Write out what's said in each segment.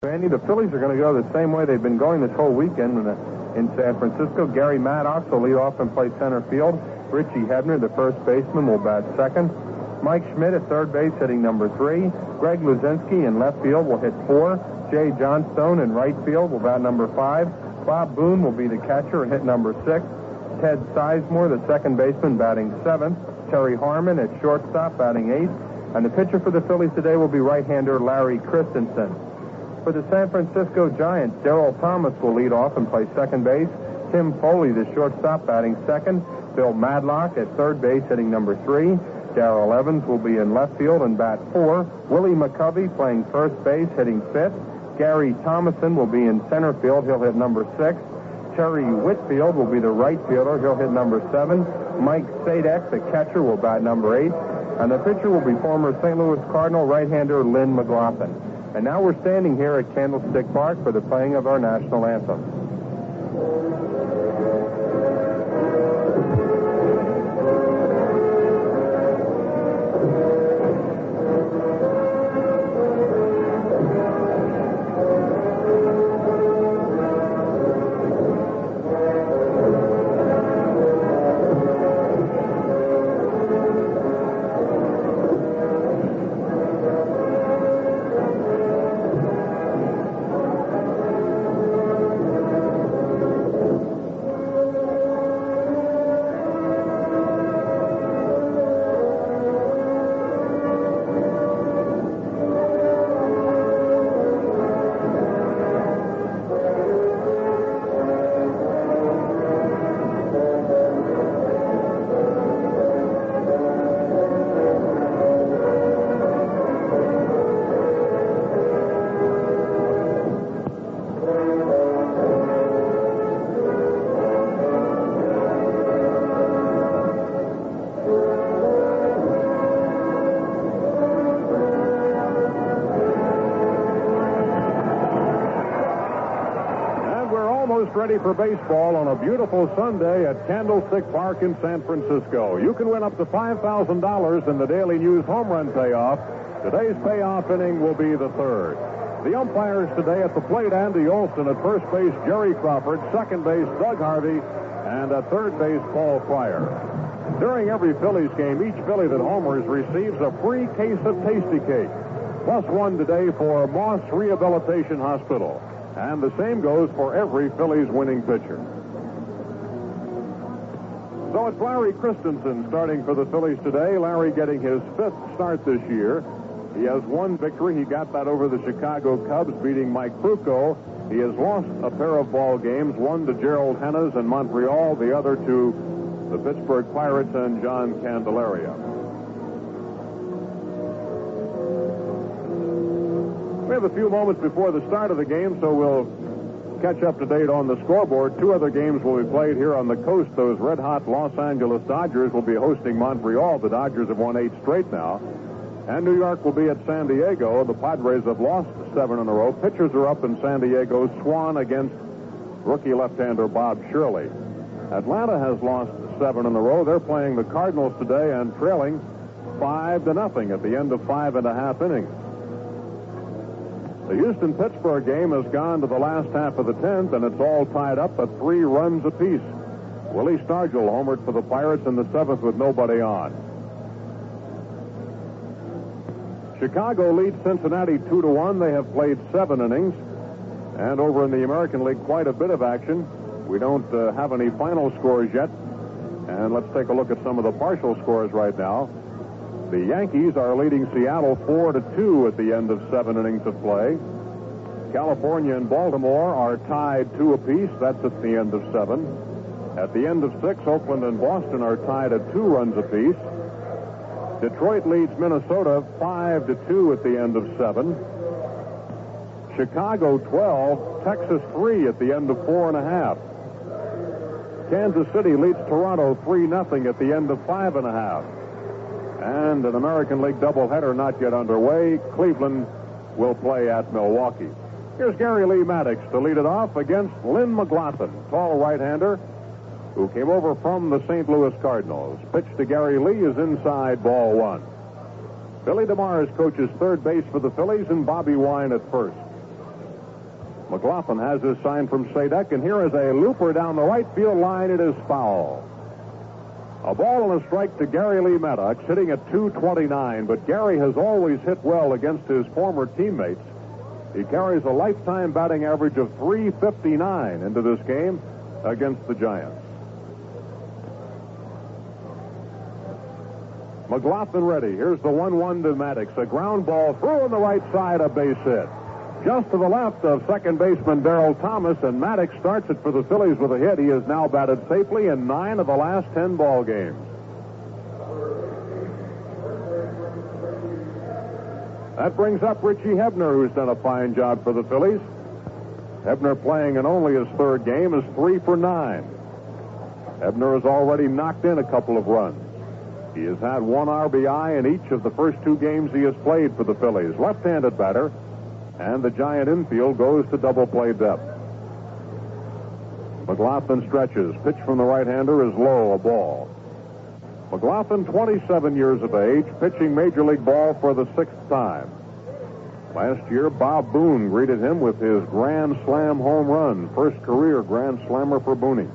Randy, the Phillies are going to go the same way they've been going this whole weekend in San Francisco. Garry Maddox will lead off and play center field. Richie Hebner, the first baseman, will bat second. Mike Schmidt at third base, hitting number 3. Greg Luzinski in left field will hit 4. Jay Johnstone in right field will bat number 5. Bob Boone will be the catcher and hit number 6. Ted Sizemore, the second baseman, batting 7th. Terry Harmon at shortstop, batting 8th. And the pitcher for the Phillies today will be right-hander Larry Christenson. For the San Francisco Giants, Derrel Thomas will lead off and play second base. Tim Foli, the shortstop, batting second. Bill Madlock at third base, hitting number 3. Darrell Evans will be in left field and bat 4. Willie McCovey playing first base, hitting 5th. Gary Thomasson will be in center field. He'll hit number 6. Terry Whitfield will be the right fielder. He'll hit number 7. Mike Sadek, the catcher, will bat number 8. And the pitcher will be former St. Louis Cardinal right-hander Lynn McGlothen. And now we're standing here at Candlestick Park for the playing of our national anthem. Ready for baseball on a beautiful Sunday at Candlestick Park in San Francisco. You can win up to $5,000 in the Daily News home run payoff. Today's payoff inning will be the 3rd. The umpires today at the plate, Andy Olson; at first base, Jerry Crawford; second base, Doug Harvey; and at third base, Paul Pryor. During every Phillies game, each Philly that homers receives a free case of Tasty Cake, plus one today for Moss Rehabilitation Hospital. And the same goes for every Phillies winning pitcher. So it's Larry Christenson starting for the Phillies today. Larry getting his 5th start this year. He has one victory. He got that over the Chicago Cubs, beating Mike Frucco. He has lost a pair of ball games, one to Gerald Hennes in Montreal, the other to the Pittsburgh Pirates and John Candelaria. We have a few moments before the start of the game, so we'll catch up to date on the scoreboard. 2 other games will be played here on the coast. Those red-hot Los Angeles Dodgers will be hosting Montreal. The Dodgers have won 8 straight now. And New York will be at San Diego. The Padres have lost 7 in a row. Pitchers are up in San Diego. Swan against rookie left-hander Bob Shirley. Atlanta has lost 7 in a row. They're playing the Cardinals today and trailing 5-0 at the end of 5.5 innings. The Houston-Pittsburgh game has gone to the last half of the 10th, and it's all tied up at 3 runs apiece. Willie Stargell homered for the Pirates in the 7th with nobody on. Chicago leads Cincinnati 2-1. They have played 7 innings. And over in the American League, quite a bit of action. We don't have any final scores yet. And let's take a look at some of the partial scores right now. The Yankees are leading Seattle 4-2 at the end of 7 innings of play. California and Baltimore are tied 2 apiece. That's at the end of 7. At the end of 6, Oakland and Boston are tied at 2 runs apiece. Detroit leads Minnesota 5-2 at the end of 7. Chicago 12, Texas 3 at the end of 4.5. Kansas City leads Toronto 3-0 at the end of 5.5. And an American League doubleheader not yet underway. Cleveland will play at Milwaukee. Here's Garry Lee Maddox to lead it off against Lynn McGlothen, tall right-hander who came over from the St. Louis Cardinals. Pitch to Garry Lee is inside, ball 1. Billy DeMars coaches third base for the Phillies and Bobby Wine at first. McGlothen has his sign from Sadek, and here is a looper down the right field line. It is foul. A ball and a strike to Garry Lee Maddox, hitting at .229, but Gary has always hit well against his former teammates. He carries a lifetime batting average of .359 into this game against the Giants. McGlothen ready. Here's the 1-1 to Maddox. A ground ball through on the right side, a base hit. Just to the left of second baseman Derrel Thomas, and Maddox starts it for the Phillies with a hit. He has now batted safely in 9 of the last 10 ball games. That brings up Richie Hebner, who's done a fine job for the Phillies. Hebner, playing in only his third game, is 3 for 9. Hebner has already knocked in a couple of runs. He has had 1 RBI in each of the first 2 games he has played for the Phillies. Left-handed batter, and the Giant infield goes to double play depth. McGlothen stretches. Pitch from the right-hander is low, a ball. McGlothen, 27 years of age, pitching Major League Ball for the 6th time. Last year, Bob Boone greeted him with his Grand Slam home run, first career Grand Slammer for Booney.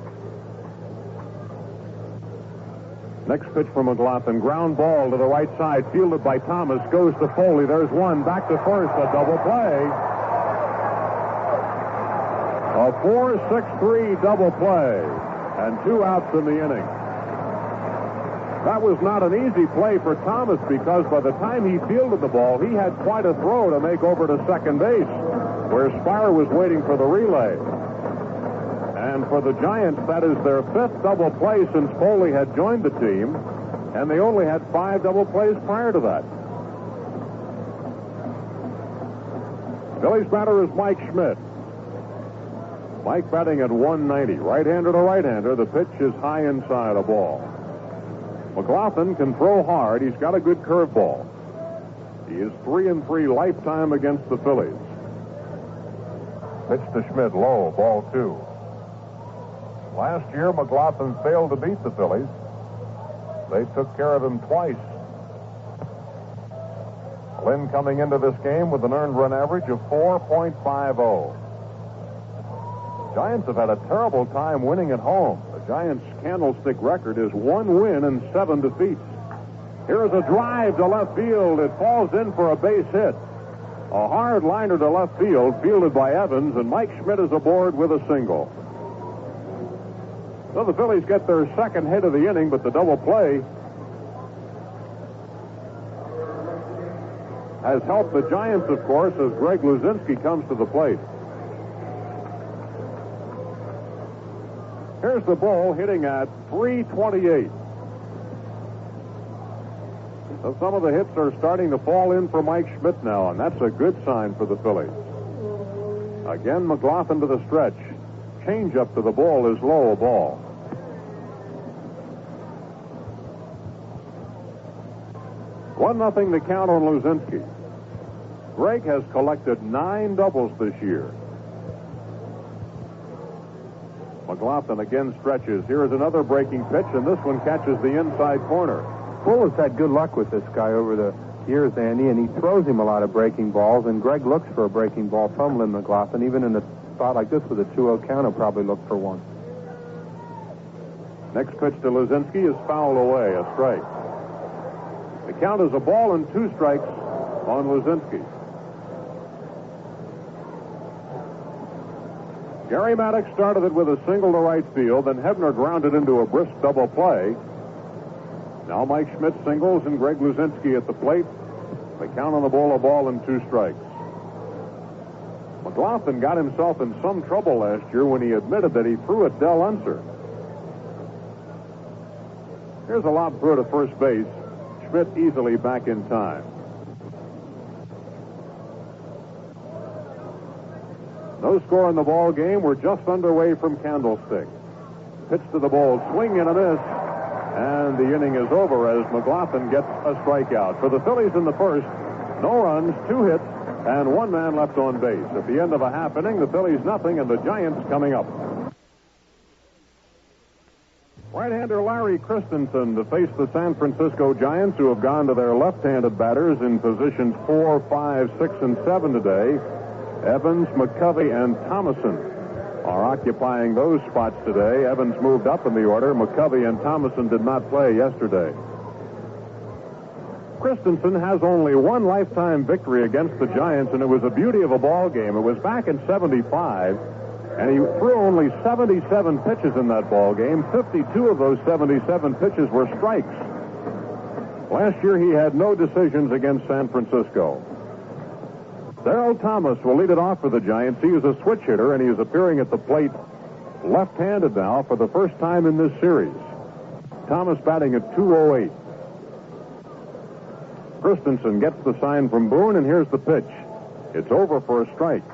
Next pitch from McGlothen, ground ball to the right side, fielded by Thomas, goes to Foley. There's one, back to first, a double play. A 4-6-3 double play, and 2 outs in the inning. That was not an easy play for Thomas, because by the time he fielded the ball, he had quite a throw to make over to second base, where Spire was waiting for the relay. And for the Giants, that is their 5th double play since Foley had joined the team, and they only had 5 double plays prior to that. Phillies batter is Mike Schmidt. Mike batting at 190, right-hander to right-hander. The pitch is high inside, a ball. McGlothen can throw hard. He's got a good curveball. He is 3-3 lifetime against the Phillies. Pitch to Schmidt, low, ball 2. Last year, McGlothen failed to beat the Phillies. They took care of him twice. Lynn coming into this game with an earned run average of 4.50. Giants have had a terrible time winning at home. The Giants' Candlestick record is 1 win and 7 defeats. Here is a drive to left field. It falls in for a base hit. A hard liner to left field, fielded by Evans, and Mike Schmidt is aboard with a single. So the Phillies get their 2nd hit of the inning, but the double play has helped the Giants, of course, as Greg Luzinski comes to the plate. Here's the ball hitting at .328. So some of the hits are starting to fall in for Mike Schmidt now, and that's a good sign for the Phillies. Again, McGlothen to the stretch. Change up to the ball is low, a ball. One nothing the count on Luzinski. Greg has collected 9 doubles this year. McGlothen again stretches. Here is another breaking pitch, and this one catches the inside corner. Full has had good luck with this guy over the years, Andy, and he throws him a lot of breaking balls, and Greg looks for a breaking ball from Lynn McGlothen. Even in a spot like this with a 2-0 count, he'll probably look for one. Next pitch to Luzinski is fouled away, a strike. The count is a ball and 2 strikes on Luzinski. Garry Maddox started it with a single to right field, then Hebner grounded into a brisk double play. Now Mike Schmidt singles and Greg Luzinski at the plate. The count on the ball, a ball and 2 strikes. McGlothen got himself in some trouble last year when he admitted that he threw at Del Unser. Here's a lob throw to first base. Schmidt easily back in time. No score in the ball game. We're just underway from Candlestick. Pitch to the ball, swing and a miss, and the inning is over as McGlothen gets a strikeout. For the Phillies in the first, no runs, 2 hits, and 1 man left on base. At the end of a half inning, the Phillies nothing, and the Giants coming up. Right-hander Larry Christenson to face the San Francisco Giants, who have gone to their left-handed batters in positions 4, 5, 6, and 7 today. Evans, McCovey, and Thomasson are occupying those spots today. Evans moved up in the order. McCovey and Thomasson did not play yesterday. Christenson has only one lifetime victory against the Giants, and it was a beauty of a ball game. It was back in '75, and he threw only 77 pitches in that ball game. 52 of those 77 pitches were strikes. Last year, he had no decisions against San Francisco. Derrel Thomas will lead it off for the Giants. He is a switch hitter, and he is appearing at the plate left-handed now for the first time in this series. Thomas batting at .208. Christenson gets the sign from Boone, and here's the pitch. It's over for a strike.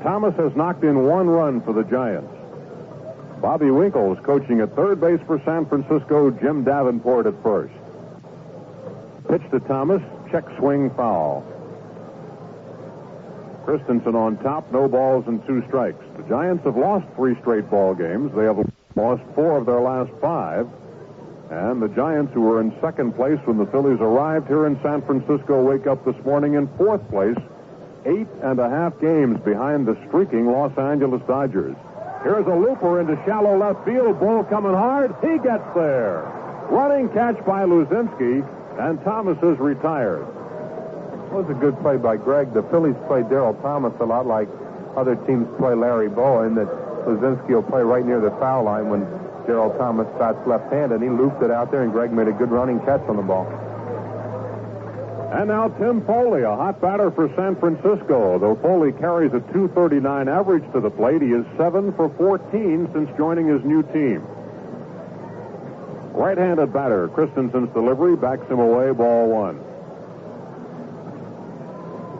Thomas has knocked in one run for the Giants. Bobby Winkle is coaching at third base for San Francisco. Jim Davenport at first. Pitch to Thomas. Check swing foul. Christenson on top. No balls and 2 strikes. The Giants have lost 3 straight ball games. They have lost 4 of their last 5. And the Giants, who were in second place when the Phillies arrived here in San Francisco, wake up this morning in 4th place, 8.5 games behind the streaking Los Angeles Dodgers. Here's a looper into shallow left field. Bull coming hard. He gets there. Running catch by Luzinski, and Thomas is retired. It was a good play by Greg. The Phillies play Darrell Thomas a lot like other teams play Larry Bowa, in that Luzinski will play right near the foul line when Darrell Thomas bats left-handed. He looped it out there, and Greg made a good running catch on the ball. And now Tim Foli, a hot batter for San Francisco. Though Foli carries a .239 average to the plate, he is 7 for 14 since joining his new team. Right-handed batter. Christenson's delivery backs him away, ball 1.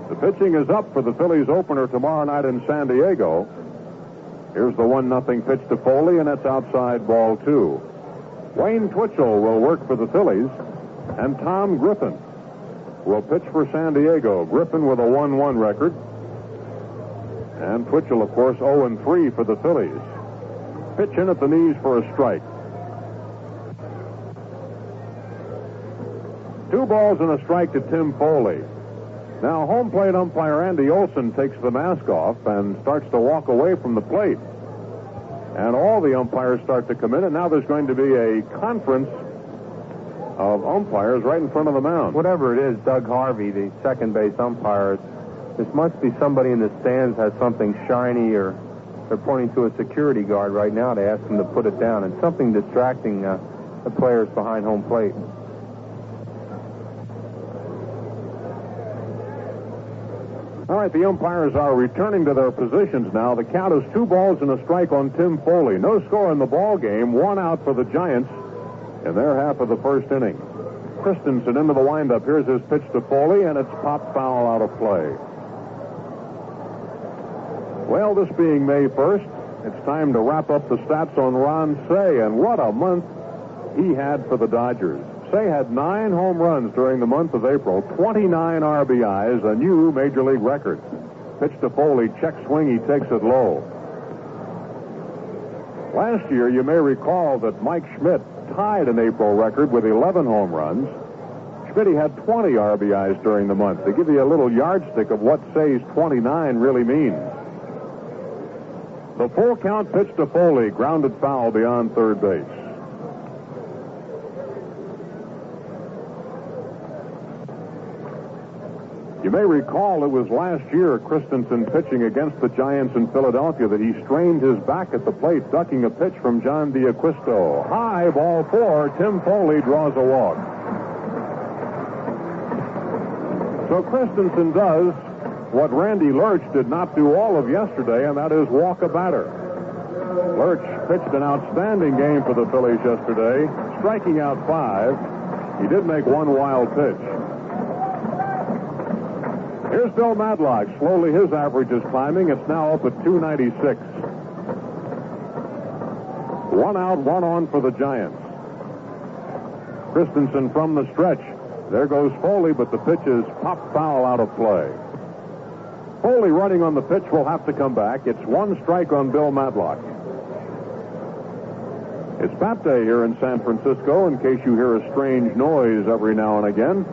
The pitching is up for the Phillies opener tomorrow night in San Diego. Here's the 1-0 pitch to Foli, and that's outside, ball 2. Wayne Twitchell will work for the Phillies, and Tom Griffin will pitch for San Diego. Griffin with a 1-1 record, and Twitchell, of course, 0-3 for the Phillies. Pitch in at the knees for a strike. 2 balls and a strike to Tim Foli. Now, home plate umpire Andy Olson takes the mask off and starts to walk away from the plate. And all the umpires start to come in, and now there's going to be a conference of umpires right in front of the mound. Whatever it is, Doug Harvey, the second base umpire, this must be somebody in the stands has something shiny, or they're pointing to a security guard right now to ask him to put it down, and something distracting the players behind home plate. All right, the umpires are returning to their positions now. The count is 2 balls and a strike on Tim Foli. No score in the ball game. 1 out for the Giants in their half of the first inning. Christenson into the windup. Here's his pitch to Foli, and it's popped foul out of play. Well, this being May 1st, it's time to wrap up the stats on Ron Cey, and what a month he had for the Dodgers. Cey had 9 home runs during the month of April, 29 RBIs, a new Major League record. Pitch to Foli, check swing, he takes it low. Last year, you may recall that Mike Schmidt tied an April record with 11 home runs. Schmidt had 20 RBIs during the month. To give you a little yardstick of what Cey's 29 really means. The full count pitch to Foli, grounded foul beyond third base. You may recall it was last year, Christenson pitching against the Giants in Philadelphia, that he strained his back at the plate, ducking a pitch from John D'Acquisto. High, ball 4. Tim Foli draws a walk. So Christenson does what Randy Lurch did not do all of yesterday, and that is walk a batter. Lurch pitched an outstanding game for the Phillies yesterday, striking out 5. He did make 1 wild pitch. Here's Bill Madlock. Slowly his average is climbing. It's now up at 296. 1 out, 1 on for the Giants. Christenson from the stretch. There goes Foli, but the pitch is popped foul out of play. Foli running on the pitch will have to come back. It's 1 strike on Bill Madlock. It's bat day here in San Francisco, in case you hear a strange noise every now and again.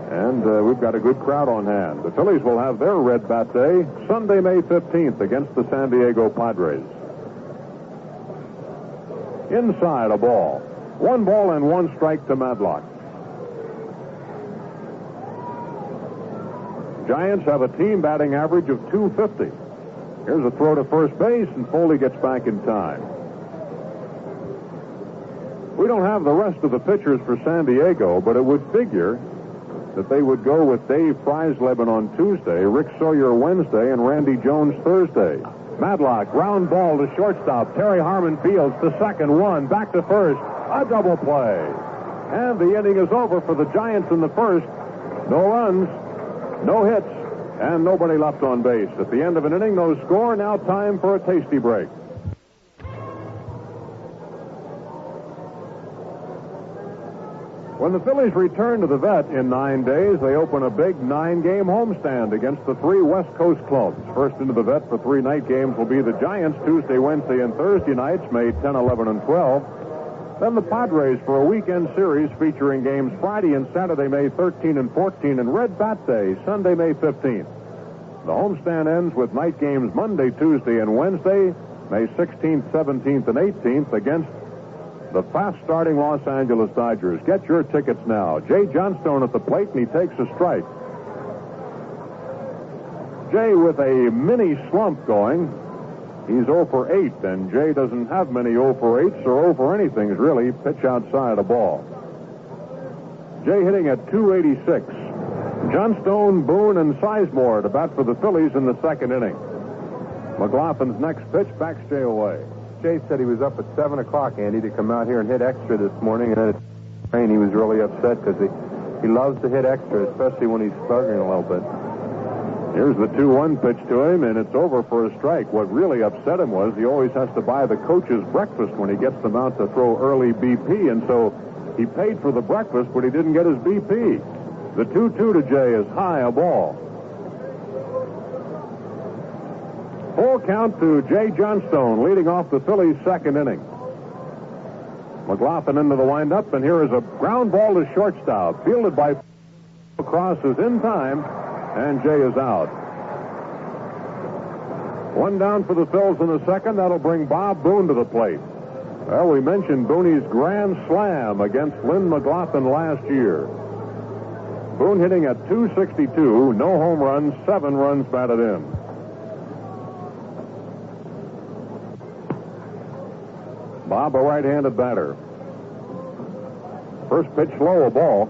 And we've got a good crowd on hand. The Phillies will have their Red Bat Day Sunday, May 15th against the San Diego Padres. Inside a ball. 1 ball and 1 strike to Madlock. Giants have a team batting average of .250. Here's a throw to first base, and Foley gets back in time. We don't have the rest of the pitchers for San Diego, but it would figure that they would go with Dave Freisleben on Tuesday, Rick Sawyer Wednesday, and Randy Jones Thursday. Madlock, ground ball to shortstop. Terry Harmon fields to second, 1, back to first. A double play. And the inning is over for the Giants in the first. No runs, no hits, and nobody left on base. At the end of an inning, no score. Now time for a tasty break. When the Phillies return to the Vet in 9 days, they open a big 9-game homestand against the 3 West Coast clubs. First into the Vet for 3 night games will be the Giants Tuesday, Wednesday, and Thursday nights, May 10, 11, and 12. Then the Padres for a weekend series featuring games Friday and Saturday, May 13 and 14, and Red Bat Day, Sunday, May 15th. The homestand ends with night games Monday, Tuesday, and Wednesday, May 16th, 17th, and 18th against the fast-starting Los Angeles Dodgers. Get your tickets now. Jay Johnstone at the plate, and he takes a strike. Jay with a mini slump going. He's 0 for 8, and Jay doesn't have many 0 for 8s or 0 for anythings, really. Pitch outside a ball. Jay hitting at .286. Johnstone, Boone, and Sizemore to bat for the Phillies in the second inning. McGlothen's next pitch backs Jay away. Jay said he was up at 7 o'clock, Andy, to come out here and hit extra this morning, and then at rain he was really upset because he loves to hit extra, especially when he's struggling a little bit. Here's the 2-1 pitch to him, and it's over for a strike. What really upset him was he always has to buy the coach's breakfast when he gets them out to throw early BP, and so he paid for the breakfast, but he didn't get his BP. The 2-2 to Jay is high, a ball. Full count to Jay Johnstone, leading off the Phillies' second inning. McGlothen into the windup, and here is a ground ball to shortstop. Fielded by Cross is in time, and Jay is out. 1 down for the Phils in the second. That'll bring Bob Boone to the plate. Well, we mentioned Boone's grand slam against Lynn McGlothen last year. Boone hitting at .262, no home runs, 7 runs batted in. Bob, a right-handed batter. First pitch low, a ball.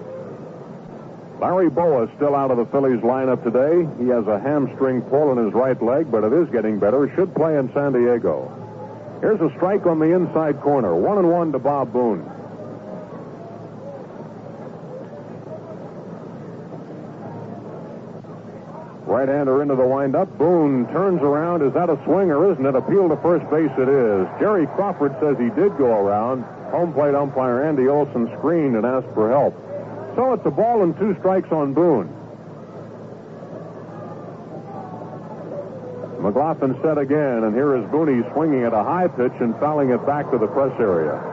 Larry Boa is still out of the Phillies lineup today. He has a hamstring pull in his right leg, but it is getting better. Should play in San Diego. Here's a strike on the inside corner. 1-1 to Bob Boone. Right-hander into the windup. Boone turns around. Is that a swing or isn't it? Appeal to first base it is. Jerry Crawford says he did go around. Home plate umpire Andy Olson screened and asked for help. So it's a ball and 2 strikes on Boone. McGlothen set again, and here is Boone swinging at a high pitch and fouling it back to the press area.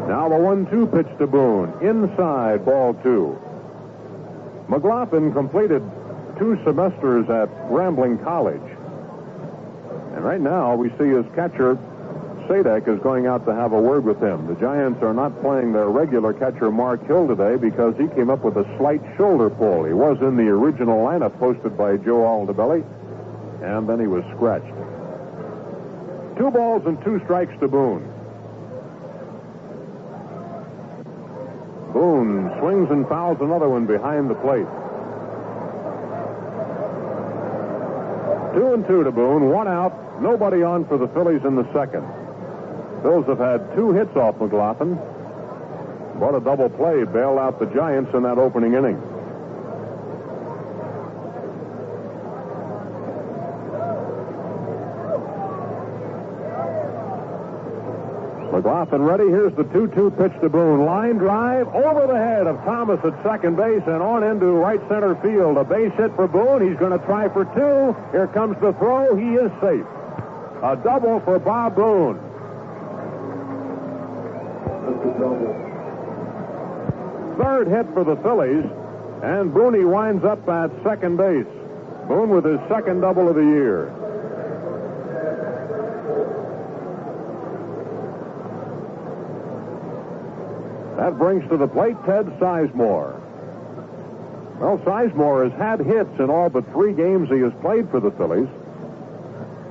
Now the 1-2 pitch to Boone. Inside, ball 2. McGlothen completed 2 semesters at Grambling College. And right now we see his catcher, Sadek, is going out to have a word with him. The Giants are not playing their regular catcher, Mark Hill, today because he came up with a slight shoulder pull. He was in the original lineup posted by Joe Aldebelli, and then he was scratched. 2 balls and 2 strikes to Boone. Boone swings and fouls another one behind the plate. 2-2 to Boone, 1 out, nobody on for the Phillies in the second. Phils have had 2 hits off McGlothen. But a double play bailed out the Giants in that opening inning. McGlothen ready. Here's the 2-2 pitch to Boone. Line drive over the head of Thomas at second base and on into right center field. A base hit for Boone. He's going to try for 2. Here comes the throw. He is safe. A double for Bob Boone. That's a double. Third hit for the Phillies, and Boone winds up at second base. Boone with his second double of the year. That brings to the plate Ted Sizemore. Well, Sizemore has had hits in all but 3 games he has played for the Phillies.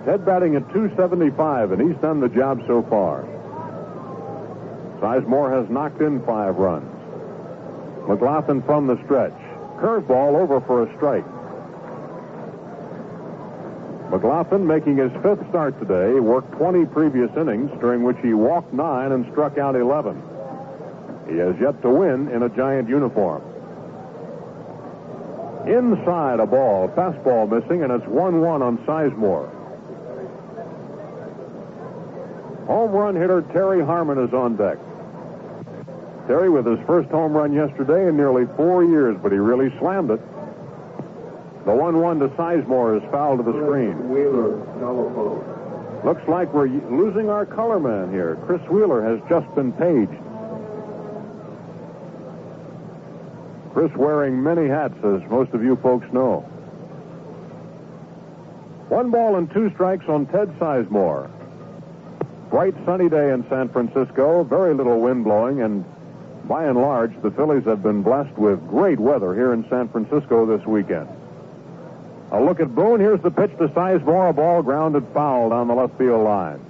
Ted batting at .275, and he's done the job so far. Sizemore has knocked in 5 runs. McGlothen from the stretch. Curveball over for a strike. McGlothen making his 5th start today, worked 20 previous innings, during which he walked 9 and struck out 11. He has yet to win in a Giant uniform. Inside a ball, fastball missing, and it's 1-1 on Sizemore. Home run hitter Terry Harmon is on deck. Terry with his first home run yesterday in nearly 4 years, but he really slammed it. The 1-1 to Sizemore is foul to the screen. Wheeler, telephone. Looks like we're losing our color man here. Chris Wheeler has just been paged. Chris wearing many hats, as most of you folks know. 1 ball and 2 strikes on Ted Sizemore. Bright sunny day in San Francisco, very little wind blowing, and by and large, the Phillies have been blessed with great weather here in San Francisco this weekend. A look at Boone. Here's the pitch to Sizemore. A ball grounded foul down the left field line.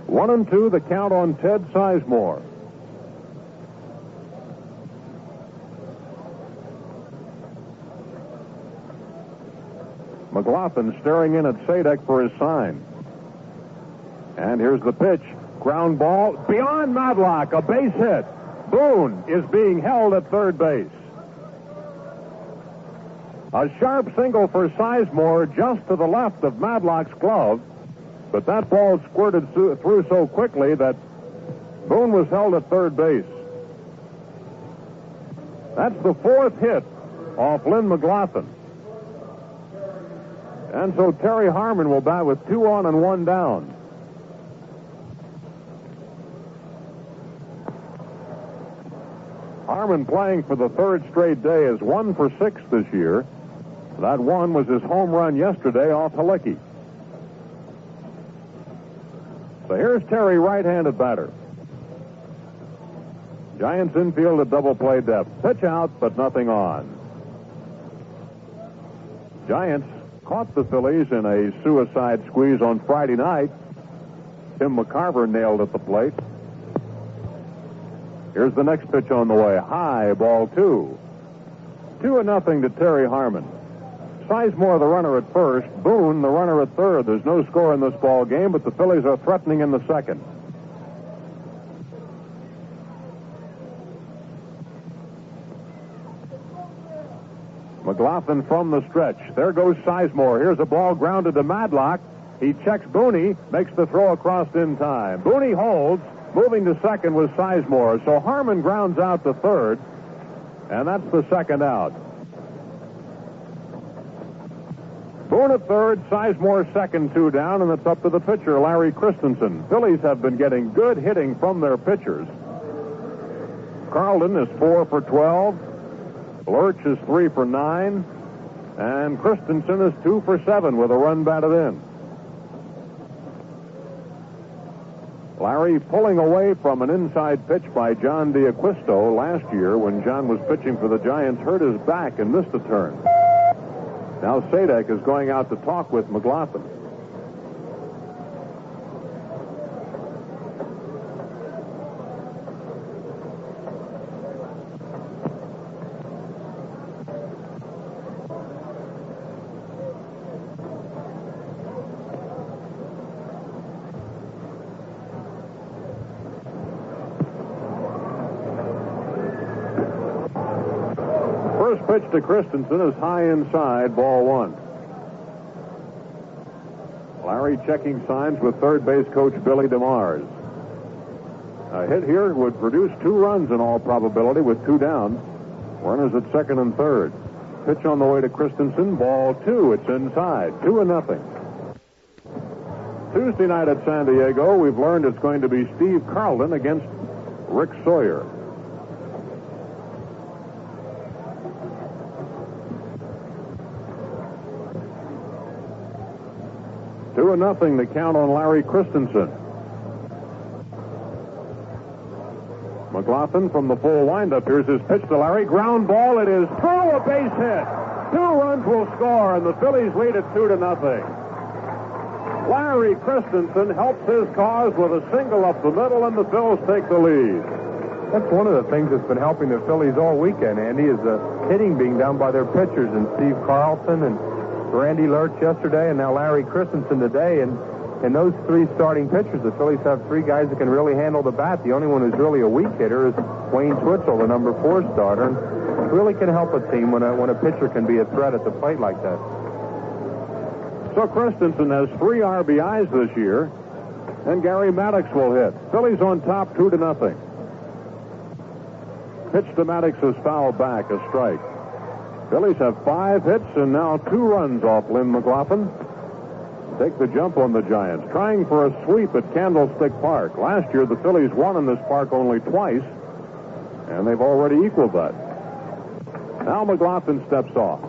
1-2, the count on Ted Sizemore. McGlothen staring in at Sadek for his sign. And here's the pitch. Ground ball beyond Madlock. A base hit. Boone is being held at third base. A sharp single for Sizemore just to the left of Madlock's glove. But that ball squirted through so quickly that Boone was held at third base. That's the 4th hit off Lynn McGlothen. And so Terry Harmon will bat with 2 on and 1 down. Harmon playing for the 3rd straight day is 1 for 6 this year. That one was his home run yesterday off Halicki. So here's Terry, right-handed batter. Giants infield at double play depth. Pitch out, but nothing on. Giants caught the Phillies in a suicide squeeze on Friday night. Tim McCarver nailed at the plate. Here's the next pitch on the way. High, ball 2. 2-0 to Terry Harmon. Sizemore the runner at first. Boone the runner at third. There's no score in this ball game, but the Phillies are threatening in the second. McGlothen from the stretch. There goes Sizemore. Here's a ball grounded to Madlock. He checks Boone, makes the throw across in time. Boone holds. Moving to second was Sizemore. So Harmon grounds out to third, and that's the second out. Boone at third, Sizemore second, 2 down, and it's up to the pitcher, Larry Christenson. Phillies have been getting good hitting from their pitchers. Carlton is 4 for 12. Lurch is 3 for 9. And Christensen is 2 for 7 with a run batted in. Larry pulling away from an inside pitch by John D'Acquisto last year when John was pitching for the Giants, hurt his back and missed a turn. Now Sadek is going out to talk with McGlothen. Pitch to Christensen is high inside, ball 1. Larry checking signs with third base coach Billy DeMars. A hit here would produce 2 runs in all probability with 2 down. Runners at second and third. Pitch on the way to Christenson. Ball 2. It's inside. 2-0. Tuesday night at San Diego, we've learned it's going to be Steve Carlton against Rick Sawyer. Two and nothing the count on Larry Christenson. McGlothen from the full windup. Here's his pitch to Larry. Ground ball. It is through, a base hit. 2 runs will score, and the Phillies lead it 2-0. Larry Christenson helps his cause with a single up the middle, and the Phils take the lead. That's one of the things that's been helping the Phillies all weekend, Andy, is the hitting being done by their pitchers, and Steve Carlson and Randy Lurch yesterday, and now Larry Christenson today. And those 3 starting pitchers, the Phillies have 3 guys that can really handle the bat. The only one who's really a weak hitter is Wayne Twitchell, the number 4 starter, and really can help a team when a pitcher can be a threat at the plate like that. So Christenson has 3 RBIs this year, and Garry Maddox will hit. Phillies on top 2-0. Pitch to Maddox is fouled back, a strike. Phillies have 5 hits and now 2 runs off Lynn McGlothen. Take the jump on the Giants, trying for a sweep at Candlestick Park. Last year, the Phillies won in this park only twice, and they've already equaled that. Now McGlothen steps off.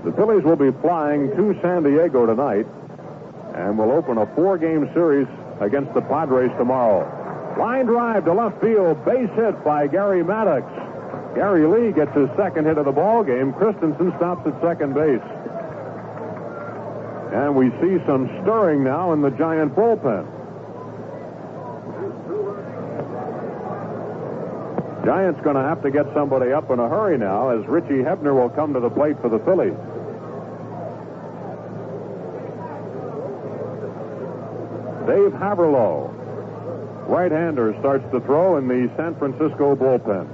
The Phillies will be flying to San Diego tonight and will open a 4-game series against the Padres tomorrow. Line drive to left field, base hit by Garry Maddox. Gary Lee gets his 2nd hit of the ball game. Christenson stops at second base. And we see some stirring now in the Giant bullpen. Giants going to have to get somebody up in a hurry now, as Richie Hebner will come to the plate for the Phillies. Dave Haverlow, right-hander, starts to throw in the San Francisco bullpen.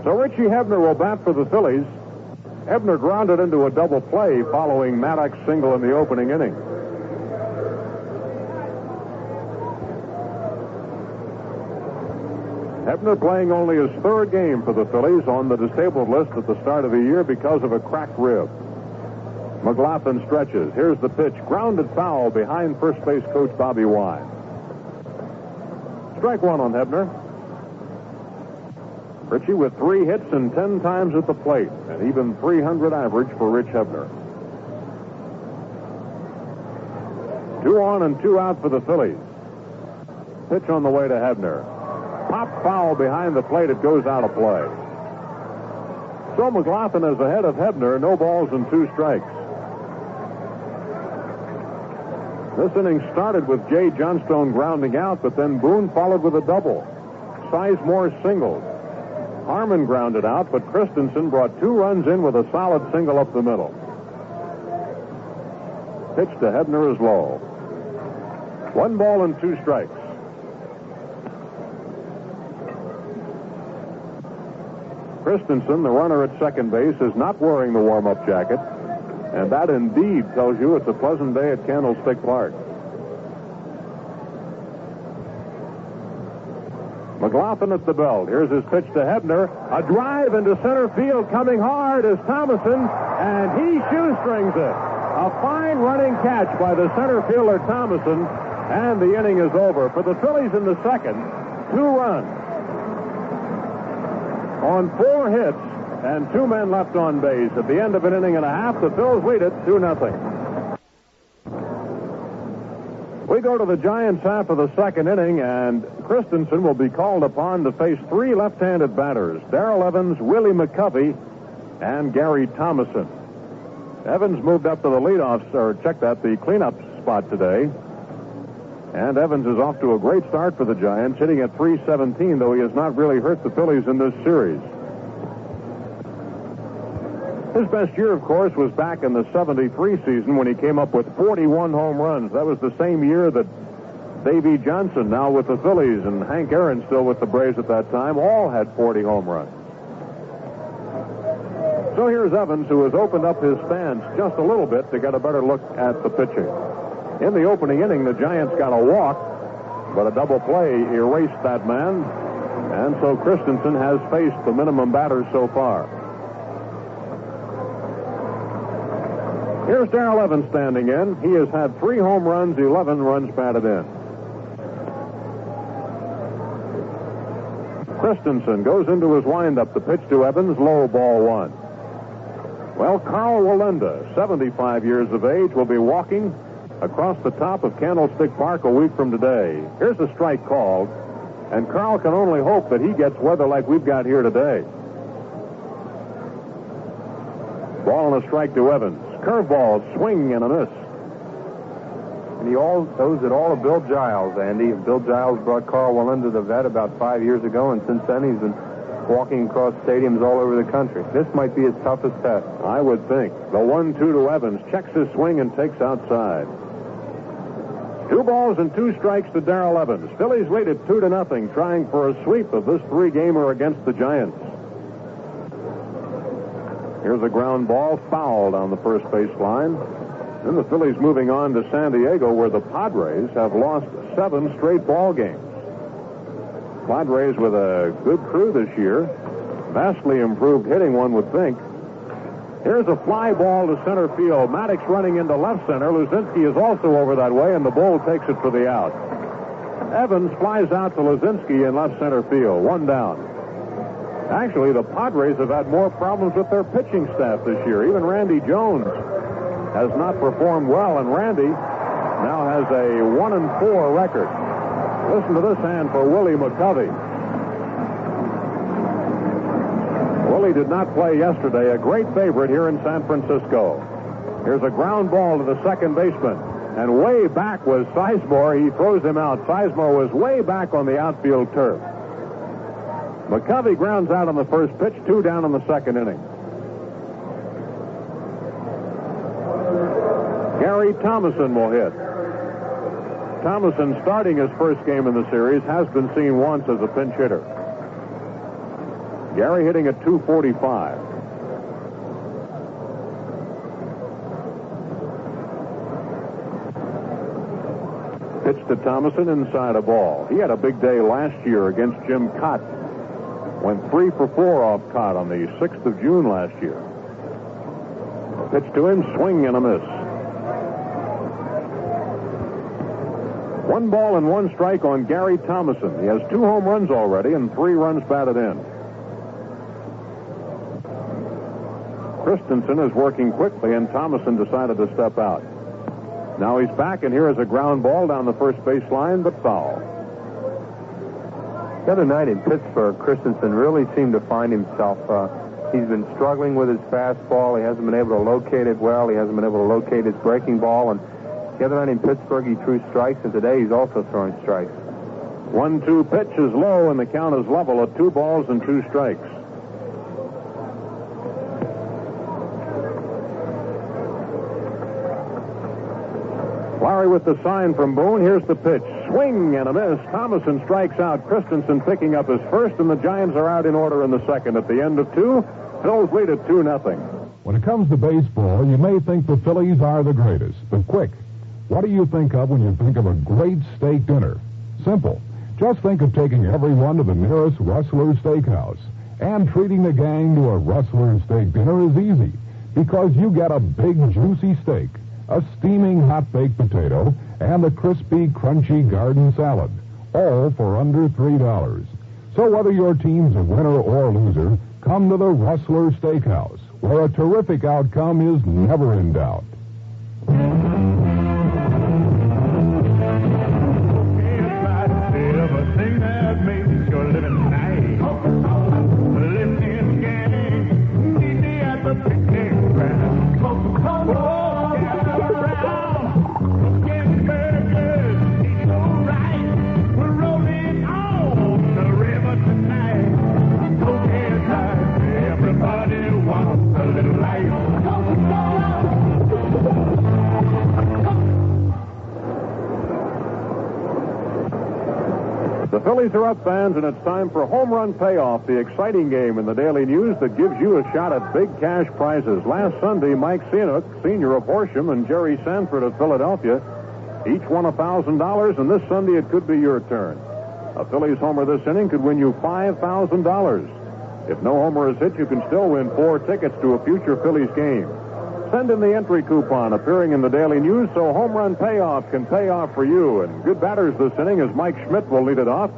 So Richie Hebner will bat for the Phillies. Hebner grounded into a double play following Maddox's single in the opening inning. Hebner playing only his 3rd game for the Phillies, on the disabled list at the start of the year because of a cracked rib. McGlothen stretches. Here's the pitch. Grounded foul behind first base coach Bobby Wine. Strike 1 on Hebner. Richie with 3 hits and 10 times at the plate, an even .300 average for Rich Hebner. 2 on and 2 out for the Phillies. Pitch on the way to Hebner. Pop foul behind the plate. It goes out of play. So McGlothen is ahead of Hebner. No balls and 2 strikes. This inning started with Jay Johnstone grounding out, but then Boone followed with a double. Sizemore singled. Harmon grounded out, but Christenson brought 2 runs in with a solid single up the middle. Pitch to Hebner is low. 1 ball and 2 strikes. Christenson, the runner at second base, is not wearing the warm-up jacket, and that indeed tells you it's a pleasant day at Candlestick Park. McGlothen at the belt. Here's his pitch to Hebner. A drive into center field. Coming hard is Thomasson, and he shoestrings it. A fine running catch by the center fielder Thomasson, and the inning is over. For the Phillies in the 2nd, 2 runs. On 4 hits and 2 men left on base. At the end of an inning and a half, the Phils lead it 2-0. We go to the Giants' half of the 2nd inning, and Christenson will be called upon to face 3 left-handed batters: Darrell Evans, Willie McCovey, and Gary Thomasson. Evans moved up to the the cleanup spot today. And Evans is off to a great start for the Giants, hitting at .317, though he has not really hurt the Phillies in this series. His best year, of course, was back in the '73 season when he came up with 41 home runs. That was the same year that Davey Johnson, now with the Phillies, and Hank Aaron, still with the Braves at that time, all had 40 home runs. So here's Evans, who has opened up his stance just a little bit to get a better look at the pitching. In the opening inning, the Giants got a walk, But a double play erased that man, and so Christenson has faced the minimum batters so far. Here's Darrell Evans standing in. He has had 3 home runs, 11 runs batted in. Christenson goes into his windup. The pitch to Evans, low, ball 1. Well, Carl Wallenda, 75 years of age, will be walking across the top of Candlestick Park a week from today. Here's a strike called, and Carl can only hope that he gets weather like we've got here today. Ball and a strike to Evans. Curveball, swing and a miss. And he owes it all to Bill Giles, Andy. Bill Giles brought Carl Wallenda to the vet about 5 years ago, and since then he's been walking across stadiums all over the country. This might be his toughest test. I would think. The 1-2 to Evans. Checks his swing and takes outside. 2 balls and 2 strikes to Darrell Evans. Phillies lead it 2-0, trying for a sweep of this 3-gamer against the Giants. Here's a ground ball, foul down the first base line. Then the Phillies moving on to San Diego, where the Padres have lost 7 straight ball games. Padres with a good crew this year. Vastly improved hitting, one would think. Here's a fly ball to center field. Maddox running into left center. Luzinski is also over that way, and the Bull takes it for the out. Evans flies out to Luzinski in left center field. 1 down. Actually, the Padres have had more problems with their pitching staff this year. Even Randy Jones has not performed well, and Randy now has a 1-4 record. Listen to this hand for Willie McCovey. Willie did not play yesterday, a great favorite here in San Francisco. Here's a ground ball to the second baseman, and way back was Sizemore. He throws him out. Sizemore was way back on the outfield turf. McCovey grounds out on the first pitch, 2 down in the second inning. Gary Thomasson will hit. Thomasson, starting his first game in the series, has been seen once as a pinch hitter. Gary hitting at .245. Pitch to Thomasson, inside a ball. He had a big day last year against Jim Cott. Went 3 for 4 off Cott on the 6th of June last year. Pitch to him, swing and a miss. 1 ball and 1 strike on Gary Thomasson. He has 2 home runs already and 3 runs batted in. Christenson is working quickly, and Thomasson decided to step out. Now he's back, and here is a ground ball down the first base line, but foul. The other night in Pittsburgh, Christenson really seemed to find himself. He's been struggling with his fastball. He hasn't been able to locate it well. He hasn't been able to locate his breaking ball. And the other night in Pittsburgh, he threw strikes, and today he's also throwing strikes. 1-2 pitch is low, and the count is level at 2 balls and 2 strikes. Larry with the sign from Boone. Here's the pitch. Swing and a miss. Thomasson strikes out. Christenson picking up his first, and the Giants are out in order in the second. At the end of 2, Phillies lead at 2-0. When it comes to baseball, you may think the Phillies are the greatest. But quick, what do you think of when you think of a great steak dinner? Simple. Just think of taking everyone to the nearest Rustler Steakhouse. And treating the gang to a Rustler steak dinner is easy, because you get a big, juicy steak, a steaming hot baked potato, and a crispy, crunchy garden salad, all for under $3. So whether your team's a winner or loser, come to the Rustler Steakhouse, where a terrific outcome is never in doubt. The Phillies are up, fans, and it's time for Home Run Payoff, the exciting game in the Daily News that gives you a shot at big cash prizes. Last Sunday, Mike Sadek, Sr. of Horsham, and Jerry Sanford of Philadelphia Each won $1,000, and this Sunday it could be your turn. A Phillies homer this inning could win you $5,000. If no homer is hit, you can still win 4 tickets to a future Phillies game. Send in the entry coupon appearing in the Daily News so home run payoff can pay off for you. And good batters this inning as Mike Schmidt will lead it off.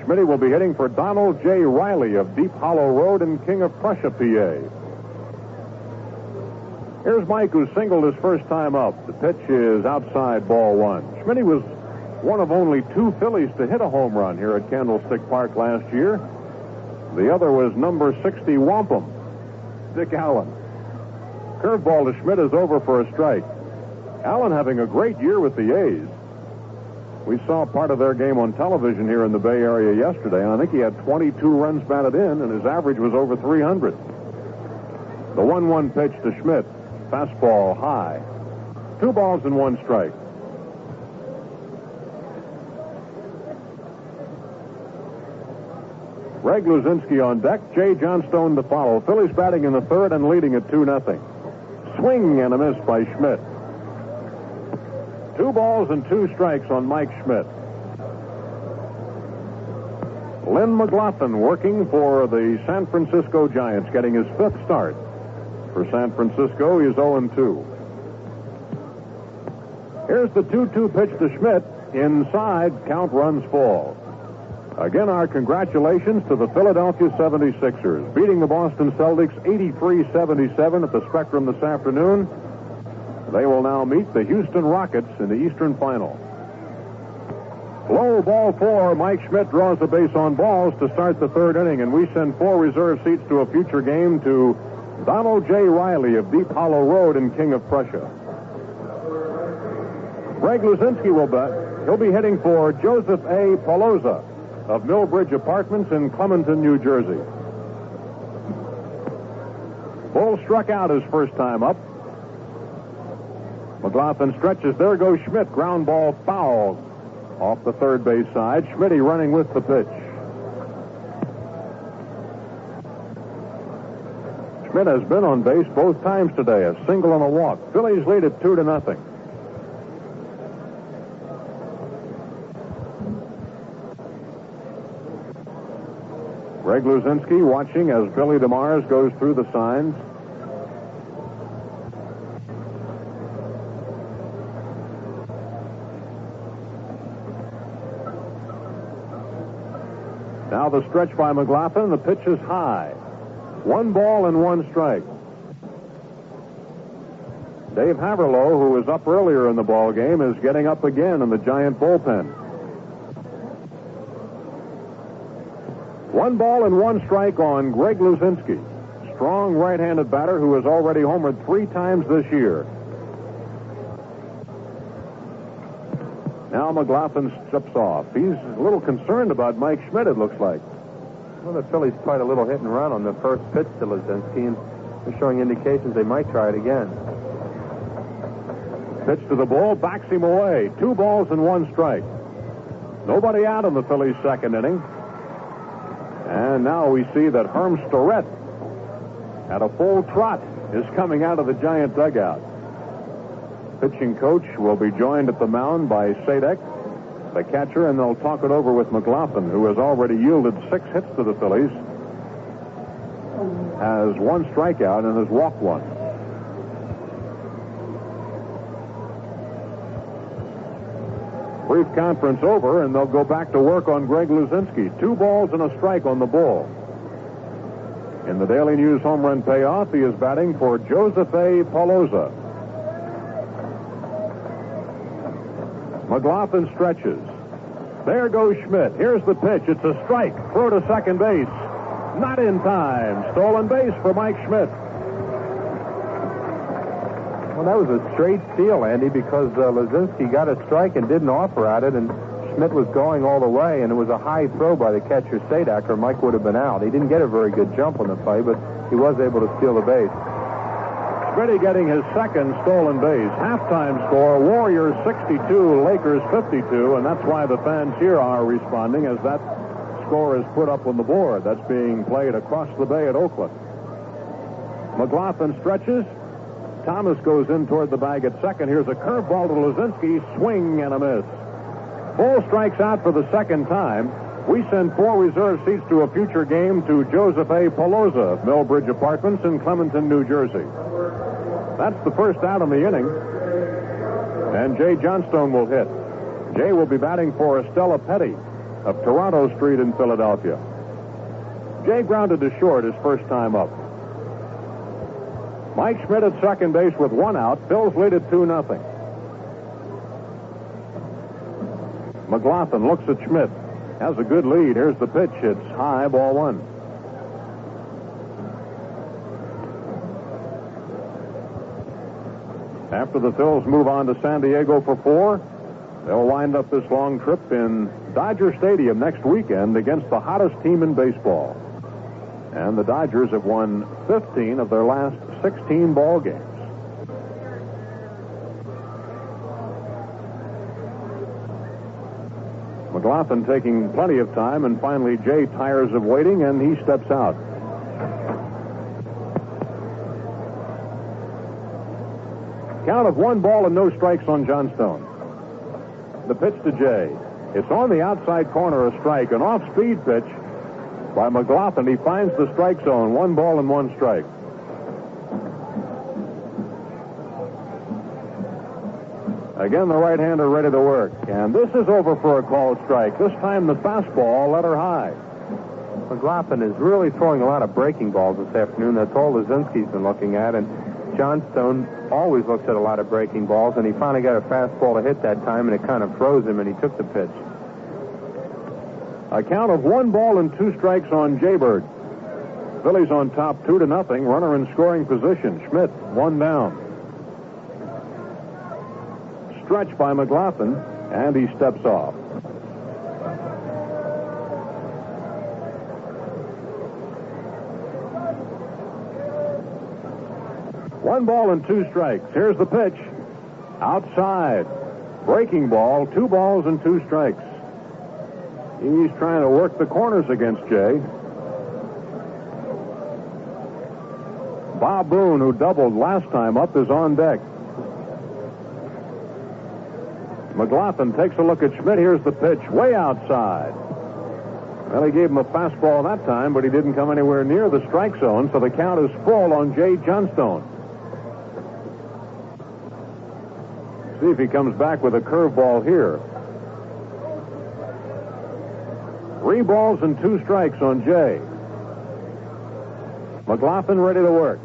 Schmidt will be hitting for Donald J. Riley of Deep Hollow Road in King of Prussia, PA. Here's Mike, who singled his first time up. The pitch is outside, ball 1. Schmidt was one of only 2 Phillies to hit a home run here at Candlestick Park last year. The other was number 60 Wampum, Dick Allen. Curveball to Schmidt is over for a strike. Allen having a great year with the A's. We saw part of their game on television here in the Bay Area yesterday, and I think he had 22 runs batted in, and his average was over 300. The 1-1 pitch to Schmidt. Fastball high. 2 balls and 1 strike. Greg Luzinski on deck. Jay Johnstone to follow. Phillies batting in the 3rd and leading at 2-0. Swing and a miss by Schmidt. 2 balls and 2 strikes on Mike Schmidt. Lynn McGlothen working for the San Francisco Giants, getting his 5th start. For San Francisco, he is 0-2. Here's the 2-2 pitch to Schmidt. Inside, count, runs fall. Again, our congratulations to the Philadelphia 76ers, beating the Boston Celtics 83-77 at the Spectrum this afternoon. They will now meet the Houston Rockets in the Eastern Final. Low, ball 4. Mike Schmidt draws the base on balls to start the 3rd inning, and we send 4 reserve seats to a future game to Donald J. Riley of Deep Hollow Road in King of Prussia. Greg Luzinski will bet. He'll be hitting for Joseph A. Pelosa of Millbridge Apartments in Clementon, New Jersey. Bull struck out his first time up. McGlothen stretches. There goes Schmidt. Ground ball foul off the 3rd base side. Schmidt running with the pitch. Schmidt has been on base both times today, a single and a walk. Phillies lead it 2-0. Greg Luzinski watching as Billy DeMars goes through the signs. Now the stretch by McGlothen. The pitch is high. 1 ball and 1 strike. Dave Haverlow, who was up earlier in the ball game, is getting up again in the Giant bullpen. 1 ball and 1 strike on Greg Luzinski. Strong right-handed batter who has already homered 3 times this year. Now McGlothen steps off. He's a little concerned about Mike Schmidt, it looks like. Well, the Phillies tried a little hit and run on the first pitch to Luzinski, and they're showing indications they might try it again. Pitch to the ball, backs him away. 2 balls and 1 strike. Nobody out in the Phillies' 2nd inning. And now we see that Herm Storett, at a full trot, is coming out of the Giant dugout. Pitching coach will be joined at the mound by Sadek, the catcher, and they'll talk it over with McGlothen, who has already yielded 6 hits to the Phillies, has 1 strikeout and has walked 1. Brief conference over, and they'll go back to work on Greg Luzinski. 2 balls and a strike on the ball. In the Daily News home run payoff, he is batting for Joseph A. Pelosa. McGlothen stretches. There goes Schmidt. Here's the pitch. It's a strike. Throw to second base. Not in time. Stolen base for Mike Schmidt. Well, that was a straight steal, Andy, because Luzinski got a strike and didn't offer at it, and Schmidt was going all the way, and it was a high throw by the catcher Sadak, or Mike would have been out. He didn't get a very good jump on the play, but he was able to steal the base. Schmidt getting his 2nd stolen base. Halftime score, Warriors 62, Lakers 52, and that's why the fans here are responding as that score is put up on the board. That's being played across the bay at Oakland. McGlothen stretches. Thomas goes in toward the bag at second. Here's a curveball to Luzinski. Swing and a miss. Full strikes out for the second time. We send 4 reserve seats to a future game to Joseph A. Pelosa of Millbridge Apartments in Clementon, New Jersey. That's the first out in the inning. And Jay Johnstone will hit. Jay will be batting for Estella Petty of Toronto Street in Philadelphia. Jay grounded to short his first time up. Mike Schmidt at second base with 1 out. Phil's lead at 2-0. McGlothen looks at Schmidt. Has a good lead. Here's the pitch. It's high, ball 1. After the Phils move on to San Diego for 4, they'll wind up this long trip in Dodger Stadium next weekend against the hottest team in baseball. And the Dodgers have won 15 of their last 16 ball games. McGlothen taking plenty of time, and finally Jay tires of waiting, and he steps out. Count of 1 ball and no strikes on Johnstone. The pitch to Jay. It's on the outside corner, a strike. An off-speed pitch by McGlothen. He finds the strike zone. 1 ball and 1 strike. Again, the right-hander ready to work. And this is over for a called strike. This time the fastball let her high. McGlothen is really throwing a lot of breaking balls this afternoon. That's all Luzinski's been looking at. And Johnstone always looks at a lot of breaking balls, and he finally got a fastball to hit that time, and it kind of froze him, and he took the pitch. A count of 1 ball and 2 strikes on Jaybird. Phillies on top 2-0. Runner in scoring position. Schmidt 1 down. Stretch by McGlothen, and he steps off. One ball and 2 strikes. Here's the pitch. Outside. Breaking ball. 2 balls and 2 strikes. He's trying to work the corners against Jay. Bob Boone, who doubled last time up, is on deck. McGlothen takes a look at Schmidt. Here's the pitch. Way outside. Well, he gave him a fastball that time, but he didn't come anywhere near the strike zone, so the count is full on Jay Johnstone. See if he comes back with a curveball here. 3 balls and 2 strikes on Jay. McGlothen ready to work.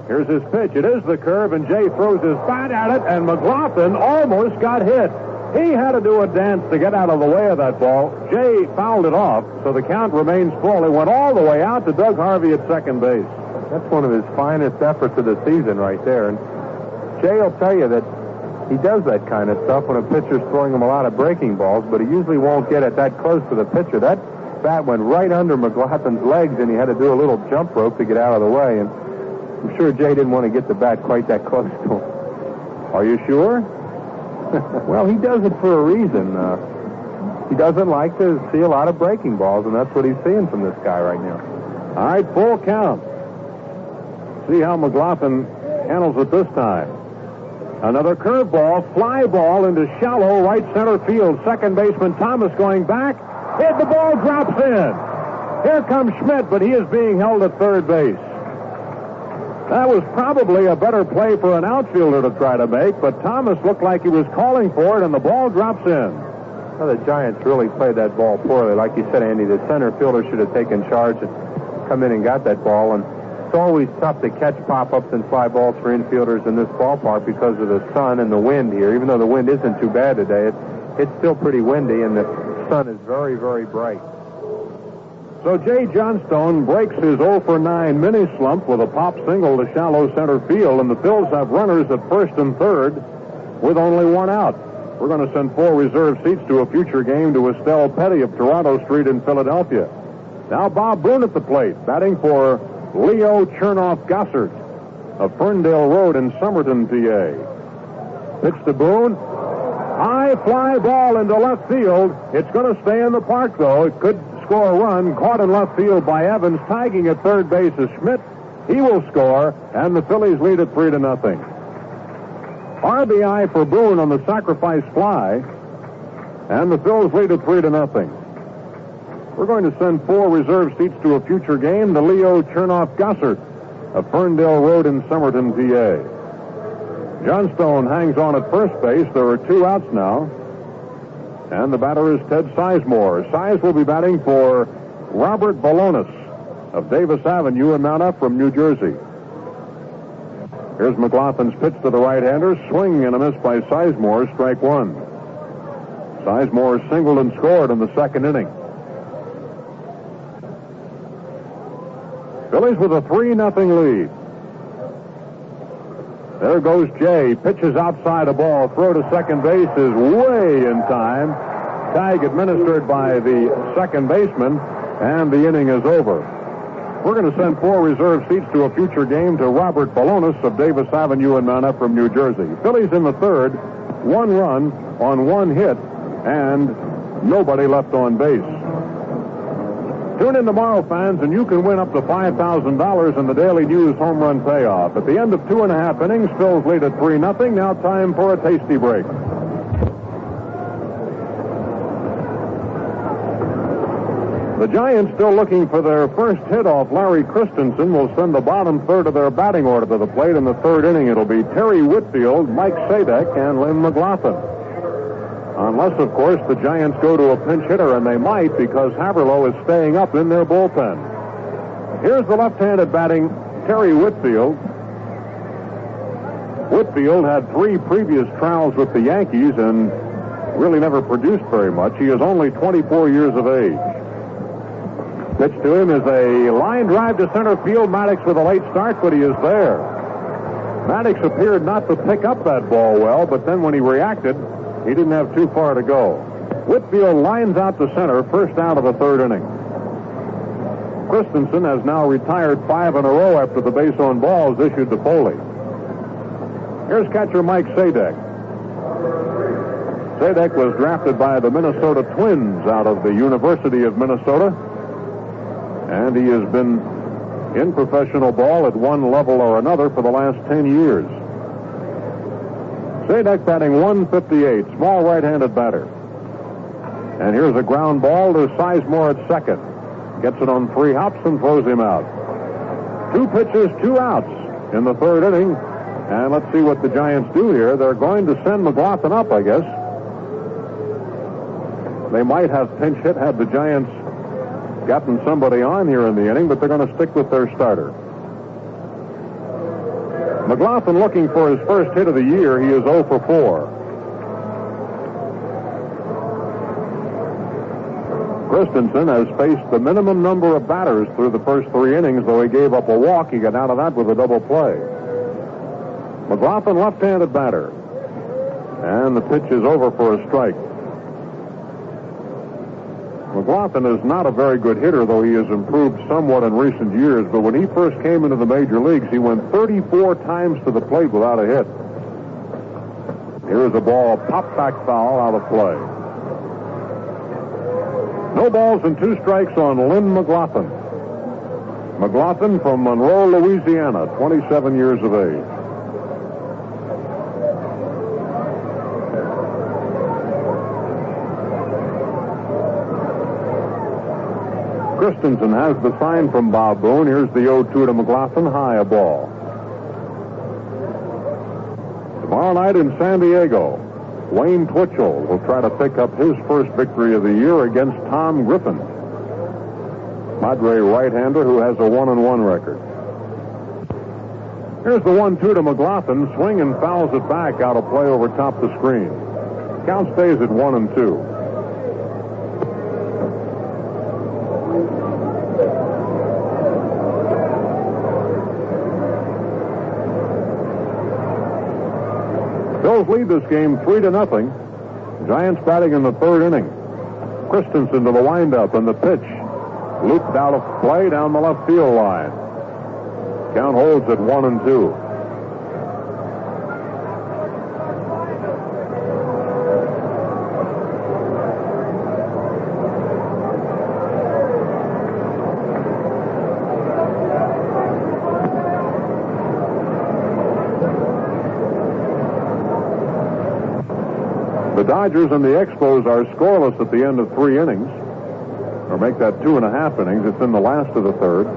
Here's his pitch. It is the curve, and Jay throws his bat at it, and McGlothen almost got hit. He had to do a dance to get out of the way of that ball. Jay fouled it off, so the count remains full. He went all the way out to Doug Harvey at second base. That's one of his finest efforts of the season right there. And Jay will tell you that he does that kind of stuff when a pitcher's throwing him a lot of breaking balls, but he usually won't get it that close to the pitcher. That bat went right under McGlothen's legs, and he had to do a little jump rope to get out of the way. And I'm sure Jay didn't want to get the bat quite that close to him. Are you sure? Well, he does it for a reason. He doesn't like to see a lot of breaking balls, and that's what he's seeing from this guy right now. All right, full count. See how McGlothen handles it this time. Another curveball, fly ball into shallow right center field. Second baseman Thomas going back. Hit, the ball drops in. Here comes Schmidt, but he is being held at third base. That was probably a better play for an outfielder to try to make, but Thomas looked like he was calling for it, and the ball drops in. Well, the Giants really played that ball poorly. Like you said, Andy, the center fielder should have taken charge and come in and got that ball. And it's always tough to catch pop-ups and fly balls for infielders in this ballpark because of the sun and the wind here. Even though the wind isn't too bad today, it's still pretty windy, and the sun is very, very bright. So Jay Johnstone breaks his 0 for 9 mini slump with a pop single to shallow center field, and the Phils have runners at first and third with only 1 out. We're going to send 4 reserve seats to a future game to Estelle Petty of Toronto Street in Philadelphia. Now Bob Boone at the plate, batting for Leo Chernoff Gossert of Ferndale Road in Somerton, PA. Pitch to Boone. High fly ball into left field. It's going to stay in the park, though. It could score a run. Caught in left field by Evans. Tagging at third base is Schmidt. He will score, and the Phillies lead it 3-0. RBI for Boone on the sacrifice fly, and the Phillies lead it 3-0. We're going to send 4 reserve seats to a future game to Leo Chernoff Gossert of Ferndale Road in Somerton, PA. Johnstone hangs on at first base. There are 2 outs now. And the batter is Ted Sizemore. Size will be batting for Robert Balonis of Davis Avenue in Mount Ephraim, New Jersey. Here's McGlothen's pitch to the right-hander. Swing and a miss by Sizemore. Strike 1. Sizemore singled and scored in the second inning. Phillies with a 3-0 lead. There goes Jay. Pitches outside a ball. Throw to second base is way in time. Tag administered by the second baseman, and the inning is over. We're going to send 4 reserve seats to a future game to Robert Balonis of Davis Avenue in Mount Ephraim, New Jersey. Phillies in the third, 1 run on 1 hit, and nobody left on base. Tune in tomorrow, fans, and you can win up to $5,000 in the Daily News home run payoff. At the end of 2.5 innings, Phillies lead at 3-0. Now time for a tasty break. The Giants, still looking for their first hit off Larry Christenson, will send the bottom third of their batting order to the plate in the third inning. It'll be Terry Whitfield, Mike Sadek, and Lynn McGlothen. Unless, of course, the Giants go to a pinch hitter, and they might because Haverlow is staying up in their bullpen. Here's the left-handed batting Terry Whitfield. Whitfield had 3 previous trials with the Yankees and really never produced very much. He is only 24 years of age. Pitch to him is a line drive to center field. Maddox with a late start, but he is there. Maddox appeared not to pick up that ball well, but then when he reacted, he didn't have too far to go. Whitfield lines out to center, first out of the third inning. Christensen has now retired 5 in a row after the base on balls issued to Foley. Here's catcher Mike Sadek. Sadek was drafted by the Minnesota Twins out of the University of Minnesota, and he has been in professional ball at one level or another for the last 10 years. Sadek batting 158, small right-handed batter. And here's a ground ball to Sizemore at second. Gets it on 3 hops and throws him out. 2 pitches, 2 outs in the third inning. And let's see what the Giants do here. They're going to send McGlothen up, I guess. They might have pinch hit had the Giants gotten somebody on here in the inning, but they're going to stick with their starter. McGlothen looking for his first hit of the year. He is 0 for 4. Christensen has faced the minimum number of batters through the first 3 innings, though he gave up a walk. He got out of that with a double play. McGlothen, left-handed batter. And the pitch is over for a strike. McGlothen is not a very good hitter, though he has improved somewhat in recent years. But when he first came into the major leagues, he went 34 times to the plate without a hit. Here's a ball, pop back foul, out of play. No balls and 2 strikes on Lynn McGlothen. McGlothen from Monroe, Louisiana, 27 years of age. Christensen has the sign from Bob Boone. Here's the 0-2 to McGlothen, high a ball. Tomorrow night in San Diego, Wayne Twitchell will try to pick up his first victory of the year against Tom Griffin, Padre right-hander who has a 1-1 record. Here's the 1-2 to McGlothen. Swing and fouls it back, out of play over top the screen. Count stays at 1-2. Phillies lead this game 3-0. Giants batting in the third inning. Christensen to the windup, and the pitch looped out of play down the left field line. Count holds at 1-2. The Dodgers and the Expos are scoreless at the end of 3 innings, or make that 2.5 innings. It's in the last of the third.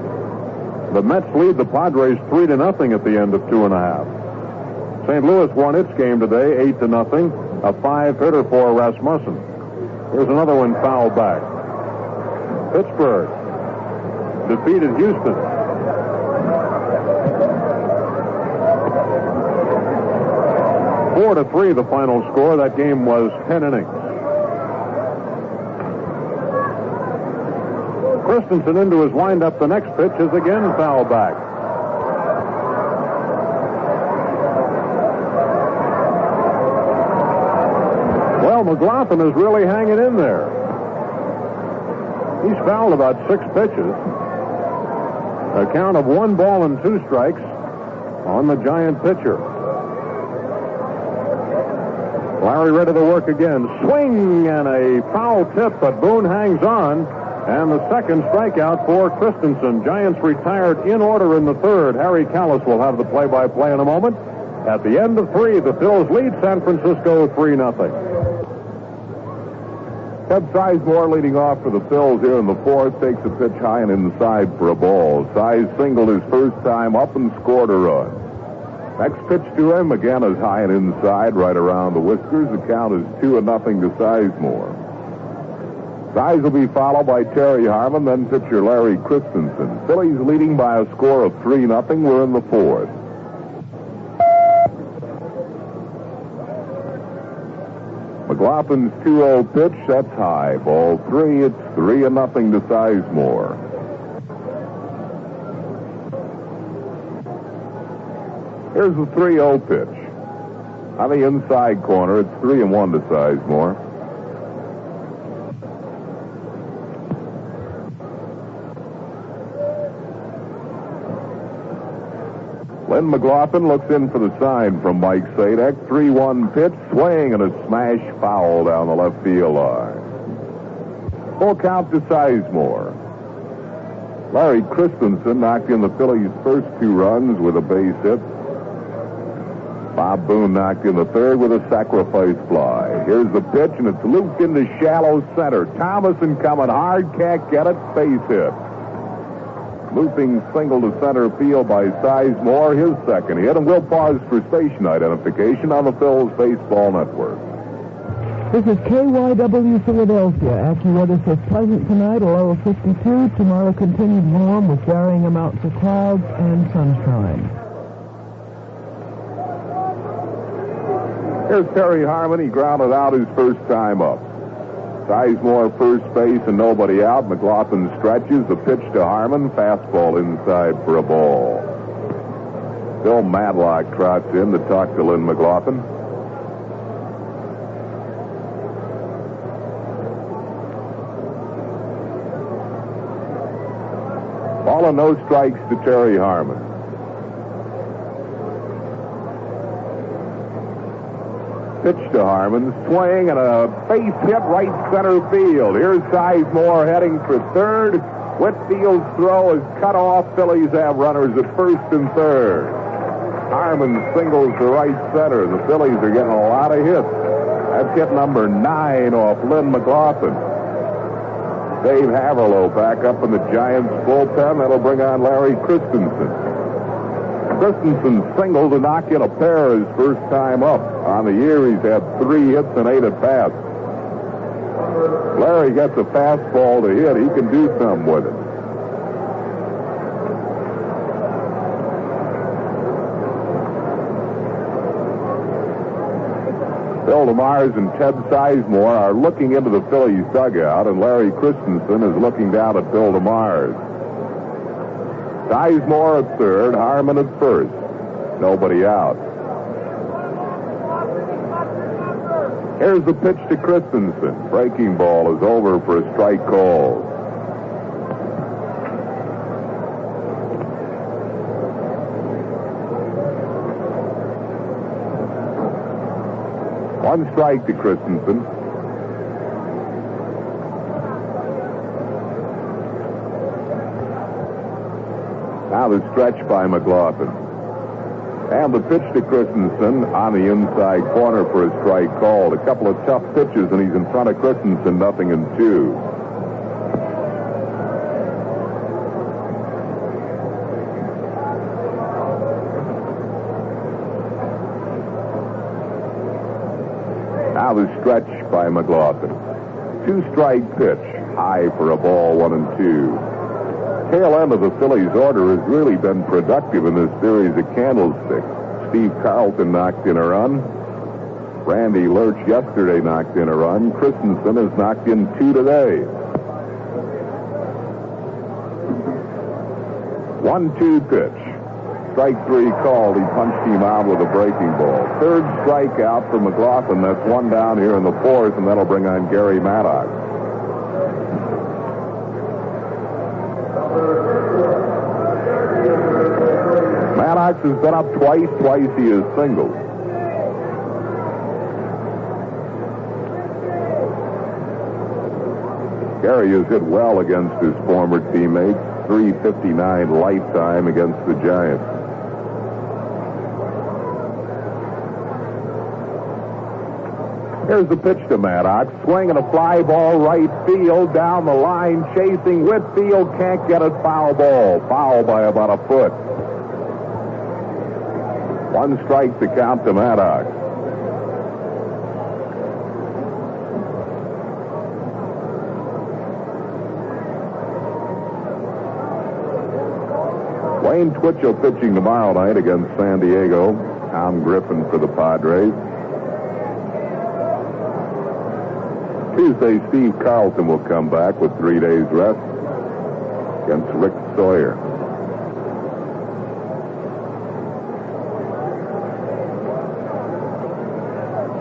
The Mets lead the Padres 3-0 at the end of 2.5. St. Louis won its game today 8-0. A 5-hitter for Rasmussen. Here's another one fouled back. Pittsburgh defeated Houston. Four to 3 the final score. That game was 10 innings. Christenson into his windup. The next pitch is again fouled back. Well, McGlothen is really hanging in there. He's fouled about 6 pitches. A count of 1 ball and 2 strikes on the Giant pitcher. Larry ready to work again. Swing and a foul tip, but Boone hangs on. And the second strikeout for Christensen. Giants retired in order in the third. Harry Callis will have the play-by-play in a moment. At the end of 3, the Phillies lead San Francisco 3-0. Ted Sizemore leading off for the Phils here in the 4th, takes a pitch high and inside for a ball. Size singled his first time up and scored a run. Next pitch to him, again is high and inside, right around the whiskers. The count is 2-0 to Sizemore. Size will be followed by Terry Harmon, then pitcher Larry Christenson. Phillies leading by a score of 3-0. We're in the 4th. McGlothen's 2-0 pitch, that's high. Ball 3, it's 3-0 to Sizemore. Here's the 3-0 pitch. On the inside corner, it's 3-1 to Sizemore. Lynn McGlothen looks in for the sign from Mike Sadek. 3-1 pitch, swing, and a smash foul down the left field line. Full count to Sizemore. Larry Christenson knocked in the Phillies' first 2 runs with a base hit. Bob Boone knocked in the third with a sacrifice fly. Here's the pitch, and it's looped into shallow center. Thomasson coming hard, can't get it, base hit. Looping single to center field by Sizemore, his second hit, and we'll pause for station identification on the Phil's Baseball Network. This is KYW Philadelphia. AccuWeather says pleasant tonight, a low of 52. Tomorrow continued warm with varying amounts of clouds and sunshine. Here's Terry Harmon. He grounded out his first time up. Sizemore first base and nobody out. McGlothen stretches. The pitch to Harmon. Fastball inside for a ball. Bill Madlock trots in to talk to Lynn McGlothen. Ball and no strikes to Terry Harmon. Pitch to Harmon, swing, and a base hit right center field. Here's Sizemore heading for third. Whitfield's throw is cut off. Phillies have runners at first and third. Harmon singles to right center. The Phillies are getting a lot of hits. That's hit number 9 off Lynn McGlothen. Dave Haverlow back up in the Giants bullpen. That'll bring on Larry Christenson. Christensen singled to knock in a pair his first time up. On the year, he's had 3 hits and 8 at-bats. Larry gets a fastball to hit. He can do something with it. Bill DeMars and Ted Sizemore are looking into the Phillies dugout, and Larry Christensen is looking down at Bill DeMars. Sizemore at third, Harmon at first. Nobody out. Here's the pitch to Christensen. Breaking ball is over for a strike call. One strike to Christensen. Now the stretch by McGlothen. And the pitch to Christenson on the inside corner for a strike called. A couple of tough pitches, and he's in front of Christenson, 0-2. Now the stretch by McGlothen. 2-strike pitch, high for a ball, 1-2. Tail end of the Phillies order has really been productive in this series of Candlestick. Steve Carlton knocked in a run. Randy Lurch yesterday knocked in a run. Christenson has knocked in 2 today. 1-2 pitch. Strike 3 called. He punched him out with a breaking ball. Third strikeout for McGlothen. That's 1 down here in the 4th, and that'll bring on Garry Maddox. Maddox has been up twice he has singled. Garry has hit well against his former teammates. .359 lifetime against the Giants. Here's the pitch to Maddox. Swing and a fly ball right field. Down the line, chasing Whitfield. Can't get it. Foul ball. Foul by about a foot. 1 strike to count to Maddox. Wayne Twitchell pitching tomorrow night against San Diego. Tom Griffin for the Padres. Tuesday, Steve Carlton will come back with 3 days rest against Rick Sawyer.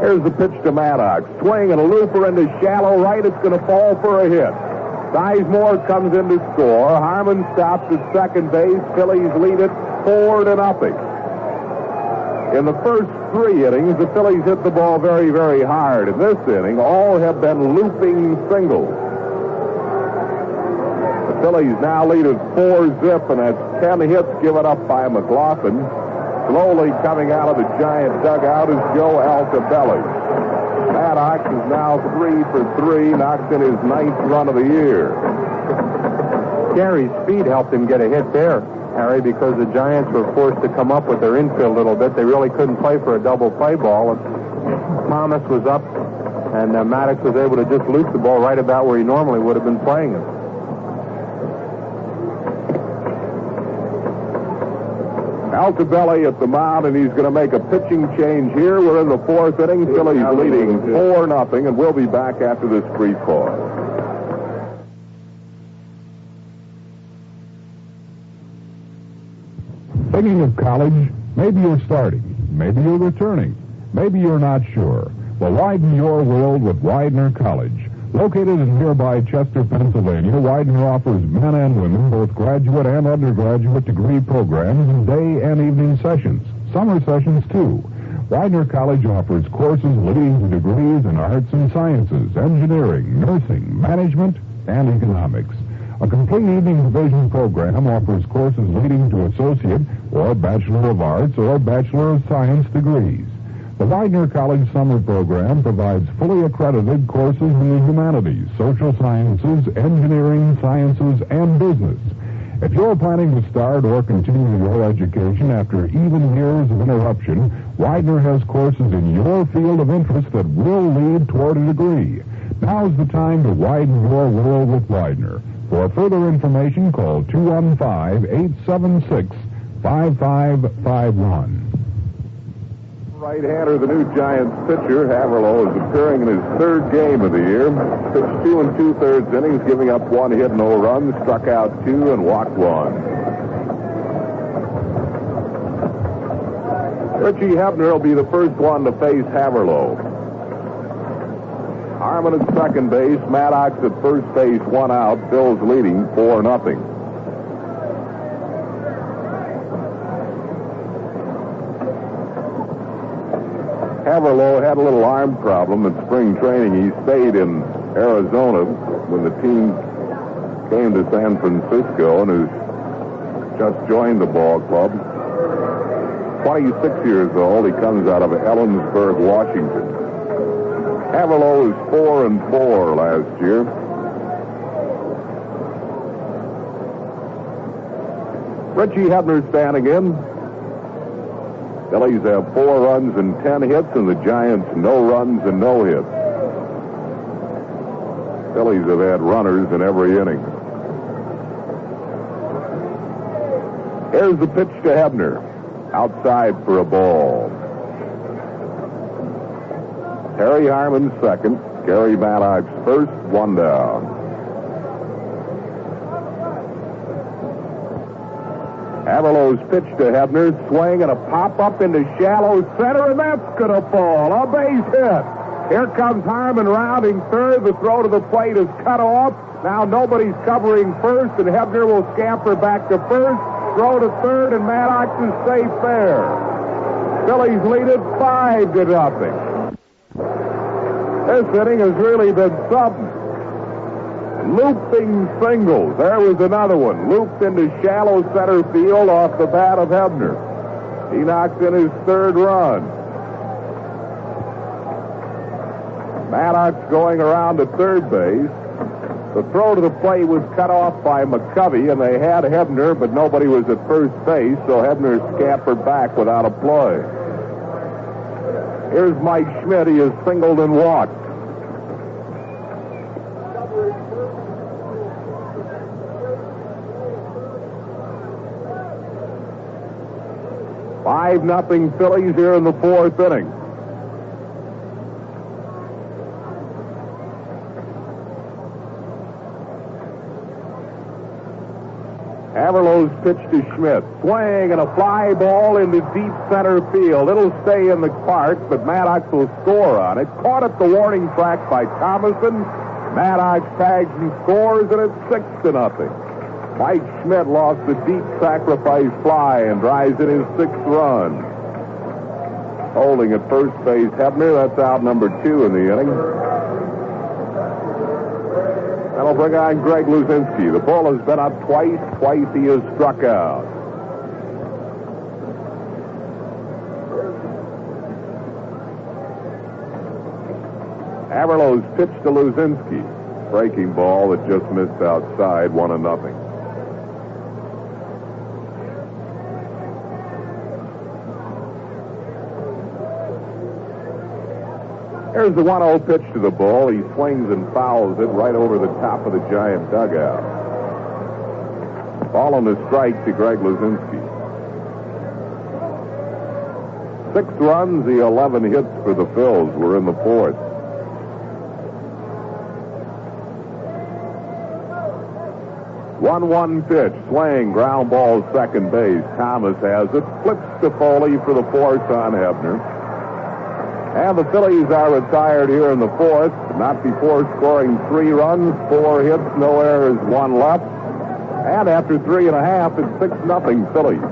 Here's the pitch to Maddox. Swing and a looper into shallow right. It's going to fall for a hit. Sizemore comes in to score. Harmon stops at second base. Phillies lead it 4-0. In the first 3 innings, the Phillies hit the ball very, very hard. In this inning, all have been looping singles. The Phillies now lead at 4-0, and that's 10 hits given up by McGlothen. Slowly coming out of the Giant dugout is Joe Altobelli. Maddox is now 3 for 3, knocked in his 9th run of the year. Gary's speed helped him get a hit there, Harry, because the Giants were forced to come up with their infield a little bit. They really couldn't play for a double play ball. And Thomas was up, and Maddox was able to just loop the ball right about where he normally would have been playing it. Altobelli at the mound, and he's going to make a pitching change here. We're in the 4th inning. Phillies leading 4-0, and we'll be back after this brief pause. Thinking of college? Maybe you're starting. Maybe you're returning. Maybe you're not sure. Well, widen your world with Widener College. Located in nearby Chester, Pennsylvania, Widener offers men and women both graduate and undergraduate degree programs in day and evening sessions, summer sessions too. Widener College offers courses leading to degrees in arts and sciences, engineering, nursing, management, and economics. A complete evening division program offers courses leading to associate or Bachelor of Arts or Bachelor of Science degrees. The Widener College Summer Program provides fully accredited courses in the humanities, social sciences, engineering, sciences, and business. If you're planning to start or continue your education after even years of interruption, Widener has courses in your field of interest that will lead toward a degree. Now's the time to widen your world with Widener. For further information, call 215-876-5551. Right-hander, the new Giants pitcher, Haverlow, is appearing in his 3rd game of the year. Pitched 2 2/3 innings, giving up 1 hit, no runs, struck out 2, and walked 1. Richie Hebner will be the first one to face Haverlow. Harmon at second base, Maddox at first base, 1 out. Phil's leading 4-0. Haverlow had a little arm problem in spring training. He stayed in Arizona when the team came to San Francisco and has just joined the ball club. 26 years old. He comes out of Ellensburg, Washington. Haverlow is 4-4 last year. Richie Hebner standing in. Phillies have 4 runs and 10 hits, and the Giants no runs and no hits. Phillies have had runners in every inning. Here's the pitch to Hebner. Outside for a ball. Terry Harmon second. Garry Maddox first. 1 down. Haverlow's pitch to Hebner. Swing and a pop up into shallow center, and that's going to fall. A base hit. Here comes Harmon rounding third. The throw to the plate is cut off. Now nobody's covering first, and Hebner will scamper back to first. Throw to third, and Maddox is safe there. Phillies lead it 5-0. This inning has really been something. Looping singles. There was another one. Looped into shallow center field off the bat of Hebner. He knocks in his 3rd run. Maddox going around to third base. The throw to the plate was cut off by McCovey, and they had Hebner, but nobody was at first base, so Hebner scampered back without a play. Here's Mike Schmidt. He is singled and walked. Five nothing Phillies here in the 4th inning. Haverlow's pitch to Schmidt. Swing and a fly ball into deep center field. It'll stay in the park, but Maddox will score on it. Caught at the warning track by Thomasson. Maddox tags and scores, and it's 6-0. Mike Schmidt lost the deep sacrifice fly and drives in his 6th run. Holding at first base, Hebner. That's out number 2 in the inning. That'll bring on Greg Luzinski. The ball has been up twice. Twice he has struck out. Haverlow's pitch to Luzinski. Breaking ball that just missed outside. 1-0. Here's the 1-0 pitch to the ball. He swings and fouls it right over the top of the Giant dugout. Ball on the strike to Greg Luzinski. 6 runs, the 11 hits for the Phils were in the 4th. One pitch, swing, ground ball, second base. Thomas has it, flips to Foli for the force on Hebner. And the Phillies are retired here in the 4th, not before scoring 3 runs, 4 hits, no errors, 1 left. And after 3.5, it's 6-0 Phillies.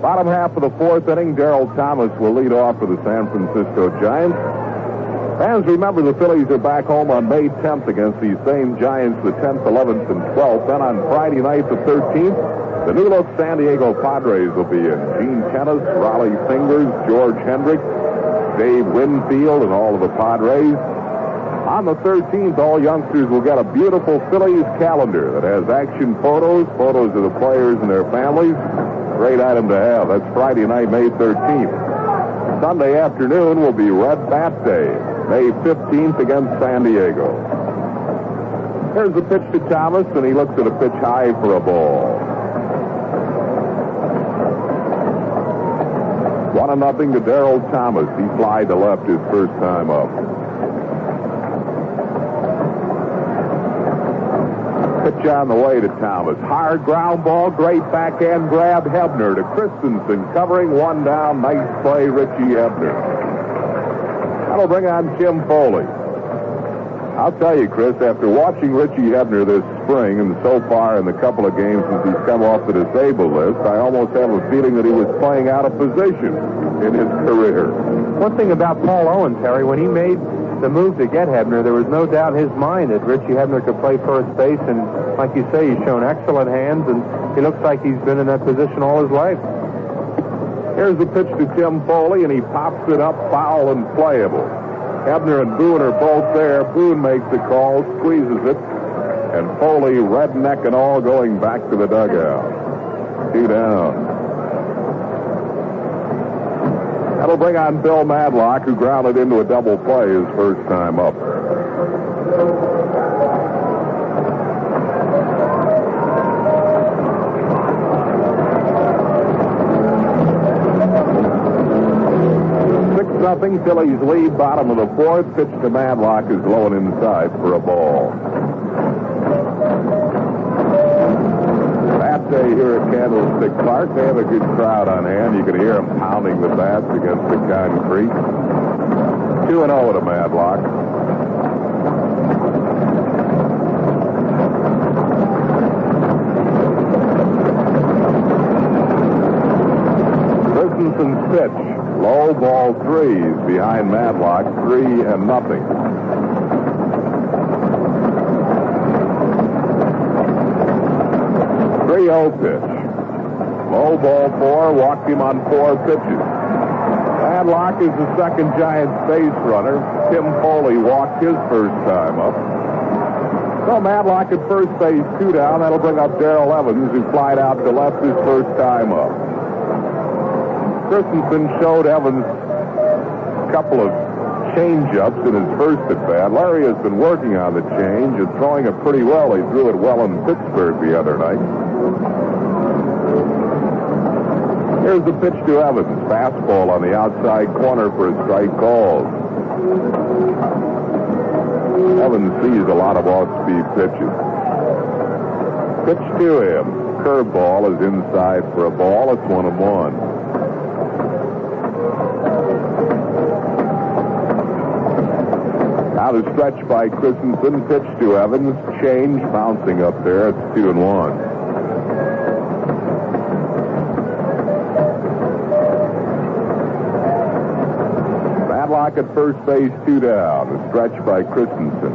Bottom half of the 4th inning, Derrel Thomas will lead off for the San Francisco Giants. Fans remember the Phillies are back home on May 10th against these same Giants, the 10th, 11th, and 12th. Then on Friday night, the 13th, the new-look San Diego Padres will be in. Gene Tennis, Raleigh Fingers, George Hendrick, Dave Winfield, and all of the Padres. On the 13th, all youngsters will get a beautiful Phillies calendar that has action photos of the players and their families. Great item to have. That's Friday night, May 13th. Sunday afternoon will be Red Bat Day, May 15th against San Diego. Here's the pitch to Thomas, and he looks at a pitch high for a ball. 1-0 to Derrel Thomas. He flied to left his first time up. Pitch on the way to Thomas. Hard ground ball, great backhand grab. Hebner to Christenson, covering 1 down. Nice play, Richie Hebner. That'll bring on Tim Foli. I'll tell you, Chris, after watching Richie Hebner this spring and so far in the couple of games since he's come off the disabled list, I almost have a feeling that he was playing out of position in his career. One thing about Paul Owen, Terry, when he made the move to get Hebner, there was no doubt in his mind that Richie Hebner could play first base, and like you say, he's shown excellent hands, and he looks like he's been in that position all his life. Here's the pitch to Tim Foli, and he pops it up foul and playable. Hebner and Boone are both there. Boone makes the call, squeezes it, and Foli, redneck and all, going back to the dugout. 2 down. That'll bring on Bill Madlock, who grounded into a double play his first time up. Nothing. Phillies lead, bottom of the fourth. Pitch to Madlock is low and inside for a ball. That day here at Candlestick Park, they have a good crowd on hand. You can hear them pounding the bats against the concrete. 2-0 to Madlock. Christenson's pitch. Low ball 3 behind Madlock, 3-0. 3-0 pitch. Low ball 4, walked him on 4 pitches. Madlock is the second Giants base runner. Tim Foli walked his first time up. So Madlock at first base, 2 down. That'll bring up Darrell Evans, who flied out to left his first time up. Christenson showed Evans a couple of change-ups in his first at-bat. Larry has been working on the change and throwing it pretty well. He threw it well in Pittsburgh the other night. Here's the pitch to Evans. Fastball on the outside corner for a strike called. Evans sees a lot of off-speed pitches. Pitch to him. Curveball is inside for a ball. It's 1-1. Now the stretch by Christenson, pitch to Evans, change, bouncing up there. It's 2-1. Madlock at first base, 2 down. The stretch by Christenson.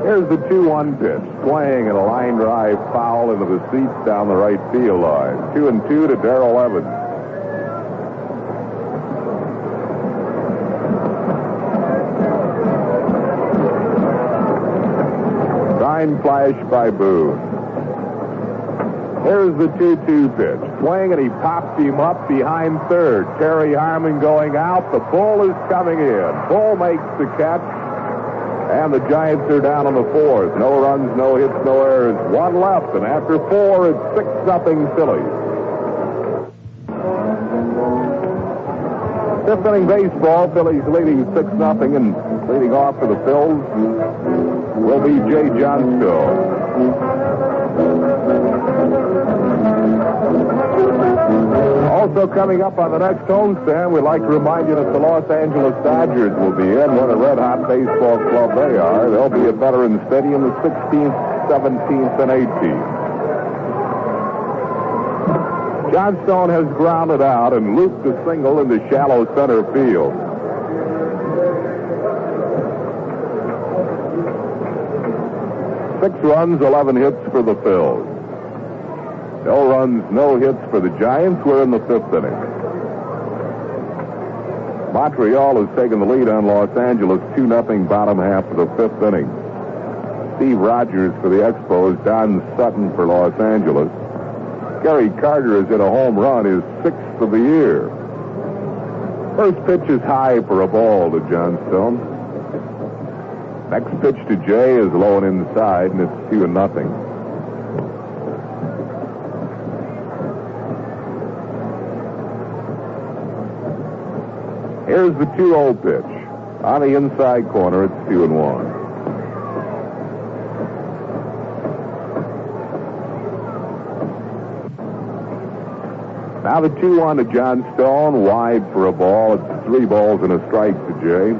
Here's the 2-1 pitch, swaying and a line drive foul into the seats down the right field line. 2-2 to Darrell Evans. Flash by Boone. Here's the 2-2 pitch. Swing, and he pops him up behind third. Terry Harmon going out. The Bull is coming in. Bull makes the catch, and the Giants are down on the fourth. No runs, no hits, no errors. 1 left, and after 4, it's 6-0 Phillies. Fifth inning baseball. Phillies leading 6-0, and leading off for the Phils will be Jay Johnstone. Also coming up on the next homestand, we'd like to remind you that the Los Angeles Dodgers will be in. What a red-hot baseball club they are. They'll be at Veterans Stadium the 16th, 17th, and 18th. Johnstone has grounded out and looped a single into shallow center field. Six runs, 11 hits for the Phils. No runs, no hits for the Giants. We're in the 5th inning. Montreal has taken the lead on Los Angeles, 2-0 bottom half of the 5th inning. Steve Rogers for the Expos, Don Sutton for Los Angeles. Gary Carter has hit a home run, his 6th of the year. First pitch is high for a ball to Johnstone. Next pitch to Jay is low and inside, and it's 2-0. Here's the 2-0 pitch. On the inside corner, it's 2-1. Now the 2-1 to Johnstone, wide for a ball. It's 3 balls and a strike to Jay.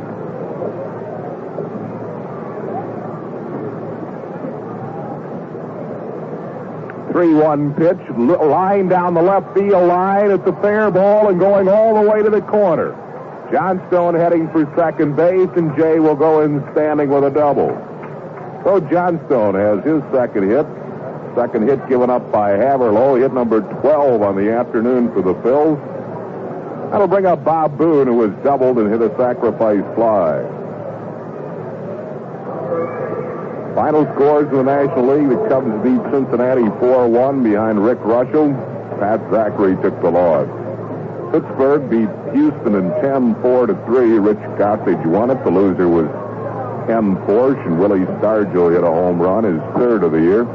Three-one pitch, line down the left field line. It's a fair ball and going all the way to the corner. Johnstone heading for second base, and Jay will go in standing with a double. So Johnstone has his second hit. Second hit given up by Haverlow. Hit number 12 on the afternoon for the Phils. That'll bring up Bob Boone, who has doubled and hit a sacrifice fly. Final scores in the National League. The Cubs beat Cincinnati 4-1 behind Rick Russell. Pat Zachary took the loss. Pittsburgh beat Houston in 10-4-3. Rich Gossage won it. The loser was Ken Porsche, and Willie Stargell hit a home run, his third of the year.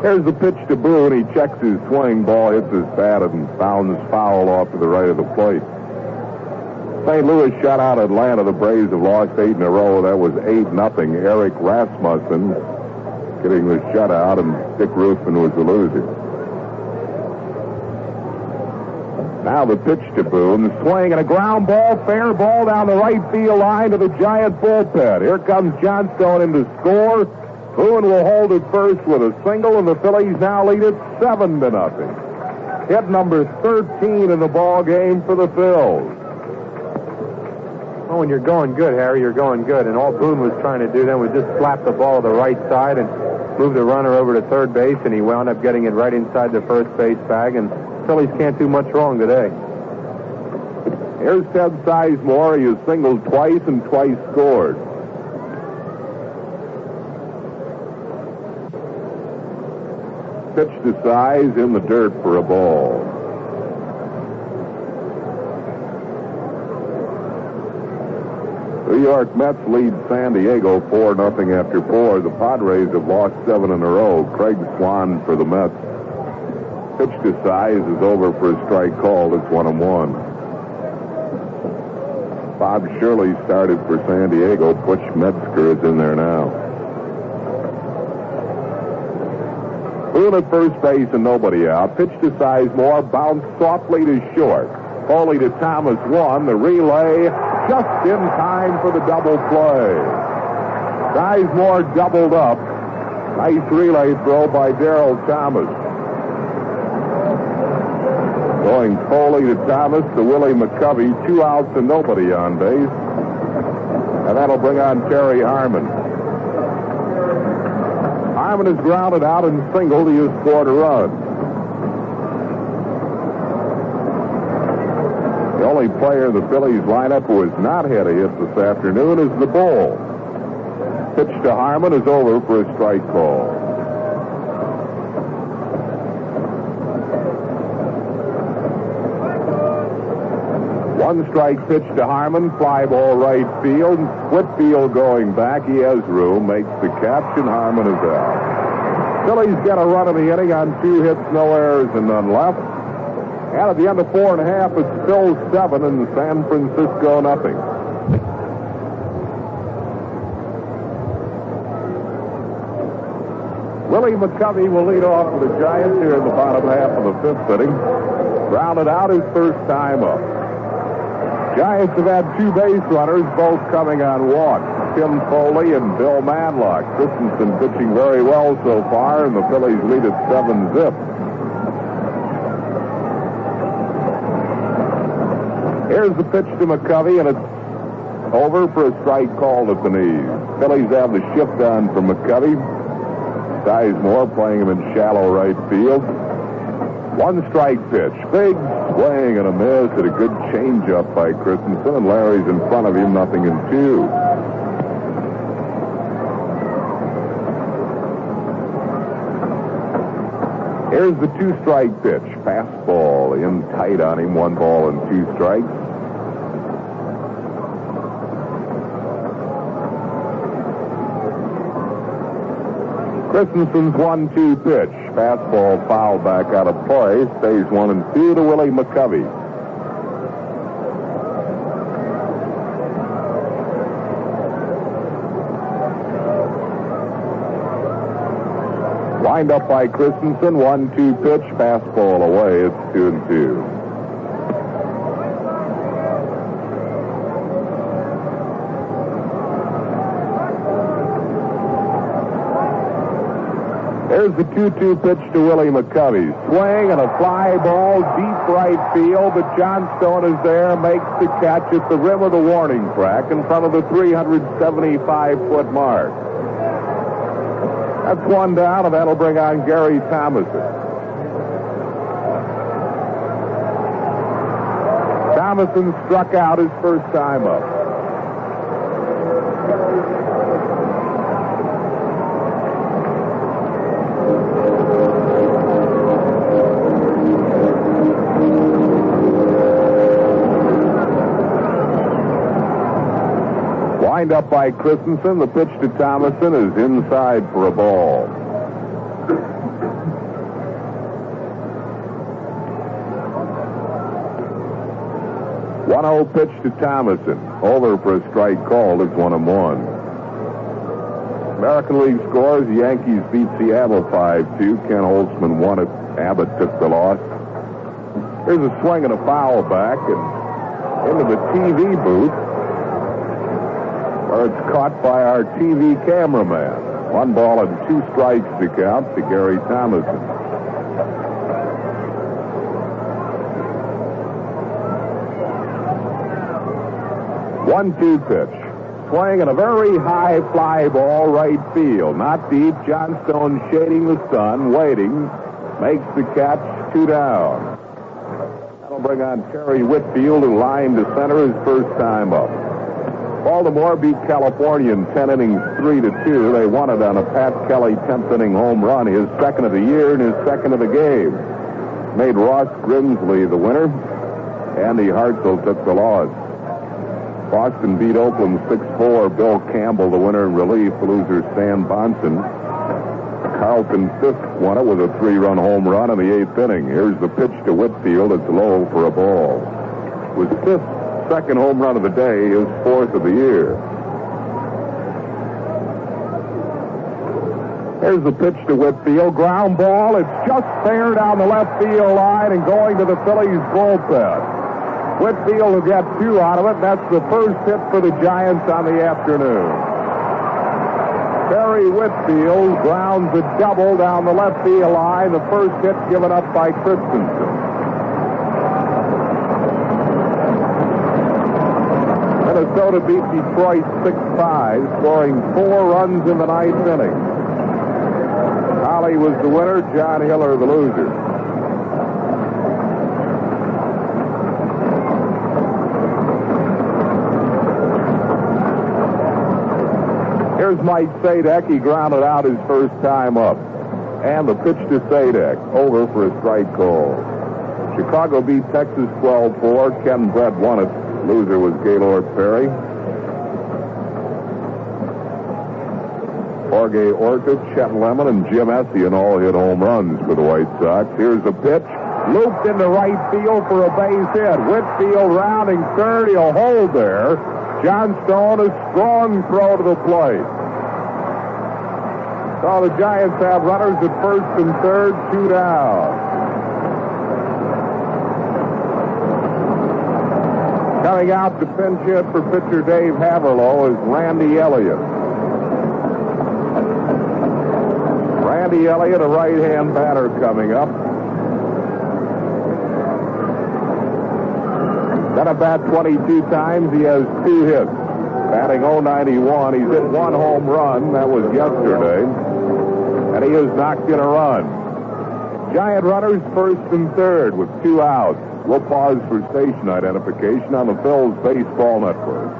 Here's the pitch to Boone. He checks his swing. Ball hits his bat and bounds foul off to the right of the plate. St. Louis shut out Atlanta. The Braves have lost 8 in a row. That was 8-0. Eric Rasmussen getting the shutout, and Dick Ruthven was the loser. Now the pitch to Boone. Swing and a ground ball. Fair ball down the right field line to the Giant bullpen. Here comes Johnstone in to score. Boone will hold it first with a single, and the Phillies now lead it 7-0. Hit number 13 in the ball game for the Phils. Well, when you're going good, Harry, you're going good. And all Boone was trying to do then was just slap the ball to the right side and move the runner over to third base, and he wound up getting it right inside the first base bag, and Phillies can't do much wrong today. Here's Ted Sizemore. He has singled twice and twice scored. Pitch to Size in the dirt for a ball. New York Mets lead San Diego 4-0 after 4. The Padres have lost 7 in a row. Craig Swan for the Mets. Pitch to Size is over for a strike call. It's 1-1. Bob Shirley started for San Diego. Butch Metzger is in there now. Boone at first base and nobody out. Pitch to Sizemore. Bounced softly to short. Foley to Thomas 1. The relay just in time for the double play. Sizemore doubled up. Nice relay throw by Darrell Thomas. Going Foley to Thomas to Willie McCovey. 2 outs and nobody on base. And that'll bring on Terry Harmon. Harmon is grounded out and singled. He has scored a run. The only player in the Phillies lineup who has not had a hit this afternoon is the Bull. Pitch to Harmon is over for a strike call. One strike pitch to Harmon. Fly ball right field. Whitfield going back. He has room. Makes the catch, and Harmon is out. Phillies get a run in the inning on 2 hits, no errors, and none left. And at the end of 4 1/2, it's still 7 and San Francisco 0. Willie McCovey will lead off for the Giants here in the bottom half of the 5th inning. Grounded out his first time up. Giants have had 2 base runners, both coming on walks. Tim Foli and Bill Madlock. Christenson pitching very well so far, and the Phillies lead at 7-0. Here's the pitch to McCovey, and it's over for a strike called at the knees. Phillies have the shift on from McCovey. Sizemore playing him in shallow right field. 1 strike pitch. Big swing and a miss at a good changeup by Christenson, and Larry's in front of him, 0-2. Here's the 2-strike pitch. Fastball in tight on him. 1 ball and 2 strikes. Christenson's 1-2 pitch. Fastball foul back out of play. Stays 1-2 to Willie McCovey. Wind up by Christenson. 1-2 pitch. Fastball away. It's 2-2. There's the 2-2 pitch to Willie McCovey. Swing and a fly ball, deep right field, but Johnstone is there, makes the catch at the rim of the warning track in front of the 375-foot mark. That's one down, and that'll bring on Gary Thomasson. Thomasson struck out his first time up. Wind up by Christenson. The pitch to Thomasson is inside for a ball. One-0 pitch to Thomasson. Over for a strike called. It's 1-1. American League scores. The Yankees beat Seattle 5-2. Ken Holtzman won it. Abbott took the loss. Here's a swing and a foul back and into the TV booth, where it's caught by our TV cameraman. 1 ball and 2 strikes to count to Gary Thomasson. One-two pitch. Swing and a very high fly ball right field. Not deep. Johnstone shading the sun, waiting. Makes the catch, 2 down. That'll bring on Terry Whitfield, who lined to center his first time up. Baltimore beat California in 10 innings, 3-2. They won it on a Pat Kelly 10th inning home run, his second of the year and his second of the game. Made Ross Grimsley the winner. Andy Hartzell took the loss. Boston beat Oakland 6-4. Bill Campbell the winner in relief. The loser Stan Bonson. Carlton Fisk won it with a 3-run home run in the 8th inning. Here's the pitch to Whitfield. It's low for a ball. With Fisk's second home run of the day, his 4th of the year. Here's the pitch to Whitfield. Ground ball. It's just fair down the left field line and going to the Phillies bullpen. Whitfield will get 2 out of it. That's the first hit for the Giants on the afternoon. Terry Whitfield grounds a double down the left field line. The first hit given up by Christenson. Minnesota beat Detroit 6-5, scoring 4 runs in the 9th inning. Holly was the winner, John Hiller the loser. Here's Mike Sadek. He grounded out his first time up. And the pitch to Sadek. Over for a strike call. Chicago beat Texas 12-4. Ken Brett won it. Loser was Gaylord Perry. Jorge Ortiz, Chet Lemon, and Jim Essian all hit home runs for the White Sox. Here's the pitch. Looped into right field for a base hit. Whitfield rounding third. He'll hold there. Johnstone, a strong throw to the plate. So the Giants have runners at first and third, 2 down. Coming out to pinch hit for pitcher Dave Haverlow is Randy Elliott. Randy Elliott, a right-hand batter coming up. Been at bat 22 times. He has 2 hits. Batting .091. He's hit 1 home run. That was yesterday. And he has knocked in a run. Giant runners first and third with 2 outs. We'll pause for station identification on the Phillies Baseball Network.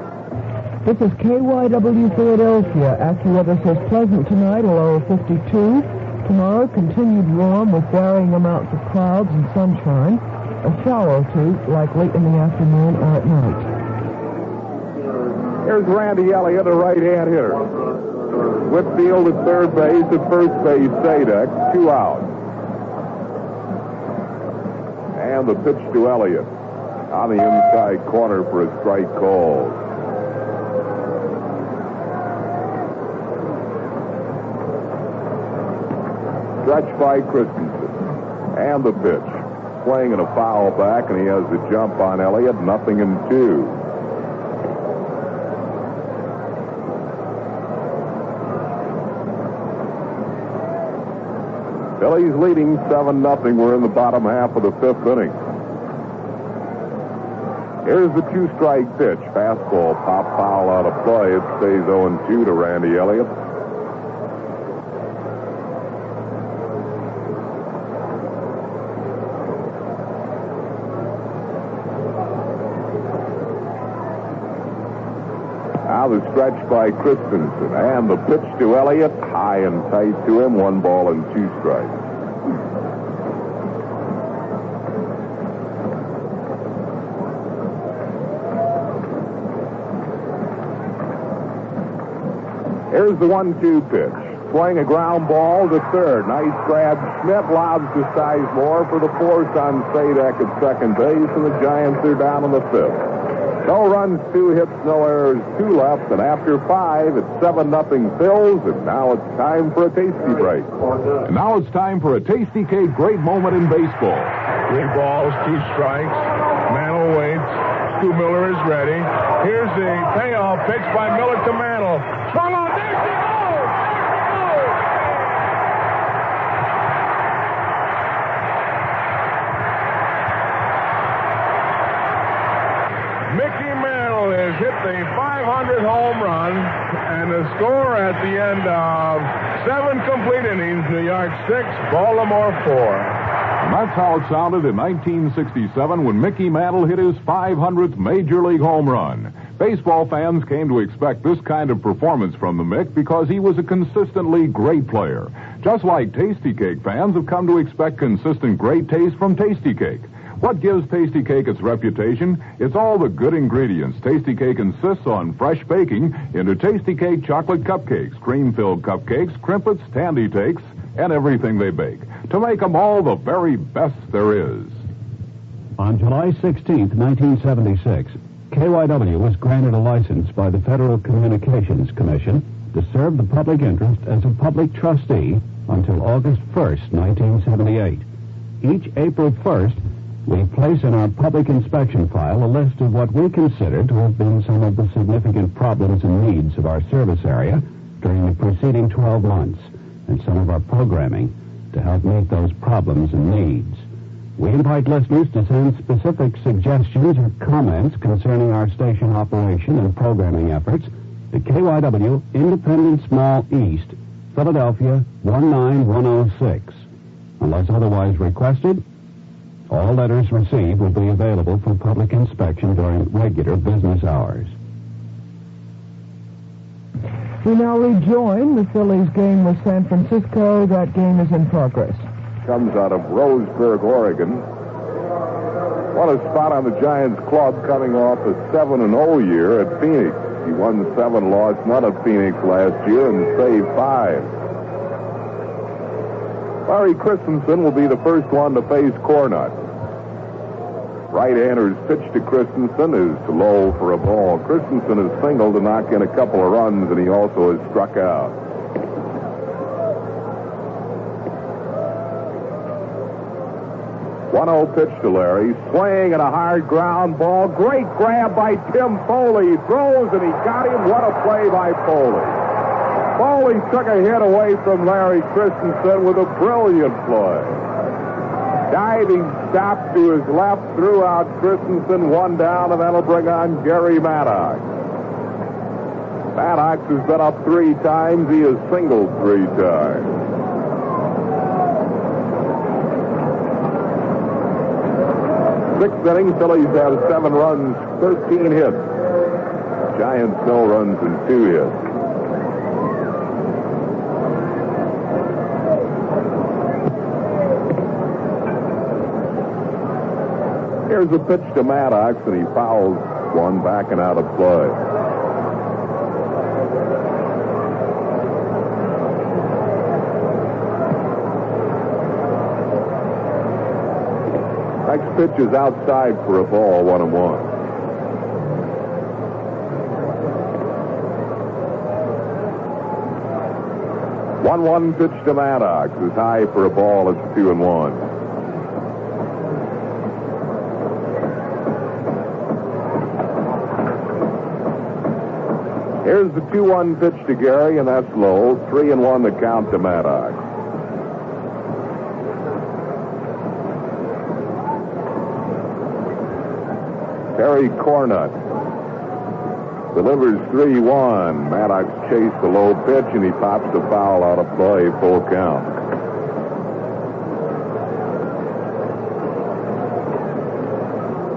This is KYW Philadelphia. AccuWeather says pleasant tonight, a low of 52. Tomorrow, continued warm with varying amounts of clouds and sunshine. A shower or 2, likely in the afternoon or at night. Here's Randy Elliott, a right-hand hitter. Whitfield at third base, at first base, Sadek, 2 outs. And the pitch to Elliott on the inside corner for a strike call. Stretch by Christenson. And the pitch. Swing and a foul back, and he has the jump on Elliott. 0-2. Phillies leading 7-0. We're in the bottom half of the fifth inning. Here's the two-strike pitch. Fastball pop foul out of play. It stays 0-2 to Randy Elliott. Now the stretch by Christenson, and the pitch to Elliott, high and tight to him, 1 ball and 2 strikes. Here's the 1-2 pitch. Swing a ground ball to third. Nice grab. Schmidt lobs to Sizemore for the force on Sadek at second base, and the Giants are down in the fifth. No runs, 2 hits, no errors, 2 left, and after 5, it's 7-0 Phils, and now it's time for a tasty break. And now it's time for a Tasty Cake great moment in baseball. 3 balls, 2 strikes. Mantle waits. Stu Miller is ready. Here's the payoff pitch by Miller to Mantle. Swung on. There she goes! Mickey Mantle has hit the 500th home run, and the score at the end of 7 complete innings, New York 6, Baltimore 4. And that's how it sounded in 1967 when Mickey Mantle hit his 500th Major League home run. Baseball fans came to expect this kind of performance from the Mick because he was a consistently great player. Just like Tasty Cake fans have come to expect consistent great taste from Tasty Cake. What gives Tasty Cake its reputation? It's all the good ingredients. Tasty Cake insists on fresh baking into Tasty Cake chocolate cupcakes, cream-filled cupcakes, crimpets, tandy cakes, and everything they bake to make them all the very best there is. On July 16th, 1976, KYW was granted a license by the Federal Communications Commission to serve the public interest as a public trustee until August 1st, 1978. Each April 1st, we place in our public inspection file a list of what we consider to have been some of the significant problems and needs of our service area during the preceding 12 months, and some of our programming to help meet those problems and needs. We invite listeners to send specific suggestions or comments concerning our station operation and programming efforts to KYW Independence Mall East, Philadelphia 19106. Unless otherwise requested, all letters received will be available for public inspection during regular business hours. We now rejoin the Phillies game with San Francisco. That game is in progress. Comes out of Roseburg, Oregon. What a spot on the Giants club coming off a 7-0 year at Phoenix. He won 7, lost none at Phoenix last year, and saved 5. Larry Christenson will be the first one to face Cornut. Right-hander's pitch to Christenson is low for a ball. Christenson has singled to knock in a couple of runs, and he also has struck out. One-0 pitch to Larry. Swing and a hard ground ball. Great grab by Tim Foli. Throws, and he got him. What a play by Foli. Foli took a hit away from Larry Christenson with a brilliant play. Diving stop to his left, threw out Christenson, 1 down, and that'll bring on Garry Maddox. Maddox has been up 3 times. He has singled 3 times. Sixth inning, Phillies have 7 runs, 13 hits. Giants no runs and 2 hits. Here's a pitch to Maddox, and he fouls one back and out of play. Next pitch is outside for a ball, 1-1. One pitch to Maddox is high for a ball. It's 2-1. Here's the 2-1 pitch to Gary, and that's low. 3-1 the count to Maddox. Terry Cornut. Delivers 3-1. Maddox chased the low pitch, and he pops the foul out of play, full count.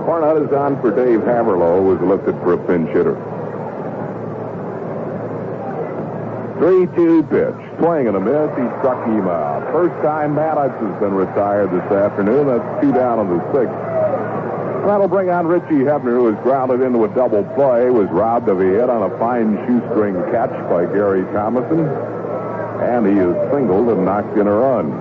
Cornut is on for Dave Haverlow, who was lifted for a pinch hitter. 3-2 pitch. Swing and a miss. He struck him out. First time Maddox has been retired this afternoon. That's 2 down in the 6th. That'll bring on Richie Hebner, who was grounded into a double play, was robbed of a hit on a fine shoestring catch by Gary Thomasson, and he is singled and knocked in a run.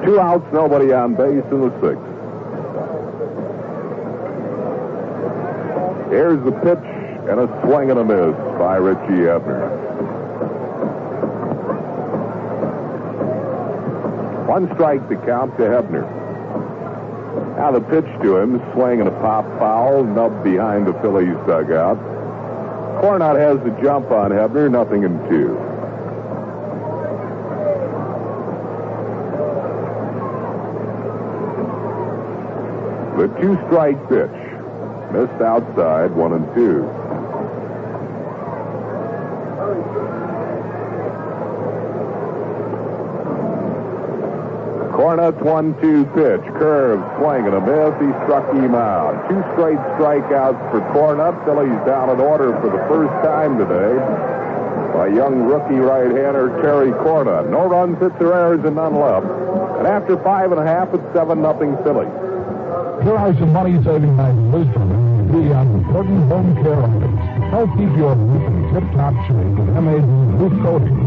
Two outs, nobody on base in the 6th. Here's the pitch. And a swing and a miss by Richie Hebner. 1 strike to count to Hebner. Now the pitch to him, swing and a pop foul, nubbed behind the Phillies dugout. Cornut has the jump on Hebner, 0-2. The 2-strike pitch. Missed outside, 1-2. Cornut's 1-2 pitch. Curve, swing, and a miss. He struck him out. 2 straight strikeouts for Cornut. Phillies down in order for the first time today by young rookie right-hander Terry Cornut. No runs, hits, or errors, and none left. And after 5.5, it's 7-0 Phillies. Here are some money-saving ideas from MAB on important home care items. Help keep your roof in tip-top shape with MAB roof coating.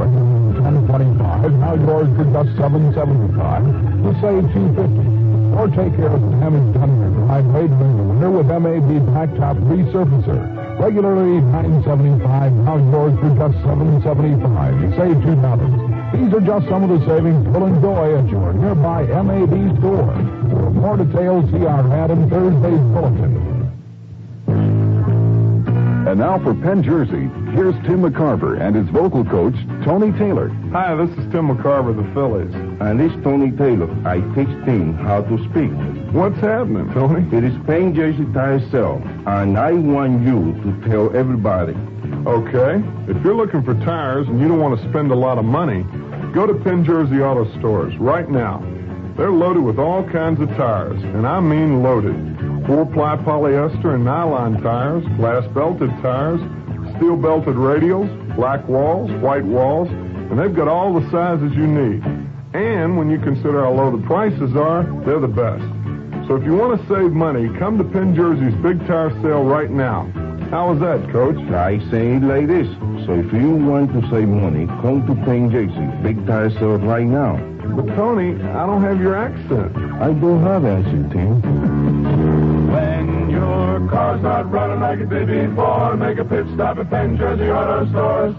$10.25. Now yours for just $7.75. You save $2.50. Or take care of the damage done in your driveway during the winter with MAB Blacktop Resurfacer. Regularly $9.75. Now yours for just $7.75. You save $2. These are just some of the savings you'll enjoy at your nearby MAB store. For more details, see our ad in Thursday's bulletin. And now for Penn Jersey, here's Tim McCarver and his vocal coach, Tony Taylor. Hi, this is Tim McCarver of the Phillies. And this is Tony Taylor. I teach Tim how to speak. What's happening, Tony? It is Penn Jersey Tire Sale, and I want you to tell everybody. Okay. If you're looking for tires and you don't want to spend a lot of money, go to Penn Jersey Auto Stores right now. They're loaded with all kinds of tires, and I mean loaded. 4-ply polyester and nylon tires, glass-belted tires, steel-belted radials, black walls, white walls, and they've got all the sizes you need. And when you consider how low the prices are, they're the best. So if you want to save money, come to Penn Jersey's Big Tire Sale right now. How is that, Coach? I say it like this. So if you want to save money, come to Penn Jersey Big Tire Sale right now. But, Tony, I don't have your accent. I don't have accent, Tim. When your car's not running like it did before, make a pit stop at Penn Jersey Auto Stores.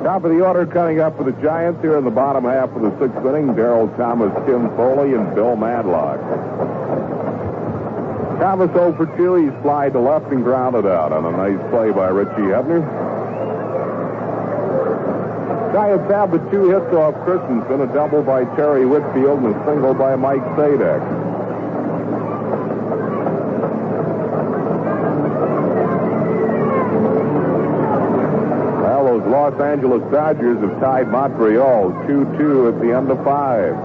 Top of the order coming up for the Giants here in the bottom half of the 6th inning. Derrel Thomas, Tim Foli, and Bill Madlock. Thomas 0 for 2. He's flied to left and grounded out on a nice play by Richie Hebner. Giants have the 2 hits off Christenson, a double by Terry Whitfield and a single by Mike Sadek. Well, those Los Angeles Dodgers have tied Montreal 2-2 at the end of 5.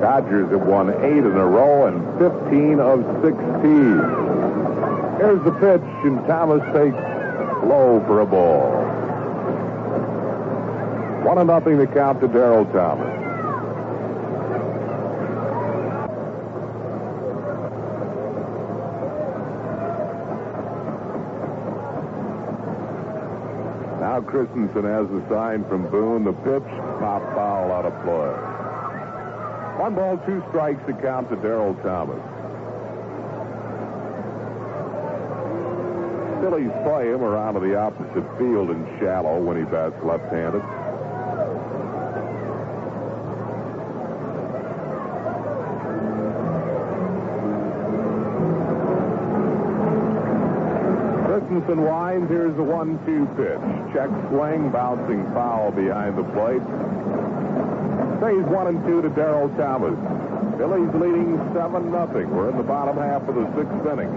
Dodgers have won 8 in a row and 15 of 16. Here's the pitch, and Thomas takes low for a ball. 1-0 to count to Darrell Thomas. Now Christenson has the sign from Boone. The pitch, pop foul out of play. 1 ball, 2 strikes to count to Darrell Thomas. Phillies play him around to the opposite field in shallow when he bats left-handed. Christenson winds. Here's the 1-2 pitch. Check swing, bouncing foul behind the plate. Stays 1-2 to Derrel Thomas. Phillies leading 7-0. We're in the bottom half of the 6th inning.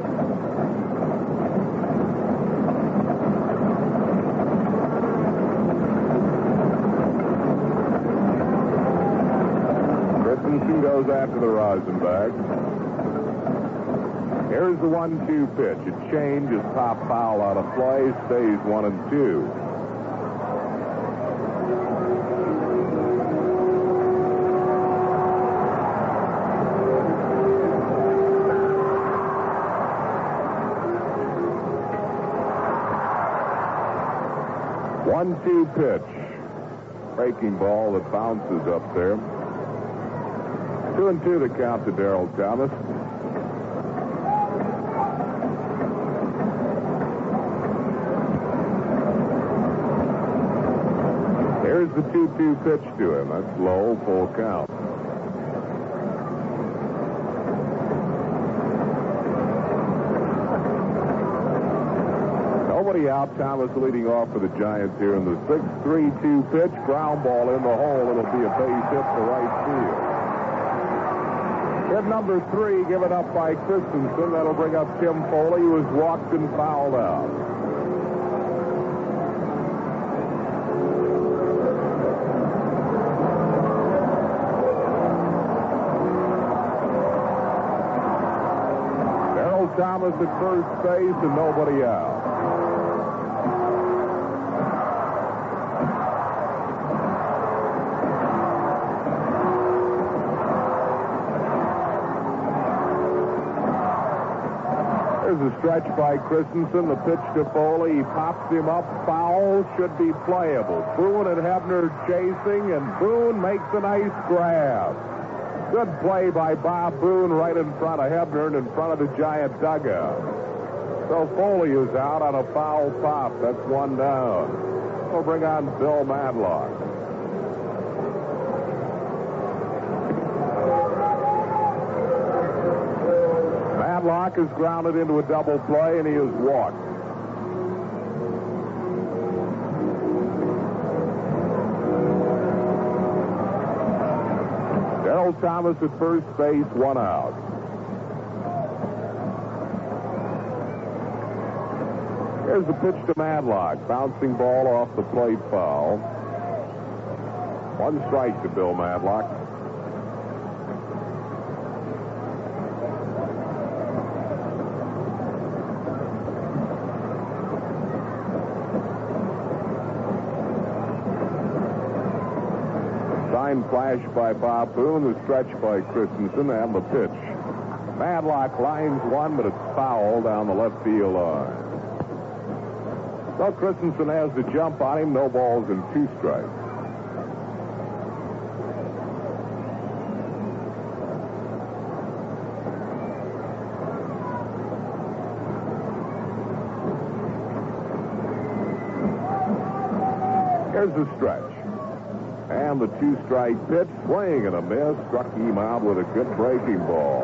Christenson goes after the Rosenberg. Here's the 1-2 pitch. A change is top foul out of play. Stays 1-2. One-two pitch. Breaking ball that bounces up there. 2-2 the count to Derrel Thomas. Here's the 2-2 pitch to him. That's low, full count. Nobody out. Thomas leading off for the Giants here in the 6th. 3-2 pitch. Ground ball in the hole. It'll be a base hit to right field. Hit number 3 given up by Christenson. That'll bring up Tim Foli, who was walked and fouled out. Thomas at first base and nobody out. There's a stretch by Christenson. The pitch to Foley. He pops him up. Foul. Should be playable. Boone and Hebner chasing, and Boone makes a nice grab. Good play by Bob Boone right in front of Hebner and in front of the Giant dugout. So Foley is out on a foul pop. That's one down. We'll bring on Bill Madlock. Madlock is grounded into a double play, and he is walked. Derrel Thomas at first base, 1 out. Here's the pitch to Madlock. Bouncing ball off the plate, foul. 1 strike to Bill Madlock. Flash by Bob Boone, the stretch by Christenson, and the pitch. Madlock lines 1, but it's foul down the left field line. So Christenson has the jump on him. No balls and 2 strikes. Here's the stretch. And the 2-strike pitch, swing and a miss, struck him out with a good breaking ball.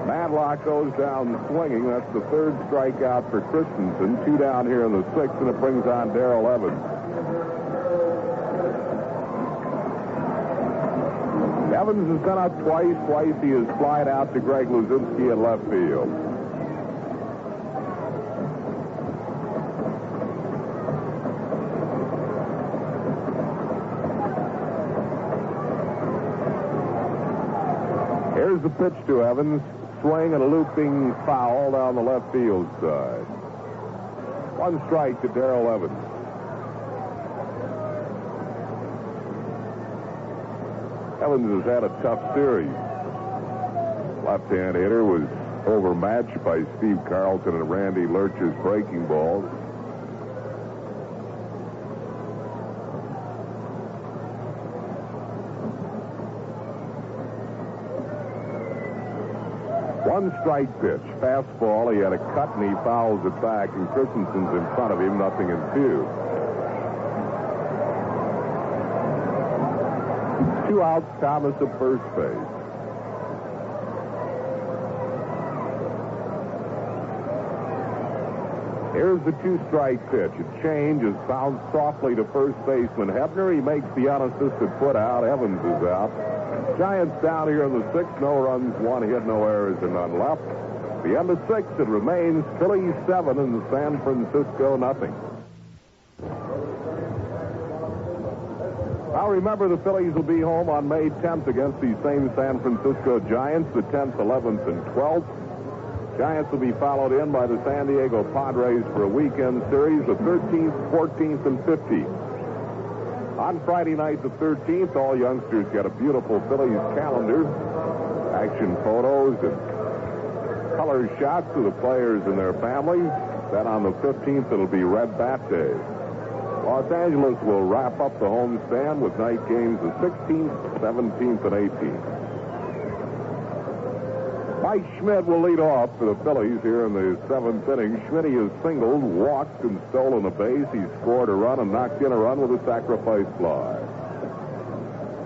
Madlock goes down swinging. That's the 3rd strikeout for Christenson. 2 down here in the 6th, and it brings on Darrell Evans. Evans has gone out twice. Twice he has flied out to Greg Luzinski in left field. Here's the pitch to Evans. Swing and a looping foul down the left field side. 1 strike to Darrell Evans. Evans has had a tough series. Left-hand hitter was overmatched by Steve Carlton and Randy Lurch's breaking balls. One strike pitch, fastball. He had a cut and he fouls it back, and Christenson's in front of him, 0-2. 2 outs, Thomas at first base. Here's the two-strike pitch. A change is bounced softly to first baseman Hebner. He makes the unassisted put out. Evans is out. Giants down here in the sixth. No runs, 1 hit, no errors, and none left. The end of 6, it remains Phillies 7 and San Francisco nothing. Now remember, the Phillies will be home on May 10th against these same San Francisco Giants, the 10th, 11th, and 12th. Giants will be followed in by the San Diego Padres for a weekend series, the 13th, 14th, and 15th. On Friday night, the 13th, all youngsters get a beautiful Phillies calendar, action photos, and color shots of the players and their families. Then on the 15th, it'll be Red Bat Day. Los Angeles will wrap up the homestand with night games the 16th, 17th, and 18th. Mike Schmidt will lead off for the Phillies here in the 7th inning. Schmidt has singled, walked, and stolen a base. He scored a run and knocked in a run with a sacrifice fly.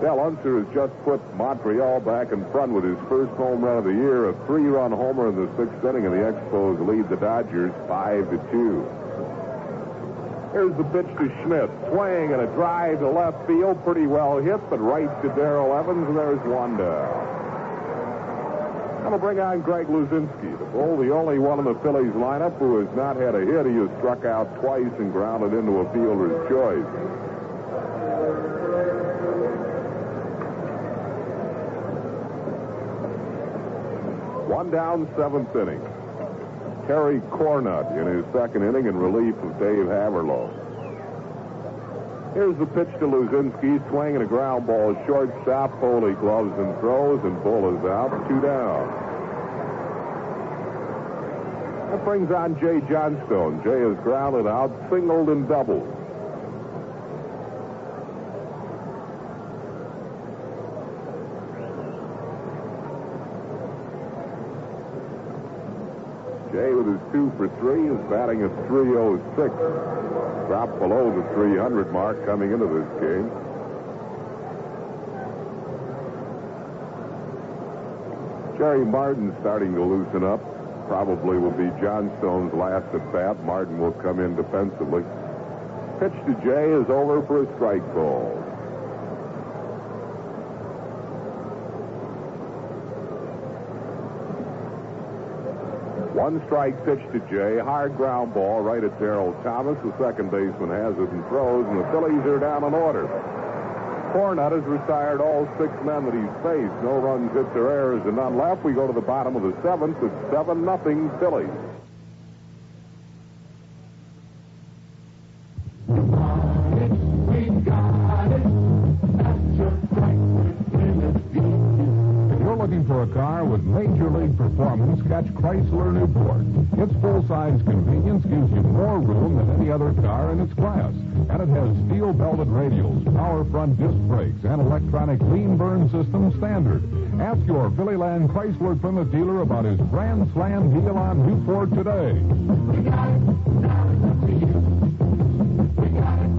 Dell Unser has just put Montreal back in front with his first home run of the year, a 3-run homer in the 6th inning, and the Expos lead the Dodgers 5-2. Here's the pitch to Schmidt. Swing and a drive to left field. Pretty well hit, but right to Darrell Evans, and there's one down. That'll bring on Greg Luzinski, the bull, the only one in the Phillies lineup who has not had a hit. He has struck out twice and grounded into a fielder's choice. One down, 7th inning. Terry Cornut in his 2nd inning in relief of Dave Haverlow. Here's the pitch to Luzinski, swing and a ground ball, shortstop. Foley gloves and throws, and Bull is out, 2 down. That brings on Jay Johnstone. Jay is grounded out, singled and doubled. Jay with his 2 for 3 is batting at .306. Dropped below the 300 mark coming into this game. Jerry Martin starting to loosen up. Probably will be Johnstone's last at bat. Martin will come in defensively. Pitch to Jay is over for a strike ball. One strike pitch to Jay. Hard ground ball right at Derrel Thomas. The second baseman has it and throws, and the Phillies are down in order. Cornut has retired all 6 men that he's faced. No runs, hits, or errors, and none left. We go to the bottom of the 7th. It's 7-0 Phillies. Looking for a car with major league performance, catch Chrysler Newport. Its full-size convenience gives you more room than any other car in its class. And it has steel-belted radials, power front disc brakes, and electronic lean burn system standard. Ask your Phillyland Chrysler Plymouth dealer about his Grand Slam deal on Newport today. We got it. Now it's up to you. We got it.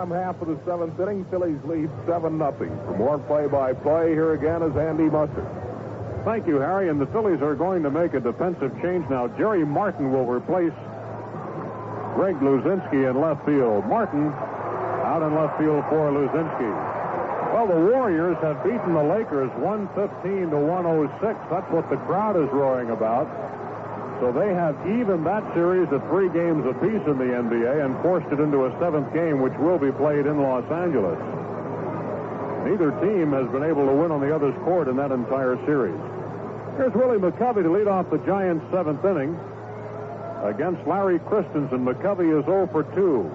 Half of the 7th inning, Phillies lead 7-0. For more play-by-play, here again is Andy Musser. Thank you, Harry. And the Phillies are going to make a defensive change now. Jerry Martin will replace Greg Luzinski in left field. Martin out in left field for Luzinski. Well, the Warriors have beaten the Lakers 115 to 106. That's what the crowd is roaring about. So they have evened that series at 3 games apiece in the NBA and forced it into a 7th game, which will be played in Los Angeles. Neither team has been able to win on the other's court in that entire series. Here's Willie McCovey to lead off the Giants' 7th inning. Against Larry Christenson, McCovey is 0 for 2.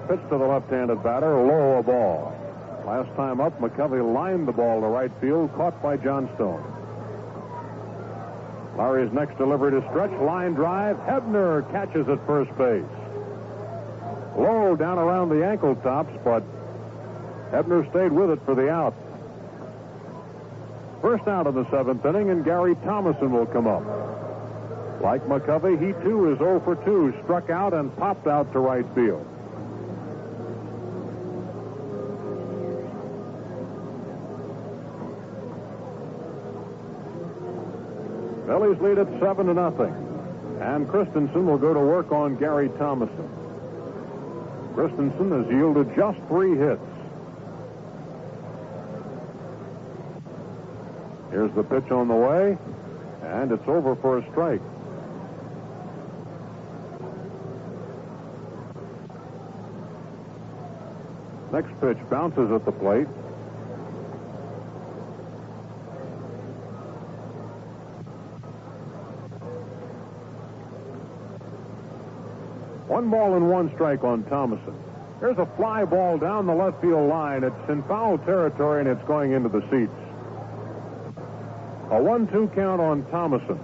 Pitch to the left-handed batter, low a ball. Last time up, McCovey lined the ball to right field, caught by Johnstone. Larry's next delivery to stretch, line drive. Hebner catches at first base. Low down around the ankle tops, but Hebner stayed with it for the out. First out in the 7th inning, and Gary Thomasson will come up. Like McCovey, he too is 0 for 2, struck out and popped out to right field. Phillies lead at 7-0, and Christenson will go to work on Gary Thomasson. Christenson has yielded just 3 hits. Here's the pitch on the way, and it's over for a strike. Next pitch bounces at the plate. One ball and 1 strike on Thomasson. Here's a fly ball down the left field line. It's in foul territory, and it's going into the seats. A 1-2 count on Thomasson.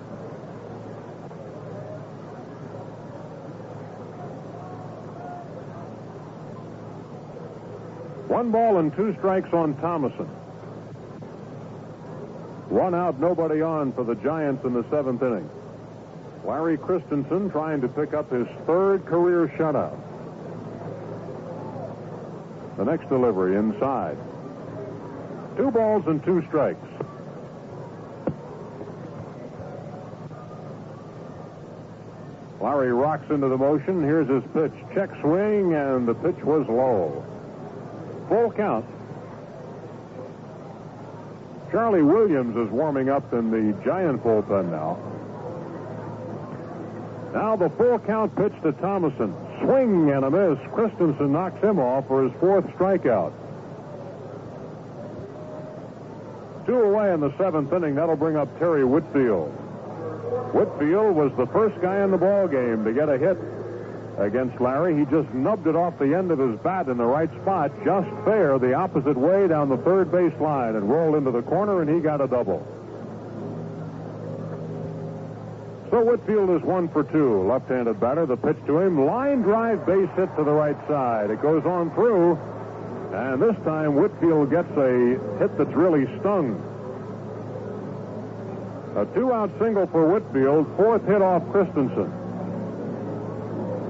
One ball and 2 strikes on Thomasson. 1 out, nobody on for the Giants in the 7th inning. Larry Christenson trying to pick up his 3rd career shutout. The next delivery inside. 2 balls and 2 strikes. Larry rocks into the motion. Here's his pitch. Check swing, and the pitch was low. Full count. Charlie Williams is warming up in the Giant bullpen now. Now the full count pitch to Thomasson. Swing and a miss. Christenson knocks him off for his 4th strikeout. 2 away in the 7th inning. That'll bring up Terry Whitfield. Whitfield was the first guy in the ball game to get a hit against Larry. He just nubbed it off the end of his bat in the right spot, just fair, the opposite way down the 3rd base line, and rolled into the corner, and he got a double. So Whitfield is 1 for 2. Left-handed batter. The pitch to him. Line drive, base hit to the right side. It goes on through, and this time Whitfield gets a hit that's really stung. A 2-out single for Whitfield. 4th hit off Christenson.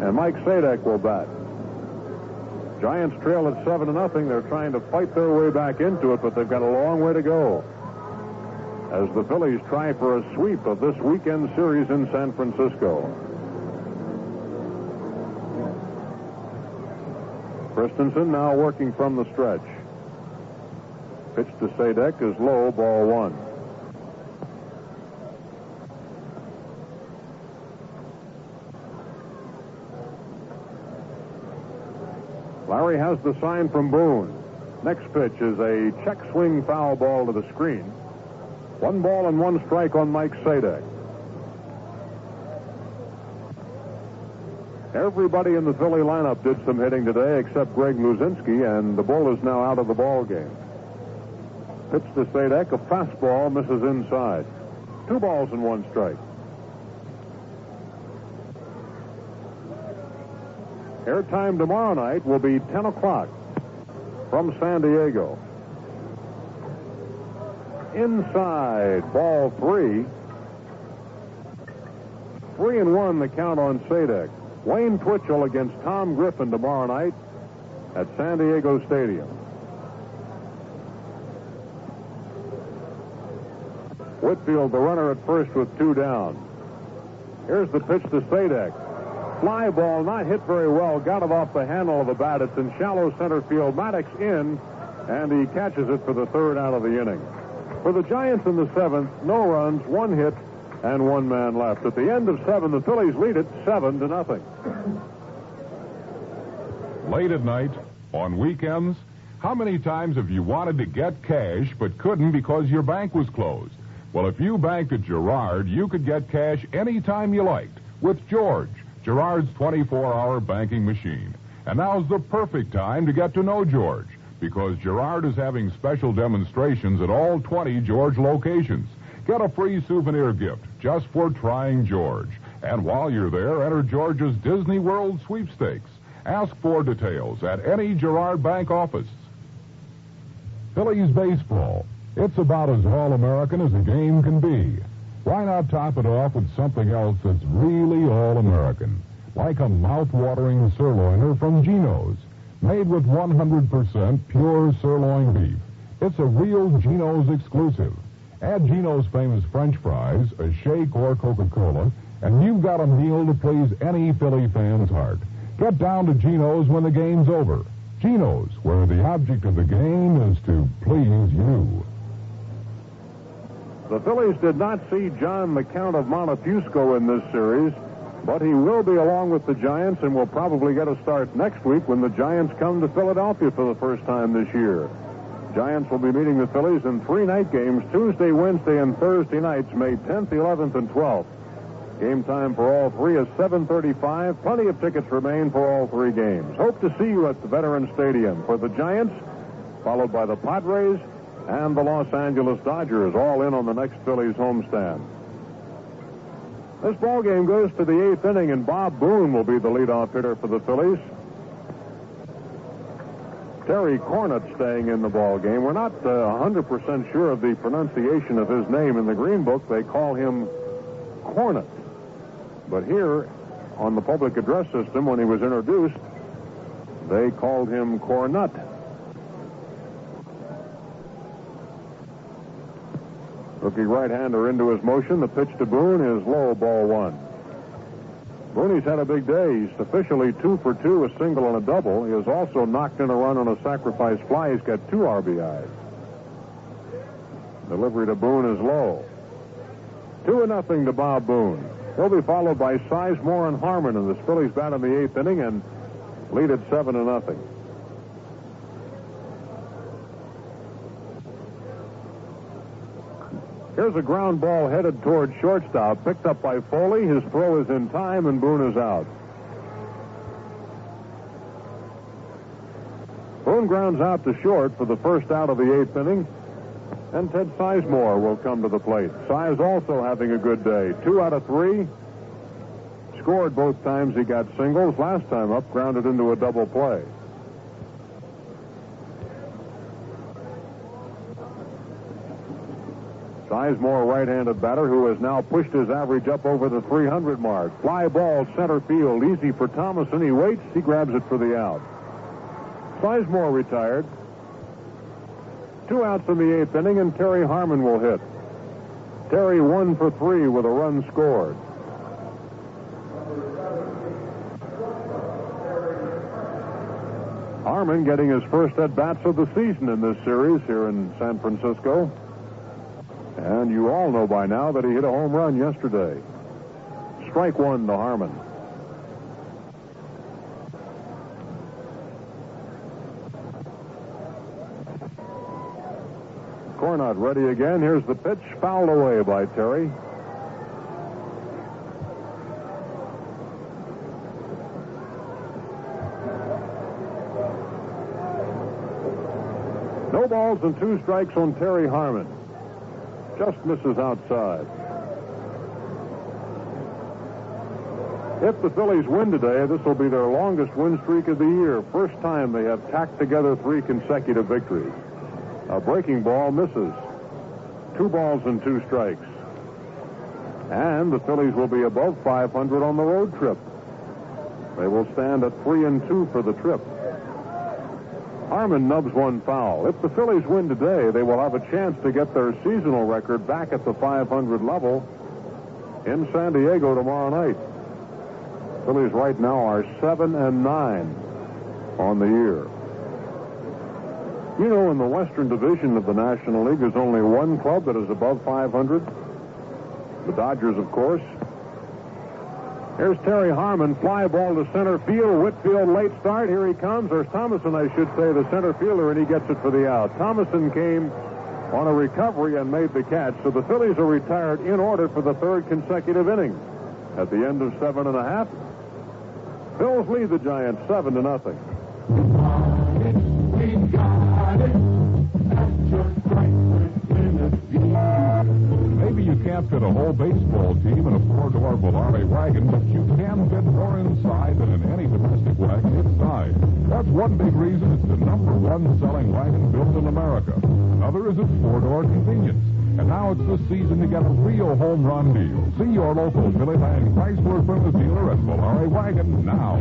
And Mike Sadek will bat. Giants trail at 7-0. They're trying to fight their way back into it, but they've got a long way to go as the Phillies try for a sweep of this weekend series in San Francisco. Christenson now working from the stretch. Pitch to Sadek is low, ball 1. Larry has the sign from Boone. Next pitch is a check swing foul ball to the screen. 1 ball and 1 strike on Mike Sadek. Everybody in the Philly lineup did some hitting today except Greg Luzinski, and the bull is now out of the ball game. Pitch to Sadek, a fastball, misses inside. 2 balls and 1 strike. Airtime tomorrow night will be 10 o'clock from San Diego. Inside, ball 3. 3-1 the count on Sadek. Wayne Twitchell against Tom Griffin tomorrow night at San Diego Stadium. Whitfield, the runner at first with 2 down. Here's the pitch to Sadek. Fly ball, not hit very well, got it off the handle of the bat. It's in shallow center field. Maddox in, and he catches it for the third out of the inning. For the Giants in the seventh, no runs, 1 hit, and 1 man left. At the end of 7, the Phillies lead it 7-0. Late at night, on weekends, how many times have you wanted to get cash but couldn't because your bank was closed? Well, if you banked at Girard, you could get cash anytime you liked with George, Girard's 24-hour banking machine. And now's the perfect time to get to know George, because Girard is having special demonstrations at all 20 George locations. Get a free souvenir gift just for trying George. And while you're there, enter George's Disney World sweepstakes. Ask for details at any Girard Bank office. Phillies baseball. It's about as all-American as a game can be. Why not top it off with something else that's really all-American? Like a mouth-watering sirloiner from Geno's, made with 100% pure sirloin beef. It's a real Geno's exclusive. Add Geno's famous French fries, a shake or Coca-Cola, and you've got a meal to please any Philly fan's heart. Get down to Geno's when the game's over. Geno's, where the object of the game is to please you. The Phillies did not see John the Count of Montefusco in this series, but he will be along with the Giants and will probably get a start next week when the Giants come to Philadelphia for the first time this year. Giants will be meeting the Phillies in 3 night games, Tuesday, Wednesday, and Thursday nights, May 10th, 11th, and 12th. Game time for all 3 is 7:35. Plenty of tickets remain for all 3 games. Hope to see you at the Veterans Stadium for the Giants, followed by the Padres and the Los Angeles Dodgers, all in on the next Phillies homestand. This ball game goes to the 8th inning, and Bob Boone will be the leadoff hitter for the Phillies. Terry Cornett staying in the ball game. We're not 100% sure of the pronunciation of his name in the Green Book. They call him Cornett. But here, on the public address system, when he was introduced, they called him Cornett. Rookie right-hander into his motion. The pitch to Boone is low, ball 1. Booney's had a big day. He's officially 2 for 2, a single and a double. He has also knocked in a run on a sacrifice fly. He's got 2 RBIs. Delivery to Boone is low. 2-0 to Bob Boone. He'll be followed by Sizemore and Harmon, and the Phillies bat in the 8th inning and lead at 7-0. Here's a ground ball headed toward shortstop, picked up by Foley. His throw is in time, and Boone is out. Boone grounds out to short for the first out of the 8th inning, and Ted Sizemore will come to the plate. Size also having a good day. 2 out of 3. Scored both times he got singles. Last time up, grounded into a double play. Sizemore, right-handed batter, who has now pushed his average up over the 300 mark. Fly ball, center field, easy for Thomasson. He waits, he grabs it for the out. Sizemore retired. 2 outs in the 8th inning, and Terry Harmon will hit. Terry 1 for 3 with a run scored. Harmon getting his first at-bats of the season in this series here in San Francisco. And you all know by now that he hit a home run yesterday. Strike 1 to Harmon. Cornett ready again. Here's the pitch, fouled away by Terry. No balls and 2 strikes on Terry Harmon. Just misses outside. If the Phillies win today, this will be their longest win streak of the year. First time they have tacked together 3 consecutive victories. A breaking ball misses. 2 balls and 2 strikes. And the Phillies will be above 500 on the road trip. They will stand at 3-2 for the trip. Harmon nubs 1 foul. If the Phillies win today, they will have a chance to get their seasonal record back at the 500 level in San Diego tomorrow night. Phillies right now are 7-9 on the year. You know, in the Western Division of the National League, there's only one club that is above 500. The Dodgers, of course. Here's Terry Harmon, fly ball to center field. Whitfield late start. Here he comes. There's Thomasson, I should say, the center fielder, and he gets it for the out. Thomasson came on a recovery and made the catch. So the Phillies are retired in order for the third consecutive inning. At the end of 7.5, Phillies lead the Giants 7-0. Maybe you can't fit a whole baseball team in a four-door Volare wagon, but you can fit more inside than in any domestic wagon inside. That's one big reason it's the #1 selling wagon built in America. Another is its four-door convenience. And now it's the season to get a real home run deal. See your local Philly Land Chrysler Plymouth dealer and Volare wagon now.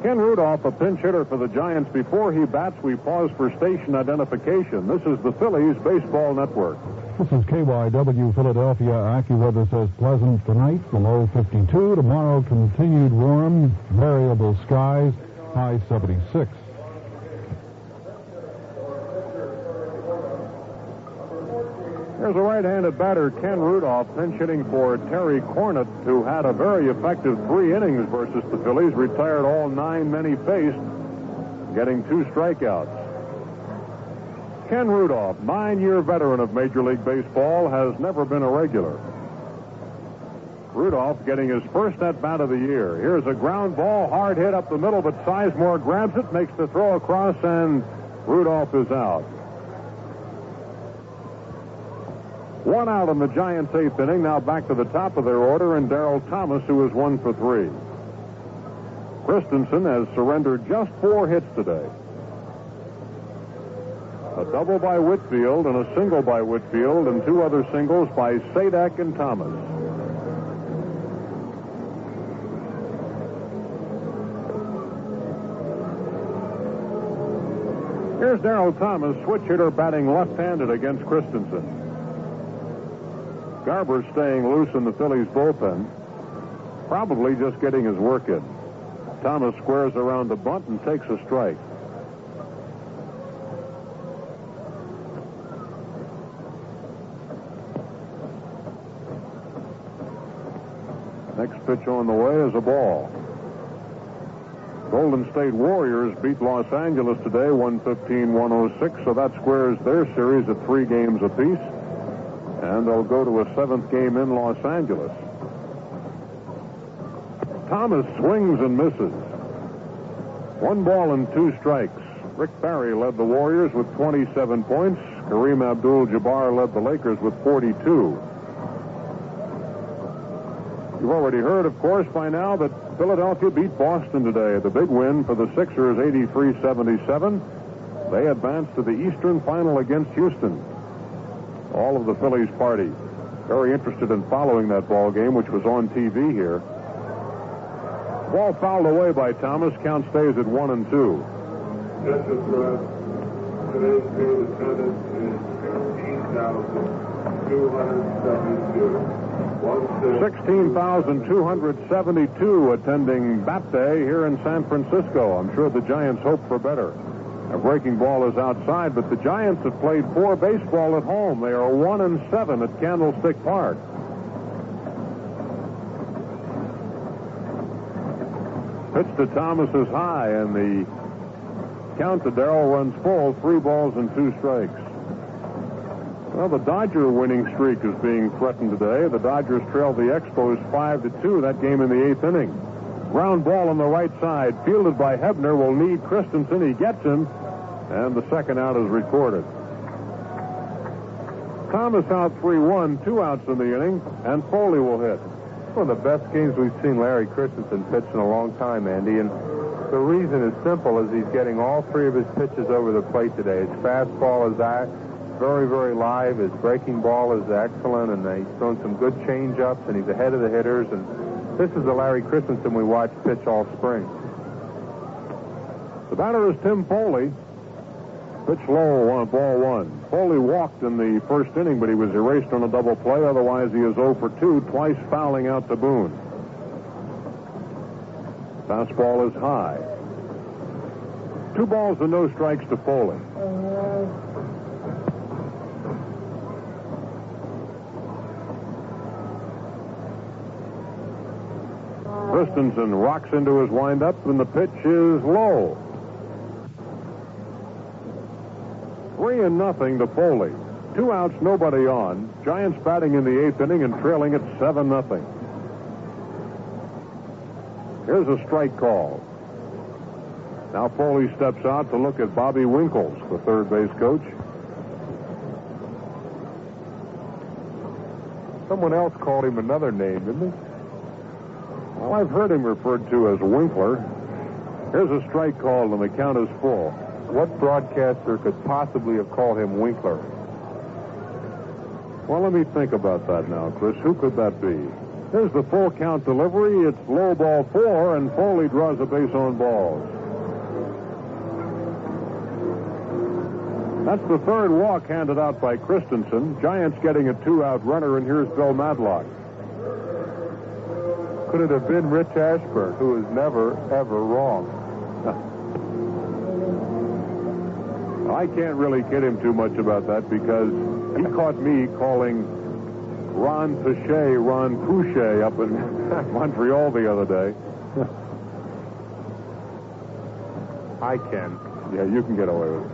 Ken Rudolph, a pinch hitter for the Giants. Before he bats, we pause for station identification. This is the Phillies Baseball Network. This is KYW Philadelphia. AccuWeather says pleasant tonight, the low 52. Tomorrow, continued warm, variable skies, high 76. There's a right-handed batter, Ken Rudolph, pinch hitting for Terry Cornett, who had a very effective 3 innings versus the Phillies, retired all 9 men he faced, getting 2 strikeouts. Ken Rudolph, 9-year veteran of Major League Baseball, has never been a regular. Rudolph getting his first at-bat of the year. Here's a ground ball, hard hit up the middle, but Sizemore grabs it, makes the throw across, and Rudolph is out. 1 out in the Giants' 8th inning. Now back to the top of their order, and Derrel Thomas, who is 1 for 3. Christenson has surrendered just 4 hits today. A double by Whitfield and a single by Whitfield and 2 other singles by Sadek and Thomas. Here's Darrell Thomas, switch hitter, batting left-handed against Christenson. Garber's staying loose in the Phillies bullpen, probably just getting his work in. Thomas squares around the bunt and takes a strike. Next pitch on the way is a ball. Golden State Warriors beat Los Angeles today, 115-106, so that squares their series at 3 games apiece. And they'll go to a 7th game in Los Angeles. Thomas swings and misses. 1 ball and 2 strikes. Rick Barry led the Warriors with 27 points. Kareem Abdul-Jabbar led the Lakers with 42. You've already heard, of course, by now that Philadelphia beat Boston today. The big win for the Sixers, 83-77. They advanced to the Eastern Final against Houston. All of the Phillies party. Very interested in following that ball game, which was on TV here. Ball fouled away by Thomas. Count stays at 1-2. Just as today's field attendance is 15,000. $16,272 attending Bat Day here in San Francisco. I'm sure the Giants hope for better. A breaking ball is outside, but the Giants have played 4 baseball at home. They are 1-7 at Candlestick Park. Pitch to Thomas is high, and the count to Darrell runs full, 3 balls and 2 strikes. Well, the Dodger winning streak is being threatened today. The Dodgers trailed the Expos 5-2, that game in the 8th inning. Ground ball on the right side, fielded by Hebner, will need Christenson. He gets him, and the second out is recorded. Thomas out 3-1, 2 outs in the inning, and Foli will hit. One of the best games we've seen Larry Christenson pitch in a long time, Andy, and the reason is simple, as he's getting all 3 of his pitches over the plate today. His fastball is very, very live. His breaking ball is excellent, and he's thrown some good change-ups, and he's ahead of the hitters. And this is the Larry Christenson we watched pitch all spring. The batter is Tim Foli. Pitch low on ball 1. Foli walked in the first inning, but he was erased on a double play. Otherwise, he is 0 for 2, twice fouling out to Boone. Fastball is high. 2 balls and no strikes to Foli. Christenson rocks into his windup, and the pitch is low. 3-0 to Foli. 2 outs, nobody on. Giants batting in the 8th inning and trailing at 7-0. Here's a strike call. Now Foli steps out to look at Bobby Winkles, the third base coach. Someone else called him another name, didn't he? Well, I've heard him referred to as Winkler. Here's a strike call, and the count is full. What broadcaster could possibly have called him Winkler? Well, let me think about that now, Chris. Who could that be? Here's the full count delivery. It's low ball 4, and Foli draws a base on balls. That's the third walk handed out by Christenson. Giants getting a 2-out runner, and here's Bill Madlock. Could it have been Rich Ashburn, who is never, ever wrong? I can't really kid him too much about that, because he caught me calling Ron Couche up in Montreal the other day. I can. Yeah, you can get away with it.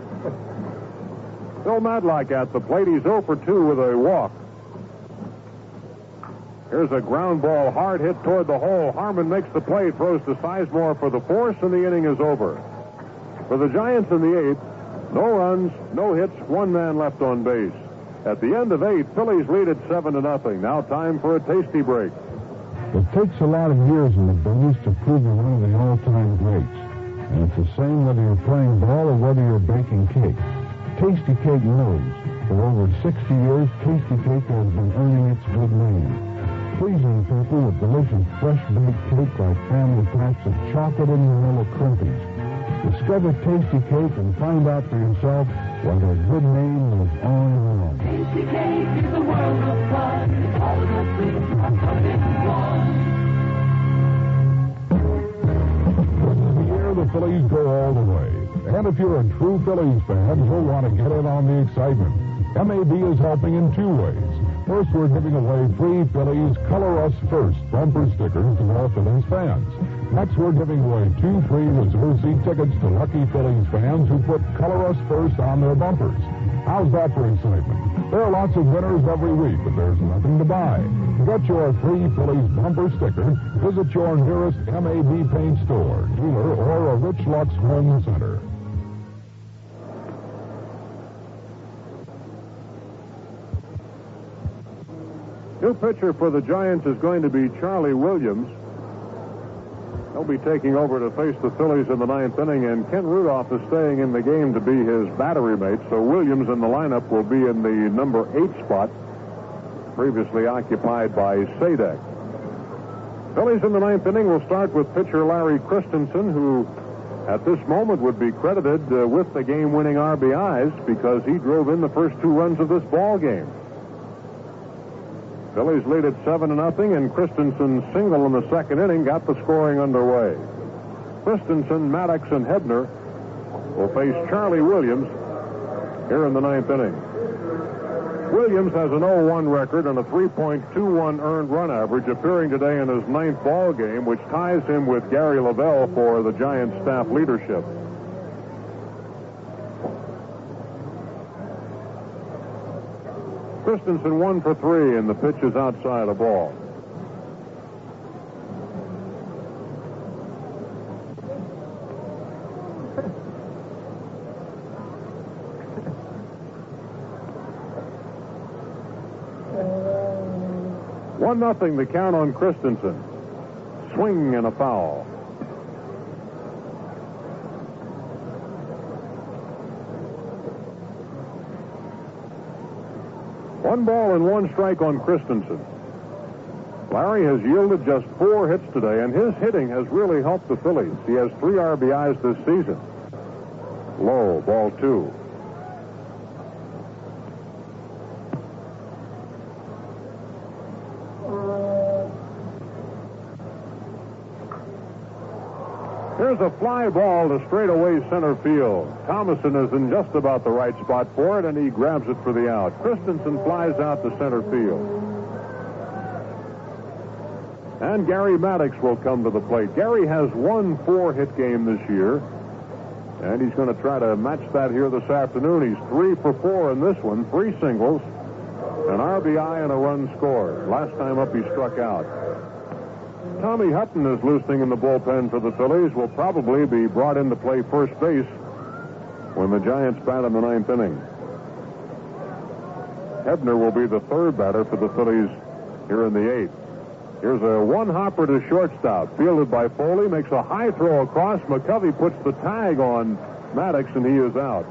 Bill Madlock at the plate. He's 0 for 2 with a walk. Here's a ground ball, hard hit toward the hole. Harmon makes the play, throws to Sizemore for the force, and the inning is over. For the Giants in the 8th, no runs, no hits, 1 man left on base. At the end of 8, Phillies lead at 7-0. Now time for a tasty break. It takes a lot of years in the business to prove you're one of the all-time greats. And it's the same whether you're playing ball or whether you're baking cake. Tasty Cake knows. For over 60 years, Tasty Cake has been earning its good name. Pleasing people with delicious fresh-baked cake like family packs of chocolate and vanilla crimpies. Discover Tasty Cake and find out for yourself why their good name is on and on. Tasty Cake is a world of fun. All the good things are coming in one. This is the year the Phillies go all the way. And if you're a true Phillies fan, you'll want to get in on the excitement. MAB is helping in 2 ways. First, we're giving away free Phillies Color Us First bumper stickers to all Phillies fans. Next, we're giving away 2 free reserve seat tickets to lucky Phillies fans who put Color Us First on their bumpers. How's that for excitement? There are lots of winners every week, but there's nothing to buy. To get your free Phillies bumper sticker, visit your nearest MAB paint store, dealer, or a Rich Lux Home Center. New pitcher for the Giants is going to be Charlie Williams. He'll be taking over to face the Phillies in the 9th inning, and Ken Rudolph is staying in the game to be his battery mate, so Williams in the lineup will be in the number 8 spot, previously occupied by Sadek. Phillies in the 9th inning will start with pitcher Larry Christenson, who at this moment would be credited with the game-winning RBIs because he drove in the first 2 runs of this ball game. Phillies lead at 7-0, and Christenson's single in the second inning got the scoring underway. Christenson, Maddox, and Hebner will face Charlie Williams here in the ninth inning. Williams has an 0-1 record and a 3.21 earned run average, appearing today in his ninth ball game, which ties him with Gary Lavelle for the Giants staff leadership. Christensen 1 for 3, and the pitch is outside a ball. One nothing the count on Christensen. Swing and a foul. One ball and one strike on Christensen. Larry has yielded just 4 hits today, and his hitting has really helped the Phillies. He has 3 RBIs this season. Low, ball 2. Here's a fly ball to straightaway center field. Thomasson is in just about the right spot for it, and he grabs it for the out. Christensen flies out to center field. And Garry Maddox will come to the plate. Gary has 1 4-hit game this year, and he's going to try to match that here this afternoon. He's 3 for 4 in this one, 3 singles, an RBI, and a run scored. Last time up, he struck out. Tommy Hutton is loosening in the bullpen for the Phillies. Will probably be brought in to play first base when the Giants bat in the ninth inning. Hebner will be the third batter for the Phillies here in the eighth. Here's a one-hopper to shortstop. Fielded by Foley. Makes a high throw across. McCovey puts the tag on Maddox, and he is out.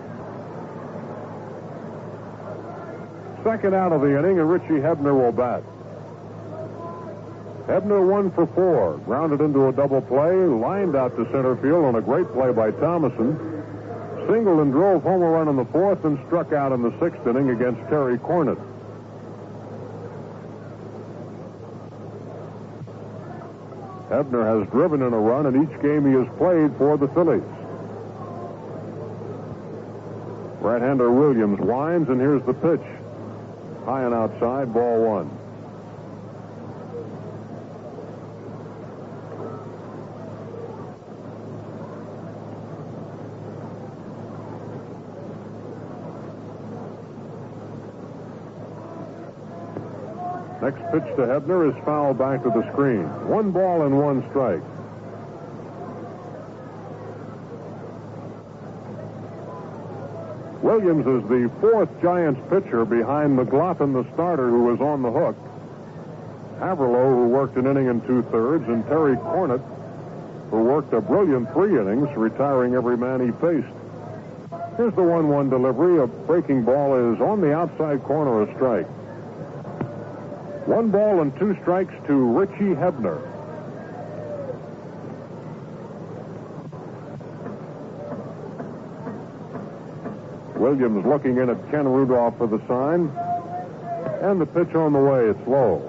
Second out of the inning, and Richie Hebner will bat. Hebner 1 for 4. Grounded into a double play. Lined out to center field on a great play by Thomasson. Singled and drove home a run in the fourth and struck out in the sixth inning against Terry Cornett. Hebner has driven in a run in each game he has played for the Phillies. Right-hander Williams winds, and here's the pitch. High and outside, ball 1. Next pitch to Hebner is fouled back to the screen. 1 ball and 1 strike. Williams is the 4th Giants pitcher behind McGlothen, the starter, who was on the hook. Haverlow, who worked an inning and 2/3, and Terry Cornett, who worked a brilliant 3 innings, retiring every man he faced. Here's the 1-1 delivery. A breaking ball is on the outside corner, a strike. 1 ball and 2 strikes to Richie Hebner. Williams looking in at Ken Rudolph for the sign. And the pitch on the way. It's low.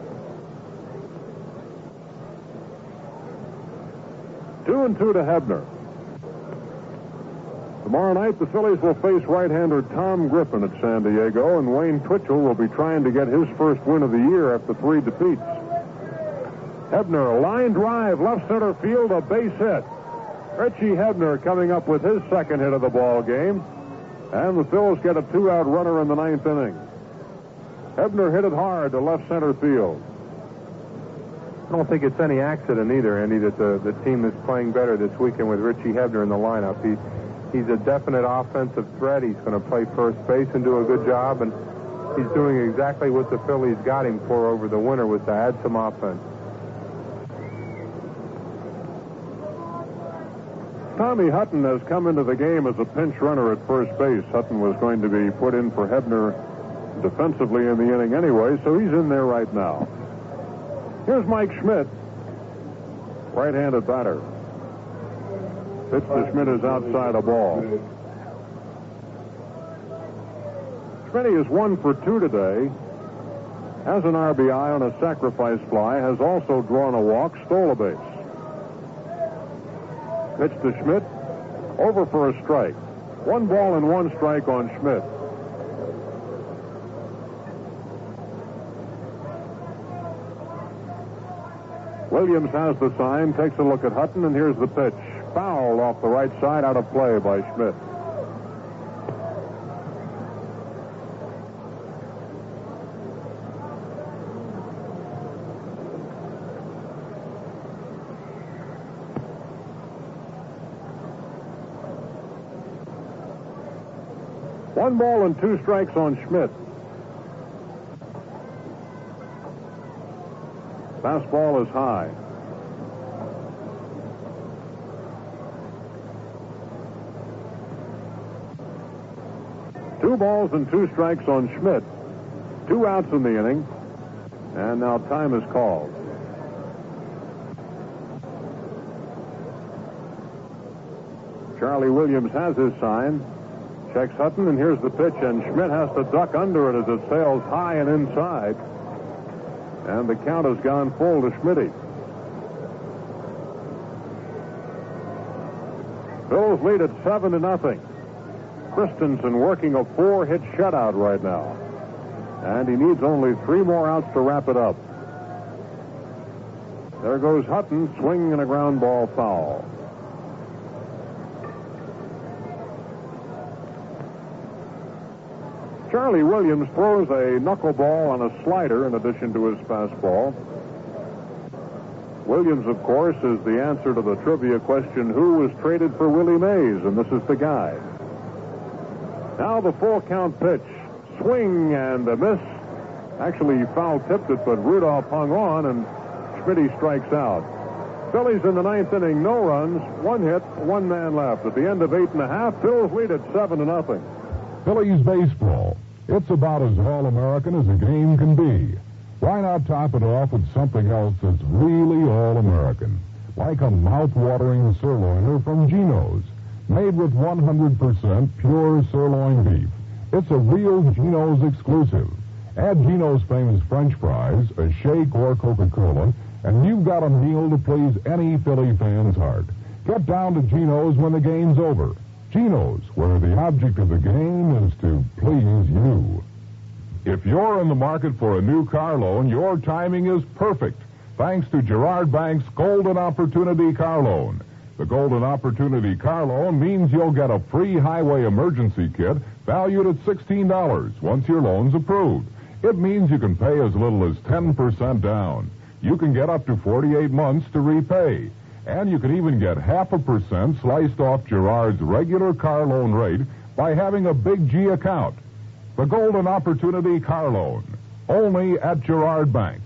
2-2 to Hebner. Tomorrow night, the Phillies will face right-hander Tom Griffin at San Diego, and Wayne Twitchell will be trying to get his first win of the year after 3 defeats. Hebner, a line drive, left center field, a base hit. Richie Hebner coming up with his second hit of the ball game, and the Phils get a 2-out runner in the ninth inning. Hebner hit it hard to left center field. I don't think it's any accident either, Andy, that the team is playing better this weekend with Richie Hebner in the lineup. He's a definite offensive threat. He's going to play first base and do a good job, and he's doing exactly what the Phillies got him for over the winter, was to add some offense. Tommy Hutton has come into the game as a pinch runner at first base. Hutton was going to be put in for Hebner defensively in the inning anyway, so he's in there right now. Here's Mike Schmidt, right-handed batter. Pitch to Schmidt is outside a ball. Schmidt is 1 for 2 today. has an RBI on a sacrifice fly, has also drawn a walk, stole a base. Pitch to Schmidt, over for a strike. 1 ball and 1 strike on Schmidt. Williams has the sign, takes a look at Hutton, and here's the pitch. Foul off the right side, out of play by Schmidt. One ball and 2 strikes on Schmidt. Fastball is high. Two balls and 2 strikes on Schmidt. 2 outs in the inning. And now time is called. Charlie Williams has his sign. Checks Hutton, and here's the pitch, and Schmidt has to duck under it as it sails high and inside. And the count has gone full to Schmitty. Phillies lead at 7-0. Christenson working a 4-hit shutout right now. And he needs only 3 more outs to wrap it up. There goes Hutton, swinging a ground ball foul. Charlie Williams throws a knuckleball on a slider in addition to his fastball. Williams, of course, is the answer to the trivia question, who was traded for Willie Mays? And this is the guy. Now the full count pitch. Swing and a miss. Actually, he foul-tipped it, but Rudolph hung on, and Schmitty strikes out. Phillies in the 9th inning, no runs, 1 hit, 1 man left. At the end of 8.5, Phillies lead at 7-0. Phillies baseball. It's about as all-American as a game can be. Why not top it off with something else that's really all-American? Like a mouth-watering sirloiner from Geno's. Made with 100% pure sirloin beef. It's a real Geno's exclusive. Add Geno's famous French fries, a shake or Coca-Cola, and you've got a meal to please any Philly fan's heart. Get down to Geno's when the game's over. Geno's, where the object of the game is to please you. If you're in the market for a new car loan, your timing is perfect, thanks to Girard Bank's Golden Opportunity Car Loan. The Golden Opportunity Car Loan means you'll get a free highway emergency kit valued at $16 once your loan's approved. It means you can pay as little as 10% down. You can get up to 48 months to repay. And you can even get 0.5% sliced off Girard's regular car loan rate by having a Big G account. The Golden Opportunity Car Loan, only at Girard Bank.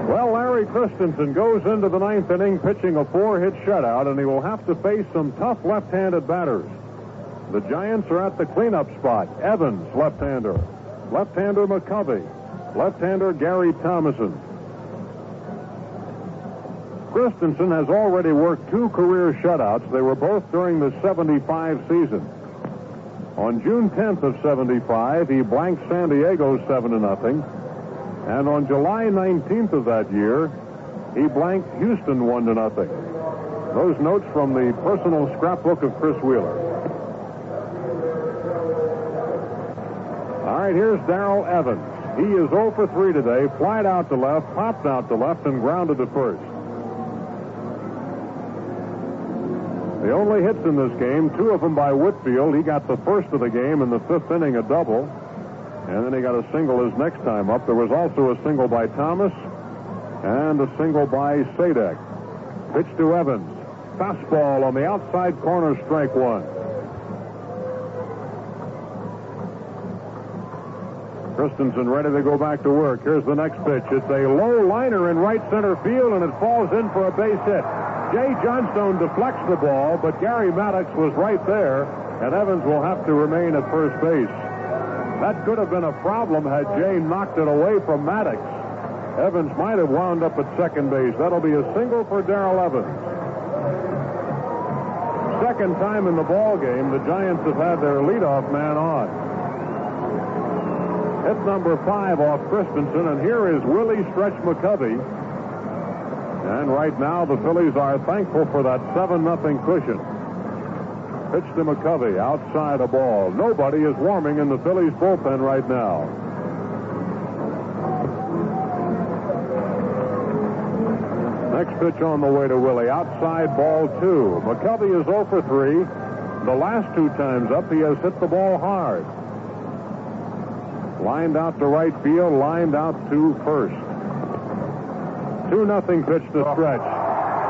Well, Larry Christenson goes into the 9th inning pitching a 4-hit shutout, and he will have to face some tough left-handed batters. The Giants are at the cleanup spot. Evans, left-hander. Left-hander McCovey. Left-hander Gary Thomasson. Christenson has already worked 2 career shutouts. They were both during the 75 season. On June 10th of 75, he blanked San Diego 7-0. And on July 19th of that year, he blanked Houston 1-0. Those notes from the personal scrapbook of Chris Wheeler. All right, here's Darrell Evans. He is 0 for 3 today, flied out to left, popped out to left, and grounded to first. The only hits in this game, 2 of them by Whitfield. He got the first of the game in the 5th inning, a double. And then he got a single his next time up. There was also a single by Thomas and a single by Sadek. Pitch to Evans. Fastball on the outside corner, strike 1. Christenson ready to go back to work. Here's the next pitch. It's a low liner in right center field, and it falls in for a base hit. Jay Johnstone deflects the ball, but Garry Maddox was right there, and Evans will have to remain at first base. That could have been a problem had Jay knocked it away from Maddox. Evans might have wound up at second base. That'll be a single for Darrell Evans. second time in the ball game the Giants have had their leadoff man on. Hit number 5 off Christenson, and here is Willie Stretch McCovey. And right now the Phillies are thankful for that 7-0 cushion. Pitch to McCovey, outside a ball. Nobody is warming in the Phillies bullpen right now. Next pitch on the way to Willie, outside ball 2. McCovey is 0 for 3. The last 2 times up, he has hit the ball hard. Lined out to right field, lined out to first. 2-0 pitch to Stretch.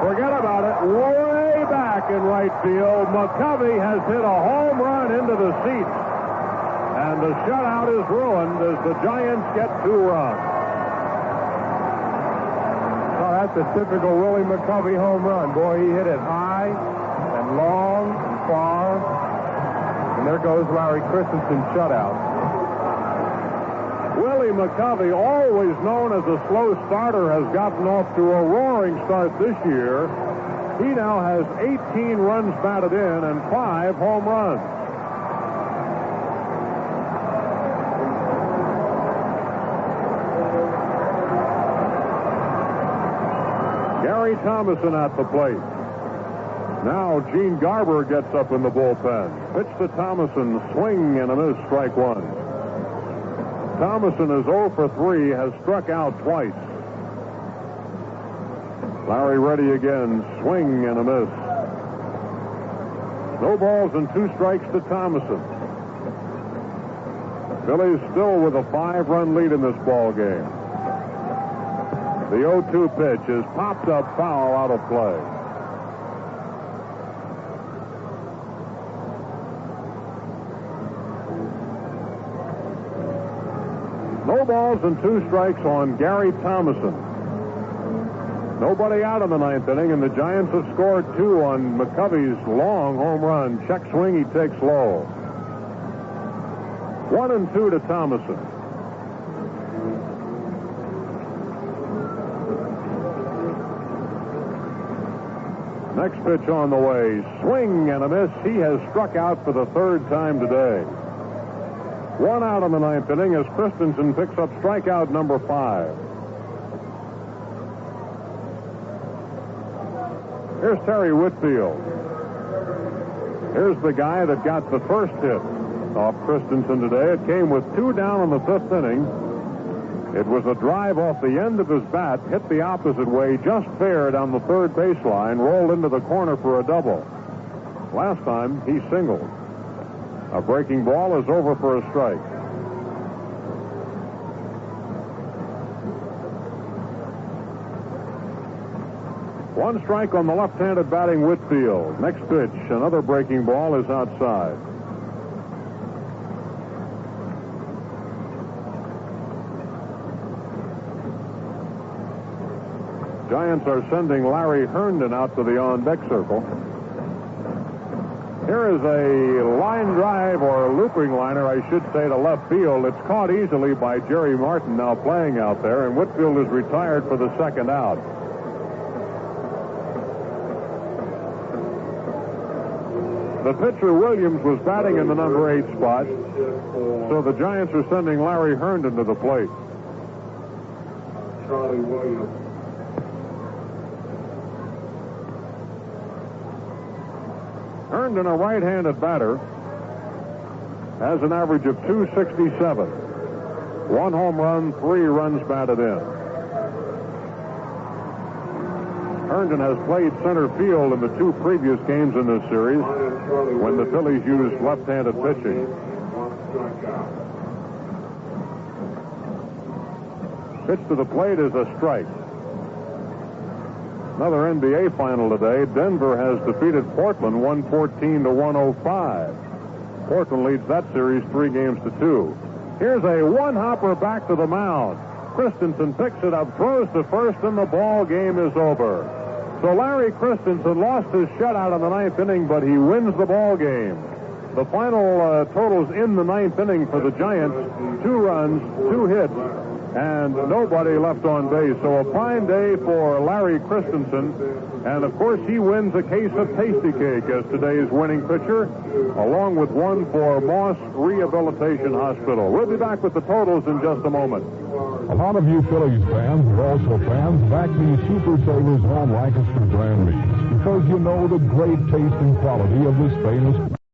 Forget about it. Way back in right field, McCovey has hit a home run into the seats. And the shutout is ruined as the Giants get 2 runs. Oh, that's a typical Willie McCovey home run. Boy, he hit it high and long and far. And there goes Larry Christensen's shutout. Willie McCovey, always known as a slow starter, has gotten off to a roaring start this year. He now has 18 runs batted in and 5 home runs. Gary Thomasson at the plate. Now Gene Garber gets up in the bullpen. Pitch to Thomasson, swing and a miss, strike 1. Thomasson is 0 for 3, has struck out twice. Larry ready again, swing and a miss. No balls and 2 strikes to Thomasson. Phillies still with a 5-run lead in this ball game. The 0-2 pitch is popped up foul, out of play. No balls and 2 strikes on Gary Thomasson. Nobody out in the 9th inning, and the Giants have scored 2 on McCovey's long home run. Check swing, he takes low. 1-2 to Thomasson. Next pitch on the way. Swing and a miss. He has struck out for the 3rd time today. 1 out in the 9th inning as Christensen picks up strikeout number 5. Here's Terry Whitfield. Here's the guy that got the first hit off Christensen today. It came with 2 down in the 5th inning. It was a drive off the end of his bat, hit the opposite way, just fair down the 3rd baseline, rolled into the corner for a double. Last time, he singled. A breaking ball is over for a strike. One strike on the left-handed batting Whitfield. Next pitch, another breaking ball is outside. Giants are sending Larry Herndon out to the on-deck circle. Here is a line drive, or a looping liner, I should say, to left field. It's caught easily by Jerry Martin, now playing out there, and Whitfield is retired for the 2nd out. The pitcher, Williams, was batting in the number 8 spot, so the Giants are sending Larry Herndon to the plate. Charlie Williams. Herndon, a right-handed batter, has an average of .267. 1 home run, 3 runs batted in. Herndon has played center field in the 2 previous games in this series when the Phillies used left-handed pitching. Pitch to the plate is a strike. Another NBA final today. Denver has defeated Portland 114-105. Portland leads that series 3-2. Here's a one-hopper back to the mound. Christensen picks it up, throws to first, and the ball game is over. So Larry Christensen lost his shutout in the 9th inning, but he wins the ball game. The final totals in the 9th inning for the Giants: 2 runs, 2 hits, and nobody left on base. So a fine day for Larry Christenson. And, of course, he wins a case of Tasty Cake as today's winning pitcher, along with one for Moss Rehabilitation Hospital. We'll be back with the totals in just a moment. A lot of you Phillies fans are also fans of Acme Super Sailors on Lancaster brand meats because you know the great taste and quality of this famous